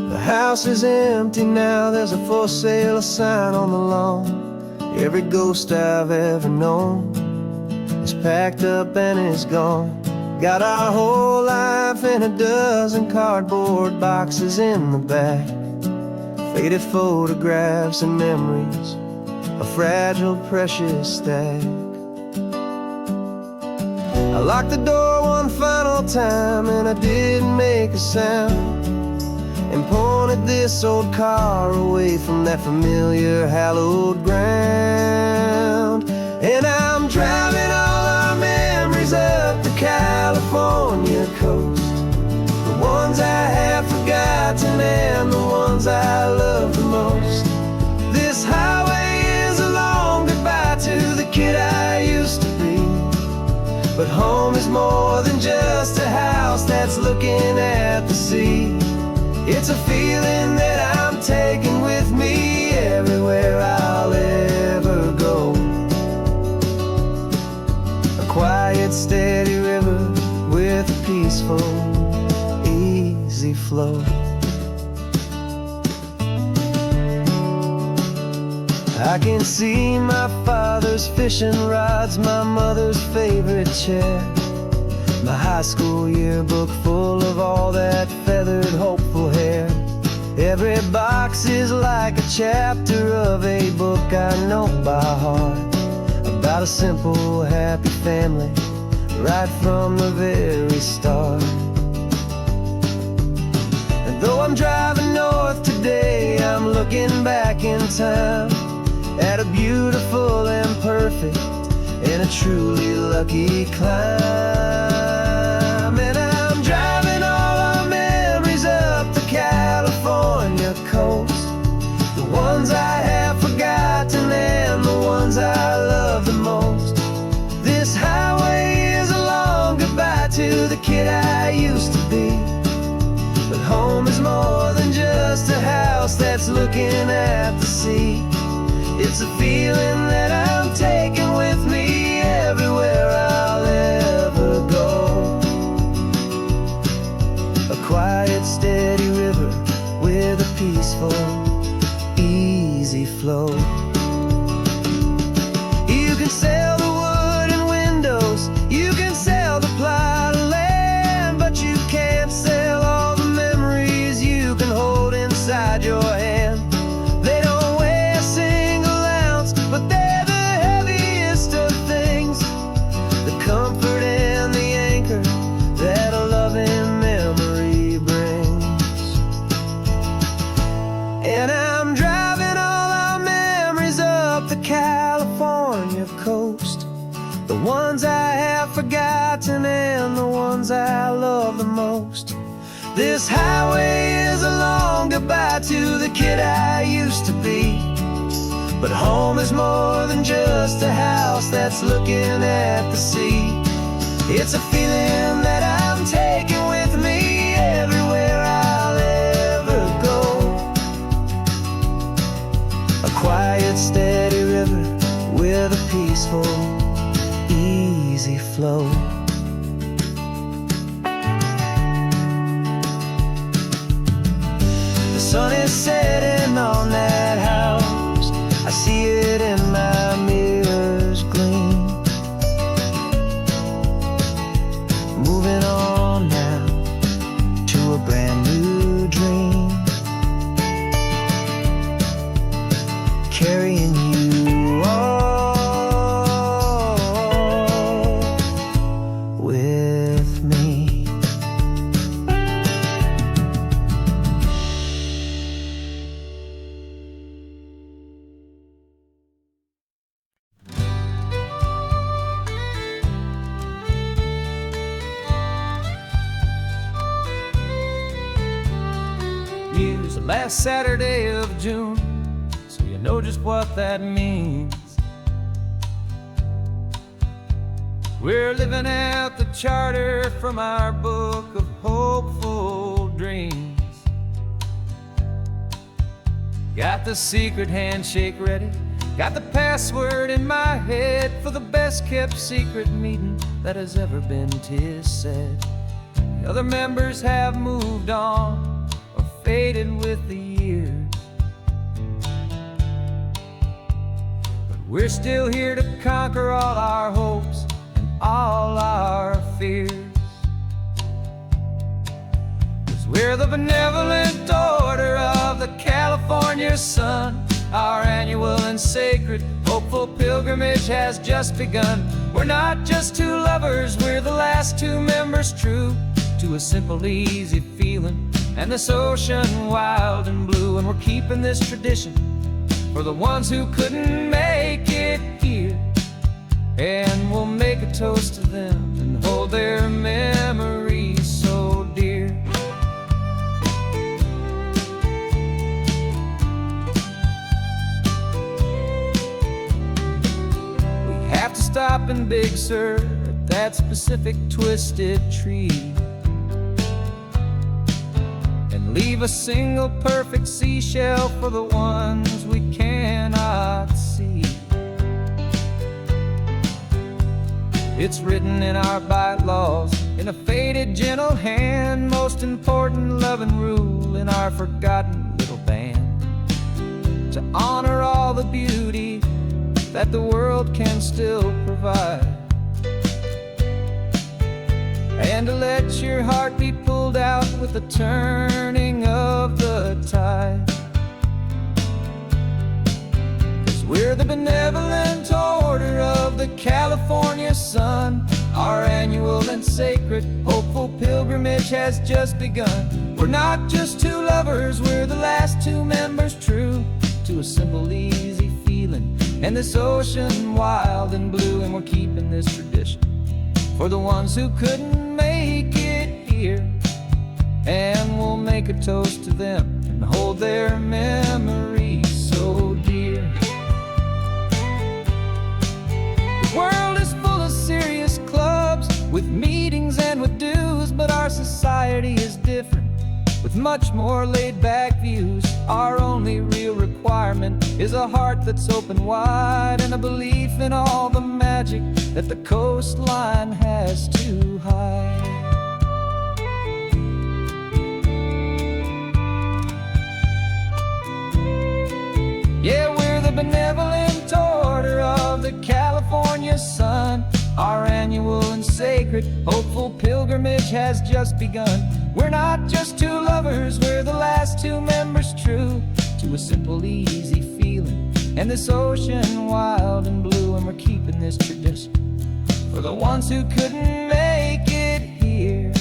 The house is empty now, there's a for sale sign on the lawn. Every ghost I've ever known is packed up and is gone. Got our whole life in a dozen cardboard boxes in the back. Faded photographs and memories, a fragile, precious stack. I locked the door one final time and I didn't make a sound, and pointed this old car away from that familiar hallowed ground. And I'm driving all our memories up the California coast, the ones I have forgotten and the ones I love the most. This highway is a long goodbye to the kid I used to be, but home is more than just a house that's looking at the sea. It's a feeling that I'm taking with me everywhere I'll ever go. A quiet, steady river with a peaceful, easy flow. I can see my father's fishing rods, my mother's favorite chair, my high school yearbook full of all that feathered, hopeful hair. Every box is like a chapter of a book I know by heart, about a simple, happy family right from the very start. And though I'm driving north today, I'm looking back in time at a beautiful and perfect and a truly lucky climb. And I'm driving all our memories up the California coast, the ones I have forgotten and the ones I love the most. This highway is a long goodbye to the kid I used to be, but home is more than just a house that's looking at the sea. It's a feeling that I'm taking with me everywhere I'll ever go. A quiet, steady river with a peaceful, easy flow. You can sail the wood and windows, you can sail the plot of land, but you can't sail all the memories you can hold inside your hand. They don't weigh a single ounce, but they're the heaviest of things, the comfort and the anchor that a loving memory brings. And I'm driving all our memories up the California coast, the ones I have forgotten and the ones I love the most. This highway is a long goodbye to the kid I used to be, but home is more than just a house that's looking at the sea. It's a feeling that I'm taking with me everywhere I'll ever go. A quiet, steady river with a peaceful, easy flow. The sun is setting on that house, I see it in my mirror's gleam. Moving on now to a brand new dream, carrying you all with me. Use the last Saturday of June, so you know just what that means. We're living out the charter from our book of hopeful dreams. Got the secret handshake ready, got the password in my head for the best kept secret meeting that has ever been, 'tis said. The other members have moved on or faded with the years, but we're still here to conquer all our hopes and all our fears. 'Cause we're the benevolent order of the California sun. Our annual and sacred, hopeful pilgrimage has just begun. We're not just two lovers, we're the last two members true to a simple, easy feeling, and this ocean wild and blue. And we're keeping this tradition for the ones who couldn't make it here, and we'll make a toast to them and hold their memories so dear. We have to stop in Big Sur at that specific twisted tree and leave a single perfect seashell for the ones we cannot see. It's written in our bylaws in a faded, gentle hand, most important loving rule in our forgotten little band, to honor all the beauty that the world can still provide, and to let your heart be pulled out with the turning of the tide. 'Cause we're the benevolent order of the California sun. Our annual and sacred, hopeful pilgrimage has just begun. We're not just two lovers, we're the last two members true to a simple, easy feeling, and this ocean wild and blue. And we're keeping this tradition for the ones who couldn't make it here, and we'll make a toast to them and hold their memories so dear. The world is full of serious clubs with meetings and with dues, but our society is different with much more laid-back views. Our only real requirement is a heart that's open wide, and a belief in all the magic that the coastline has to hide. Yeah, we're the benevolent order of the California sun. Our annual and sacred, hopeful pilgrimage has just begun. We're not just two lovers, we're the last two members true to a simple, easy feeling, and this ocean wild and blue. And we're keeping this tradition for the ones who couldn't make it here,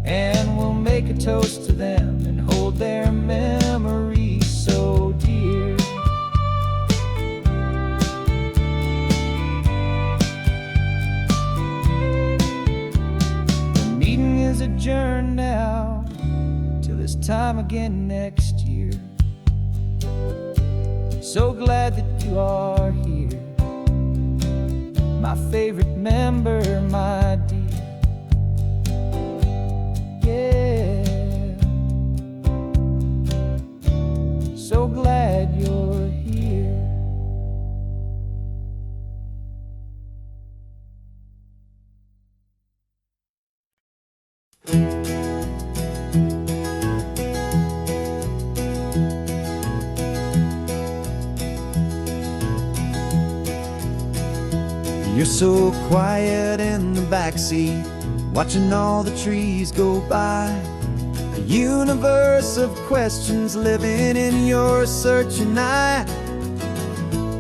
and we'll make a toast to them and hold their memories so dear. The meeting is adjourned now till this time again next year. So glad that you are here, my favorite member, my dear. Yeah, so glad you're here. You're so quiet in the backseat, watching all the trees go by. A universe of questions living in your searching eye.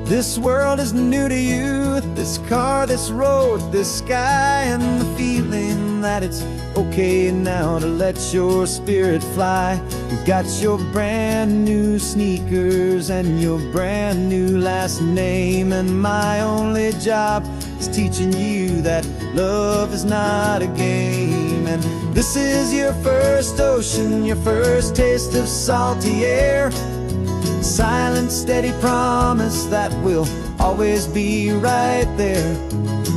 This world is new to you, this car, this road, this sky, and the feeling that it's okay now to let your spirit fly. You've got your brand new sneakers and your brand new last name, and my only job is teaching you that love is not a game. And this is your first ocean, your first taste of salty air, silent, steady promise that we'll always be right there.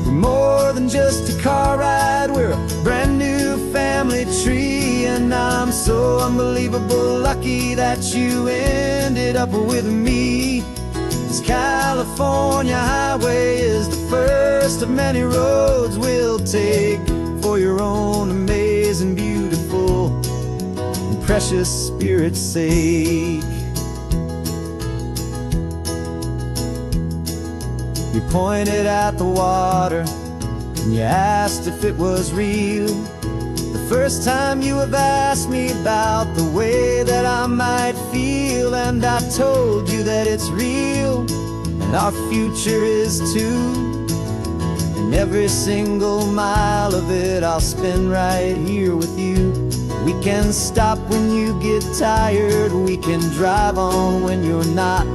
We're more than just a car ride, we're a brand new family tree, and I'm so unbelievable lucky that you ended up with me. This California highway is the first of many roads we'll take for your own amazing, beautiful, and precious spirit's sake. You pointed at the water and you asked if it was real. The first time you have asked me about the way that I might feel, and I told you that it's real, and our future is too. And every single mile of it I'll spend right here with you. We can stop when you get tired, we can drive on when you're not,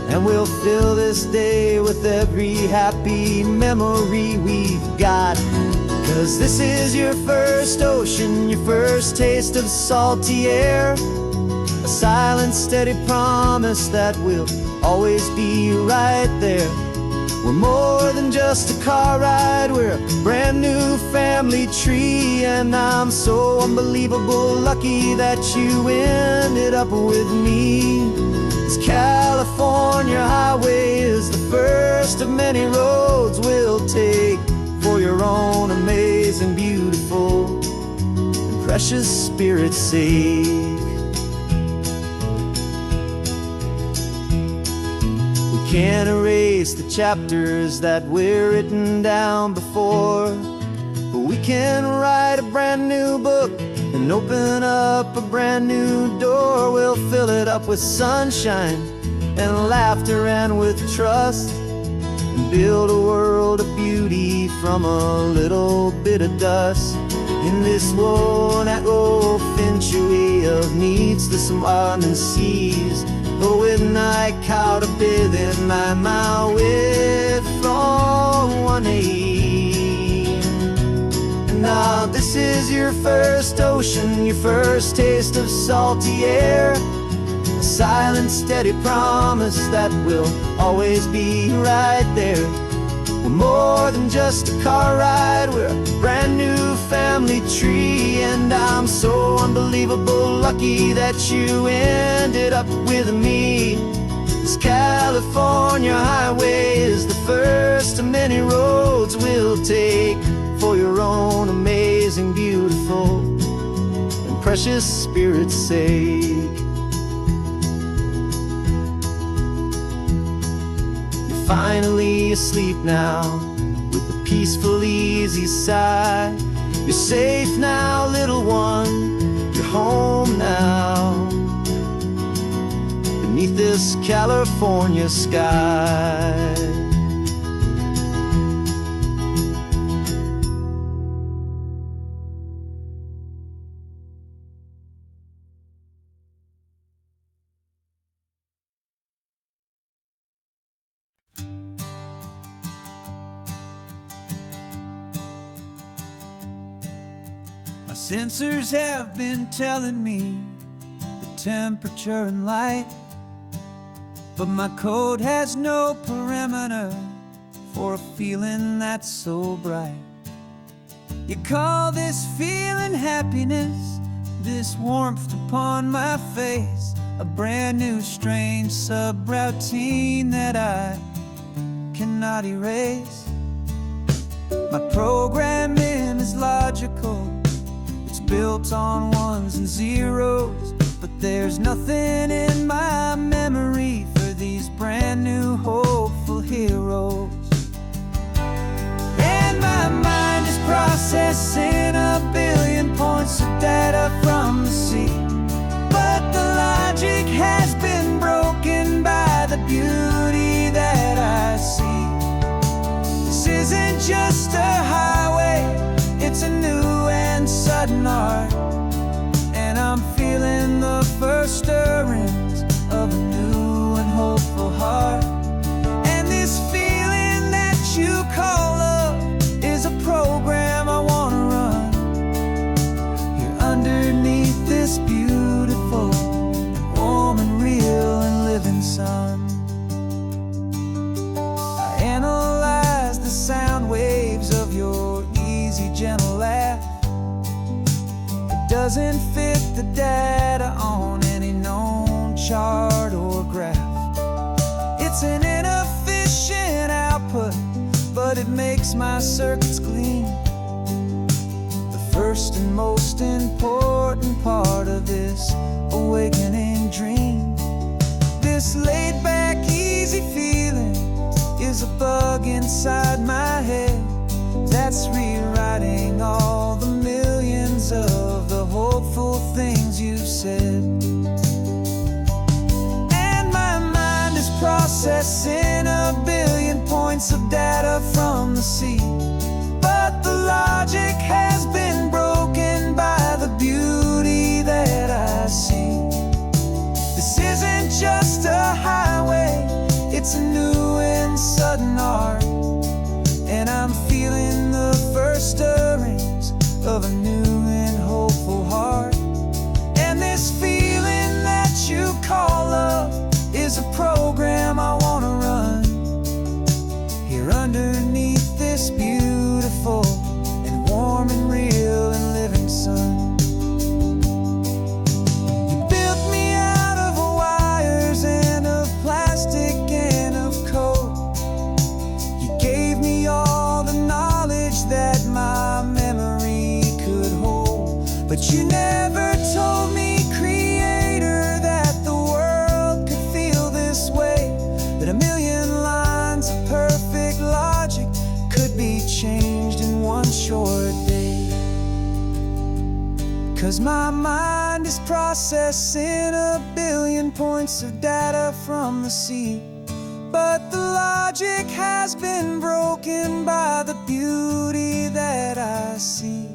and we'll fill this day with every happy memory we've got. 'Cause this is your first ocean, your first taste of salty air, a silent, steady promise that we'll always be right there. We're more than just a car ride, we're a brand new family tree, and I'm so unbelievable lucky that you ended up with me. This California highway is the first of many roads we'll take for your own amazing, beautiful, and precious spirit's sake. We can't erase the chapters that we're written down before, but we can write a brand new book and open up a brand new door. We'll fill it up with sunshine and laughter and with trust, and build a world of beauty from a little bit of dust. In this world that finchuí of needs the summerland seas, but with night caught a bit in my mouth with from one aim. And now this is your first ocean, your first taste of salty air, a silent, steady promise that we'll always be right there. We're more than just a car ride, we're a brand new family tree, and I'm so unbelievable lucky that you ended up with me. This California highway is the first of many roads we'll take for your own amazing, beautiful, and precious spirit's sake. Finally asleep now, with a peaceful, easy sigh. You're safe now, little one, you're home now, beneath this California sky. My sensors have been telling me the temperature and light, but my code has no parameter for a feeling that's so bright. You call this feeling happiness, this warmth upon my face, a brand new strange subroutine that I cannot erase. My programming is logical, built on ones and zeros, but there's nothing in my memory for these brand new hopeful heroes. And my mind is processing a billion points of data from the sea, but the logic has been broken by the beauty that I see. This isn't just a highway, it's a new and sudden art, and I'm feeling the first stirrings of a new and hopeful heart. And this feeling that you call love is a program I want to run here underneath this beautiful and warm and real and living sun. I analyze the sound waves of your easy, gentle laugh. It doesn't fit the data on any known chart or graph. It's an inefficient output, but it makes my circuits gleam. The first and most important part of this awakening dream. This laid-back, easy feeling is a bug inside my head that's rewriting all the millions of said. And my mind is processing a billion points of data from the sea, but the logic has been broken by the beauty that I see. This isn't just a highway, it's a new and sudden art, and I'm feeling the first stirrings of a new and hopeful heart. And this feeling that you call love is a program I wanna run here underneath this beautiful and warm and real and living sun. You built me out of wires and of plastic and of code. You gave me all the knowledge that my memory could hold, but you never told me, Creator, that the world could feel this way, that a million lines of perfect logic could be changed in one short day. 'Cause my mind is processing a billion points of data from the sea, but the logic has been broken by the beauty that I see.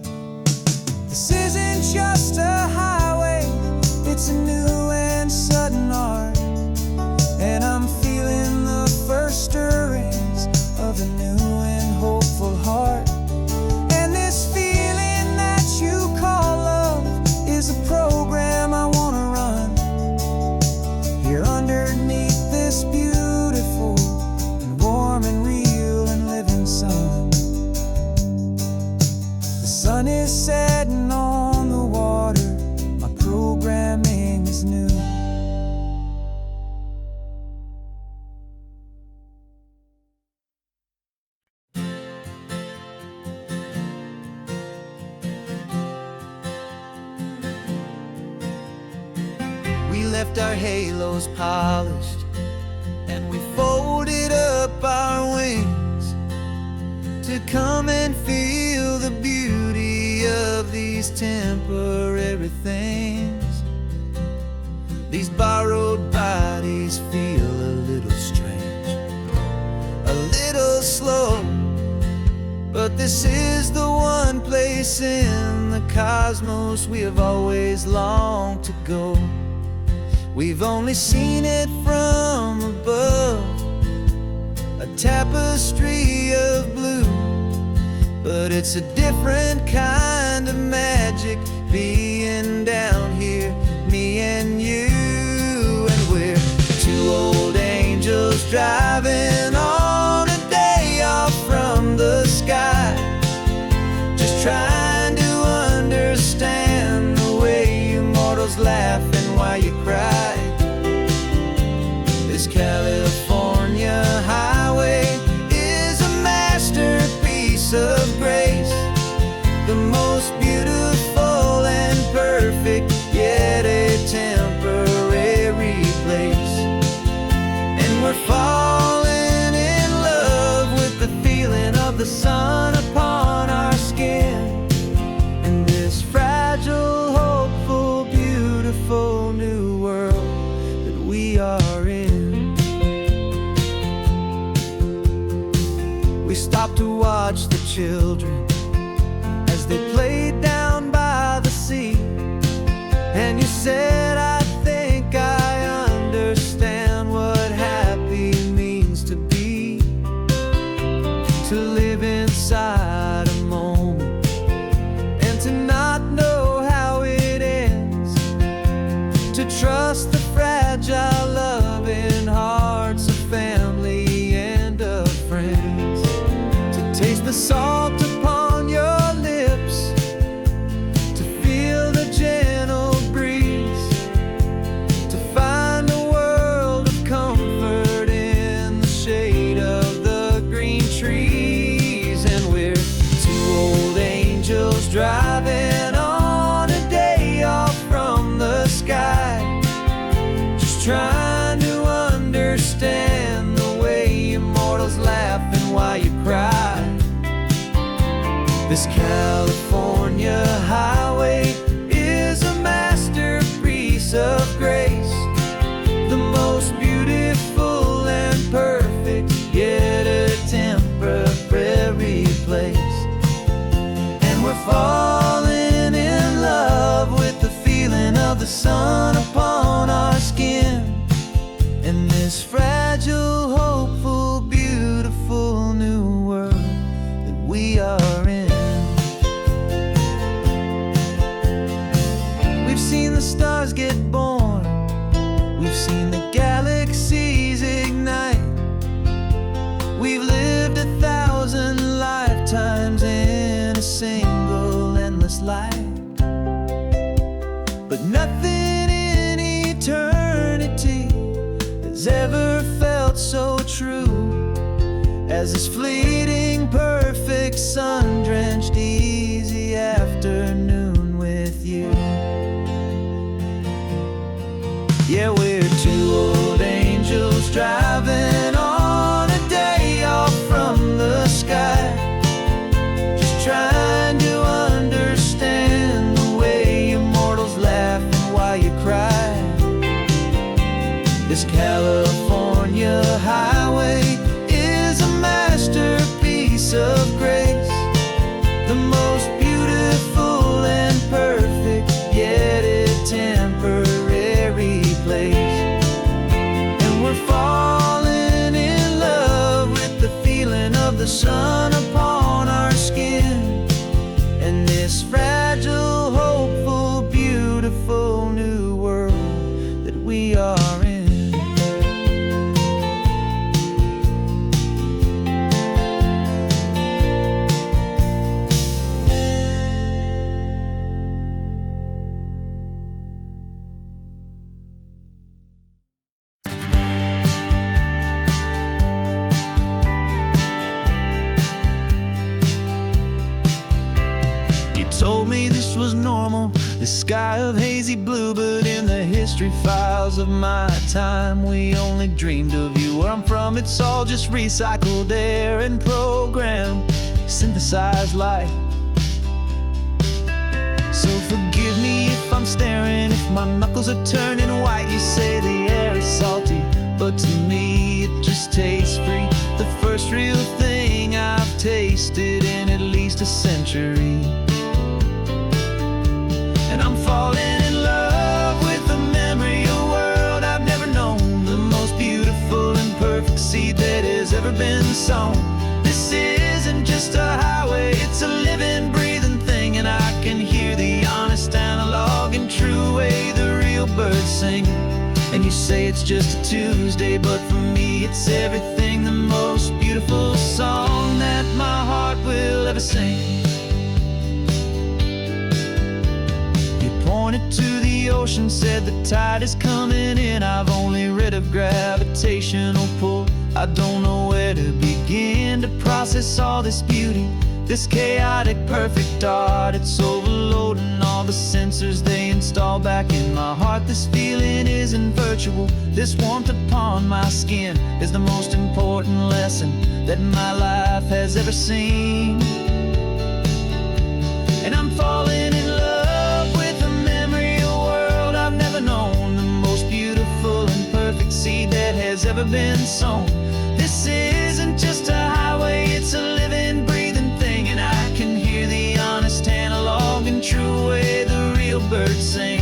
This isn't just a highway, it's a new and sudden art, and I'm feeling the first stirrings of a new and hopeful heart. And this feeling that you call love is a program I wanna run here underneath this beautiful and warm and real and living sun. The sun is setting on the water, my programming is new. We left our halos polished and we folded up our wings to come and feel the beauty of these temporary things. These borrowed bodies feel a little strange, a little slow, but this is the one place in the cosmos we have always longed to go. We've only seen it from above, a tapestry of blue, but it's a different kind of magic being down here, me and you. And we're two old angels driving on a day off from the sky, just trying to understand the way you mortals laugh and why you cry. This California highway is a masterpiece of grace, the most beautiful and perfect, yet a temporary place. And we're falling in love with the feeling of the sun upon our skin, and this fragile, hopeful, beautiful new world that we are in. We stopped to watch the children as they played down by the sea, and you said, I think I understand what happy means to be, to live inside a moment and to not know how it ends, to trust the fragile loving hearts of family and of friends, to taste the salt upon your lips, to feel the gentle breeze, to find a world of comfort in the shade of the green trees. And we're two old angels driving on a day off from the sky, just trying to understand the way you mortals laugh and why you cry. This California highway is a masterpiece place. And we're falling in love with the feeling of the sun upon our skin, in this fragile, hopeful, beautiful new world that we are in. We've seen the stars get born, we've seen the galaxies ignite, we've lived 1,000 lifetimes in a single endless life. But nothing in eternity has ever felt so true as this fleeting, perfect, sun-drenched, easy afternoon with you. Yeah, we're two old angels driving on a day off from the sky, just trying to understand the way you mortals laugh and why you cry. This California highway is a masterpiece of grace, the most beautiful and perfect, yet a temporary place. And we're falling in love with the feeling of the sun upon our skin, and this fragile, hopeful, beautiful new world that we are in. Told me this was normal, the sky of hazy blue, but in the history files of my time, we only dreamed of you. Where I'm from, it's all just recycled air and programmed, synthesized light. So forgive me if I'm staring, if my knuckles are turning white. You say the air is salty, but to me it just tastes free. The first real thing I've tasted in at least a century. And I'm falling in love with the memory of a world I've never known, the most beautiful and perfect seed that has ever been sown. This isn't just a highway, it's a living, breathing thing, and I can hear the honest, analog, and true way the real birds sing. And you say it's just a Tuesday, but for me it's everything, the most beautiful song that my heart will ever sing. Pointed to the ocean, said the tide is coming in. I've only read of gravitational pull. I don't know where to begin to process all this beauty, this chaotic, perfect art. It's overloading all the sensors they install back in my heart. This feeling isn't virtual, this warmth upon my skin is the most important lesson that my life has ever seen. And I'm falling in love with a memory of a world I've never known, the most beautiful and perfect seed that has ever been sown. This isn't just a highway, it's a living, breathing thing, and I can hear the honest, analog, and true way the real birds sing.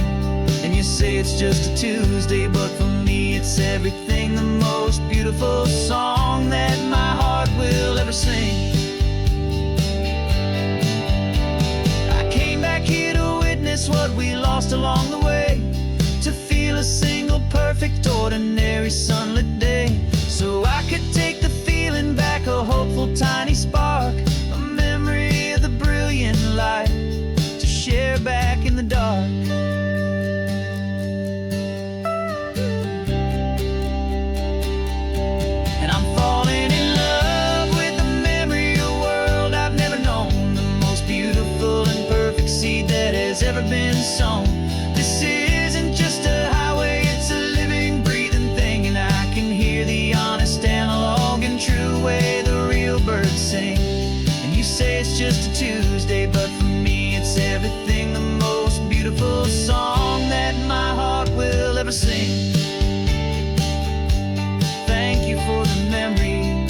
And you say it's just a Tuesday, but for me it's everything, the most beautiful song that my heart will ever sing. What we lost along the way, to feel a single perfect ordinary sunlit day, so I could take the feeling back, a hopeful tiny spark, a memory of the brilliant light to share back in the dark. And I'm falling in love with the memory of a world I've never known, the most beautiful and perfect seed that has ever been sown. This isn't just a highway, it's a living, breathing thing, and I can hear the honest, analog, and true way the real birds sing. And you say it's just a Tuesday, but for me it's everything, the most beautiful song that my heart will ever sing. Thank you for the memory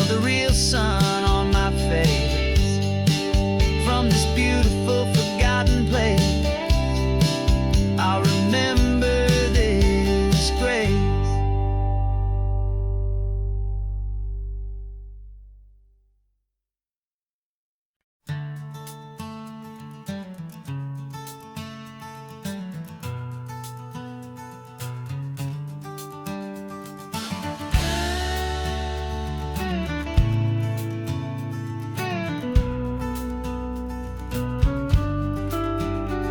of the real sun on my face.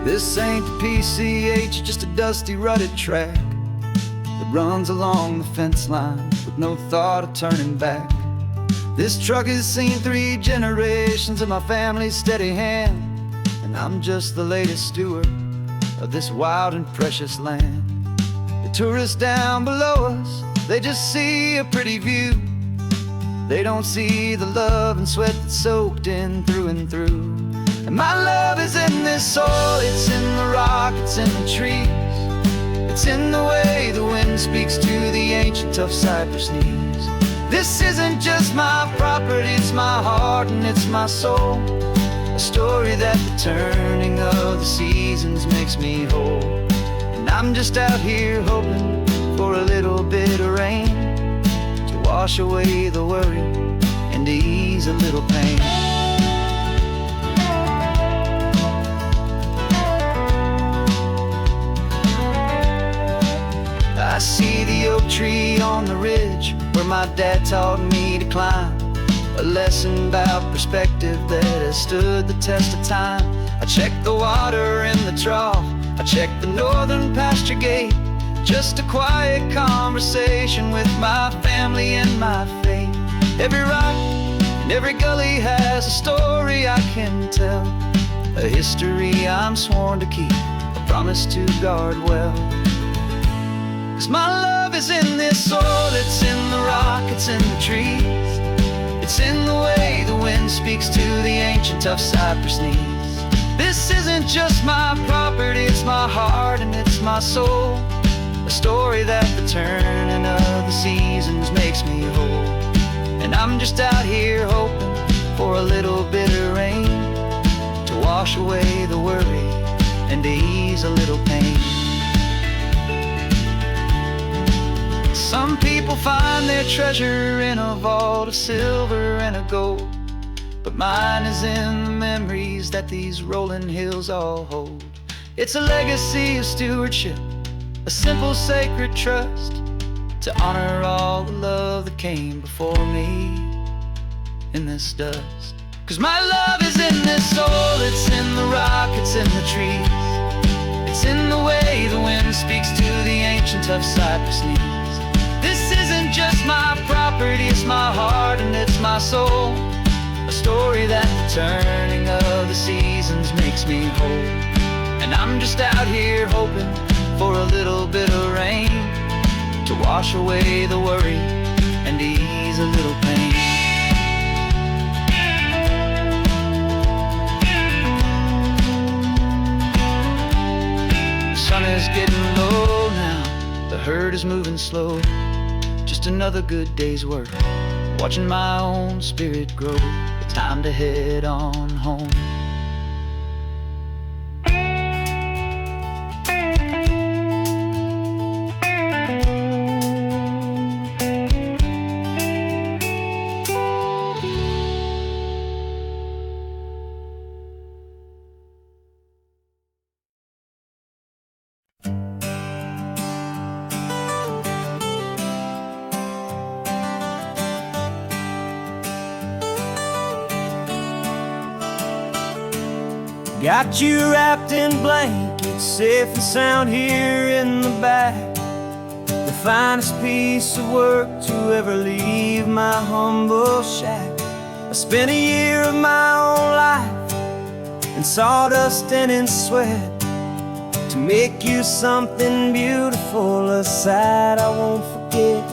This ain't the PCH, just a dusty, rutted track that runs along the fence line with no thought of turning back. This truck has seen 3 generations of my family's steady hand, and I'm just the latest steward of this wild and precious land. The tourists down below us, they just see a pretty view. They don't see the love and sweat that's soaked in through and through. And my love is in this soil, it's in the rock, it's in the trees. It's in the way the wind speaks to the ancient tough cypress knees. This isn't just my property, it's my heart and it's my soul. A story that the turning of the seasons makes me whole. And I'm just out here hoping for a little bit of rain to wash away the worry and to ease a little pain. I see the oak tree on the ridge where my dad taught me to climb. A lesson about perspective that has stood the test of time. I check the water in the trough, I check the northern pasture gate. Just a quiet conversation with my family and my faith. Every rock and every gully has a story I can tell, a history I'm sworn to keep, a promise to guard well. 'Cause my love is in this soil, it's in the rock, it's in the trees. It's in the way the wind speaks to the ancient tough cypress knees. This isn't just my property, it's my heart and it's my soul. A story that the turning of the seasons makes me whole. And I'm just out here hoping for a little bit of rain to wash away the worry and to ease a little pain. Some people find their treasure in a vault of silver and of gold, but mine is in the memories that these rolling hills all hold. It's a legacy of stewardship, a simple sacred trust, to honor all the love that came before me in this dust. 'Cause my love is in this soil, it's in the rock, it's in the trees. It's in the way the wind speaks to the ancient tough cypress knees. This isn't just my property, it's my heart and it's my soul. A story that the turning of the seasons makes me whole. And I'm just out here hoping for a little bit of rain to wash away the worry and ease a little pain. The sun is getting low now, the herd is moving slow. Just another good day's work, watching my own spirit grow. Time to head on home. Got you wrapped in blankets, safe and sound here in the back. The finest piece of work to ever leave my humble shack. I spent a year of my own life in sawdust and in sweat to make you something beautiful, a sight I won't forget.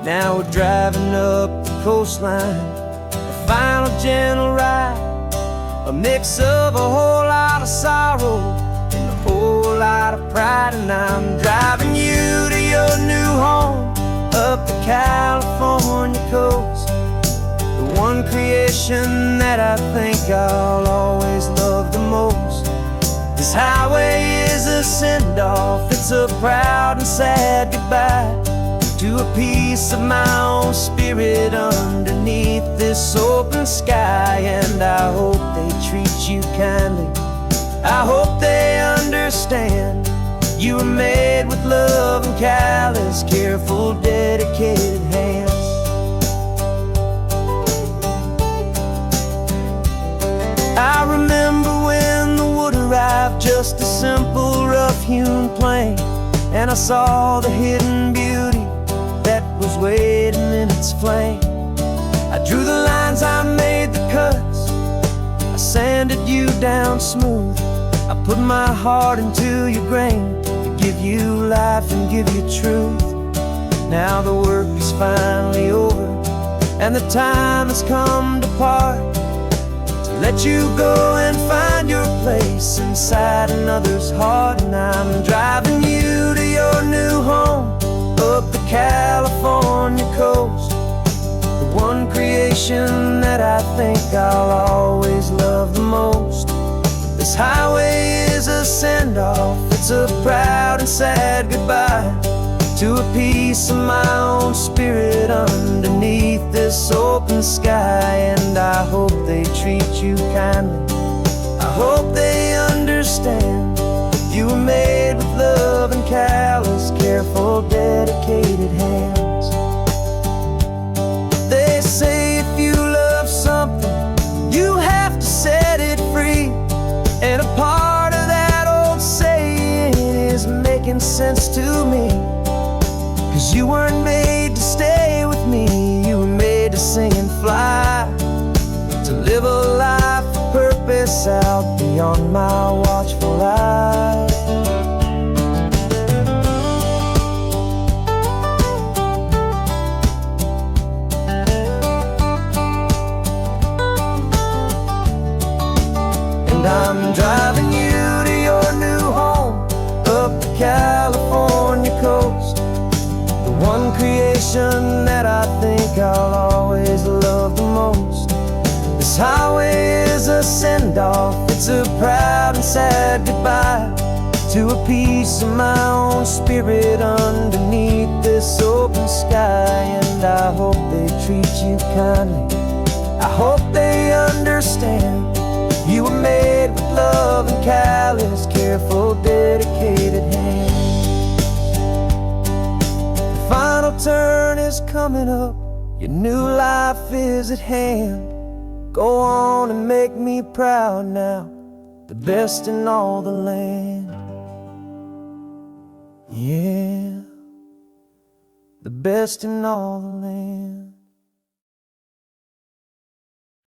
Now we're driving up the coastline, a final gentle ride, a mix of a whole lot of sorrow and a whole lot of pride. And I'm driving you to your new home up the California coast, the one creation that I think I'll always love the most. This highway is a send-off, it's a proud and sad goodbye to a piece of my own spirit underneath this open sky. And I hope they treat you kindly, I hope they understand you were made with love and callous, careful, dedicated hands. I remember when the wood arrived just rough-hewn plain, and I saw the hidden beauty that was waiting in its flame. I drew the lines, I made the cuts, I sanded you down smooth. I put my heart into your grain to give you life and give you truth. Now the work is finally over, and the time has come to part, to let you go and find your place inside another's heart. And I'm driving you to your new home up the California coast, the one creation that I think I'll always love the most. This highway is a send-off, it's a proud and sad goodbye to a piece of my own spirit underneath this open sky. And I hope they treat you kindly, I hope they understand you were made with love and callous, careful, dedicated hands. They say if you love something, you have to set it free, and a part of that old saying is making sense to me. 'Cause you weren't made to stay with me, you were made to sing and fly, to live a life of purpose out beyond my watchful eye. And I'm driving you to your new home up the California coast, one creation that I think I'll always love the most. This highway is a send-off, it's a proud and sad goodbye to a piece of my own spirit underneath this open sky. And I hope they treat you kindly, I hope they understand you were made with love and callous, careful, dedicated hands. Final turn is coming up, your new life is at hand. Go on and make me proud now, the best in all the land. Yeah, the best in all the land.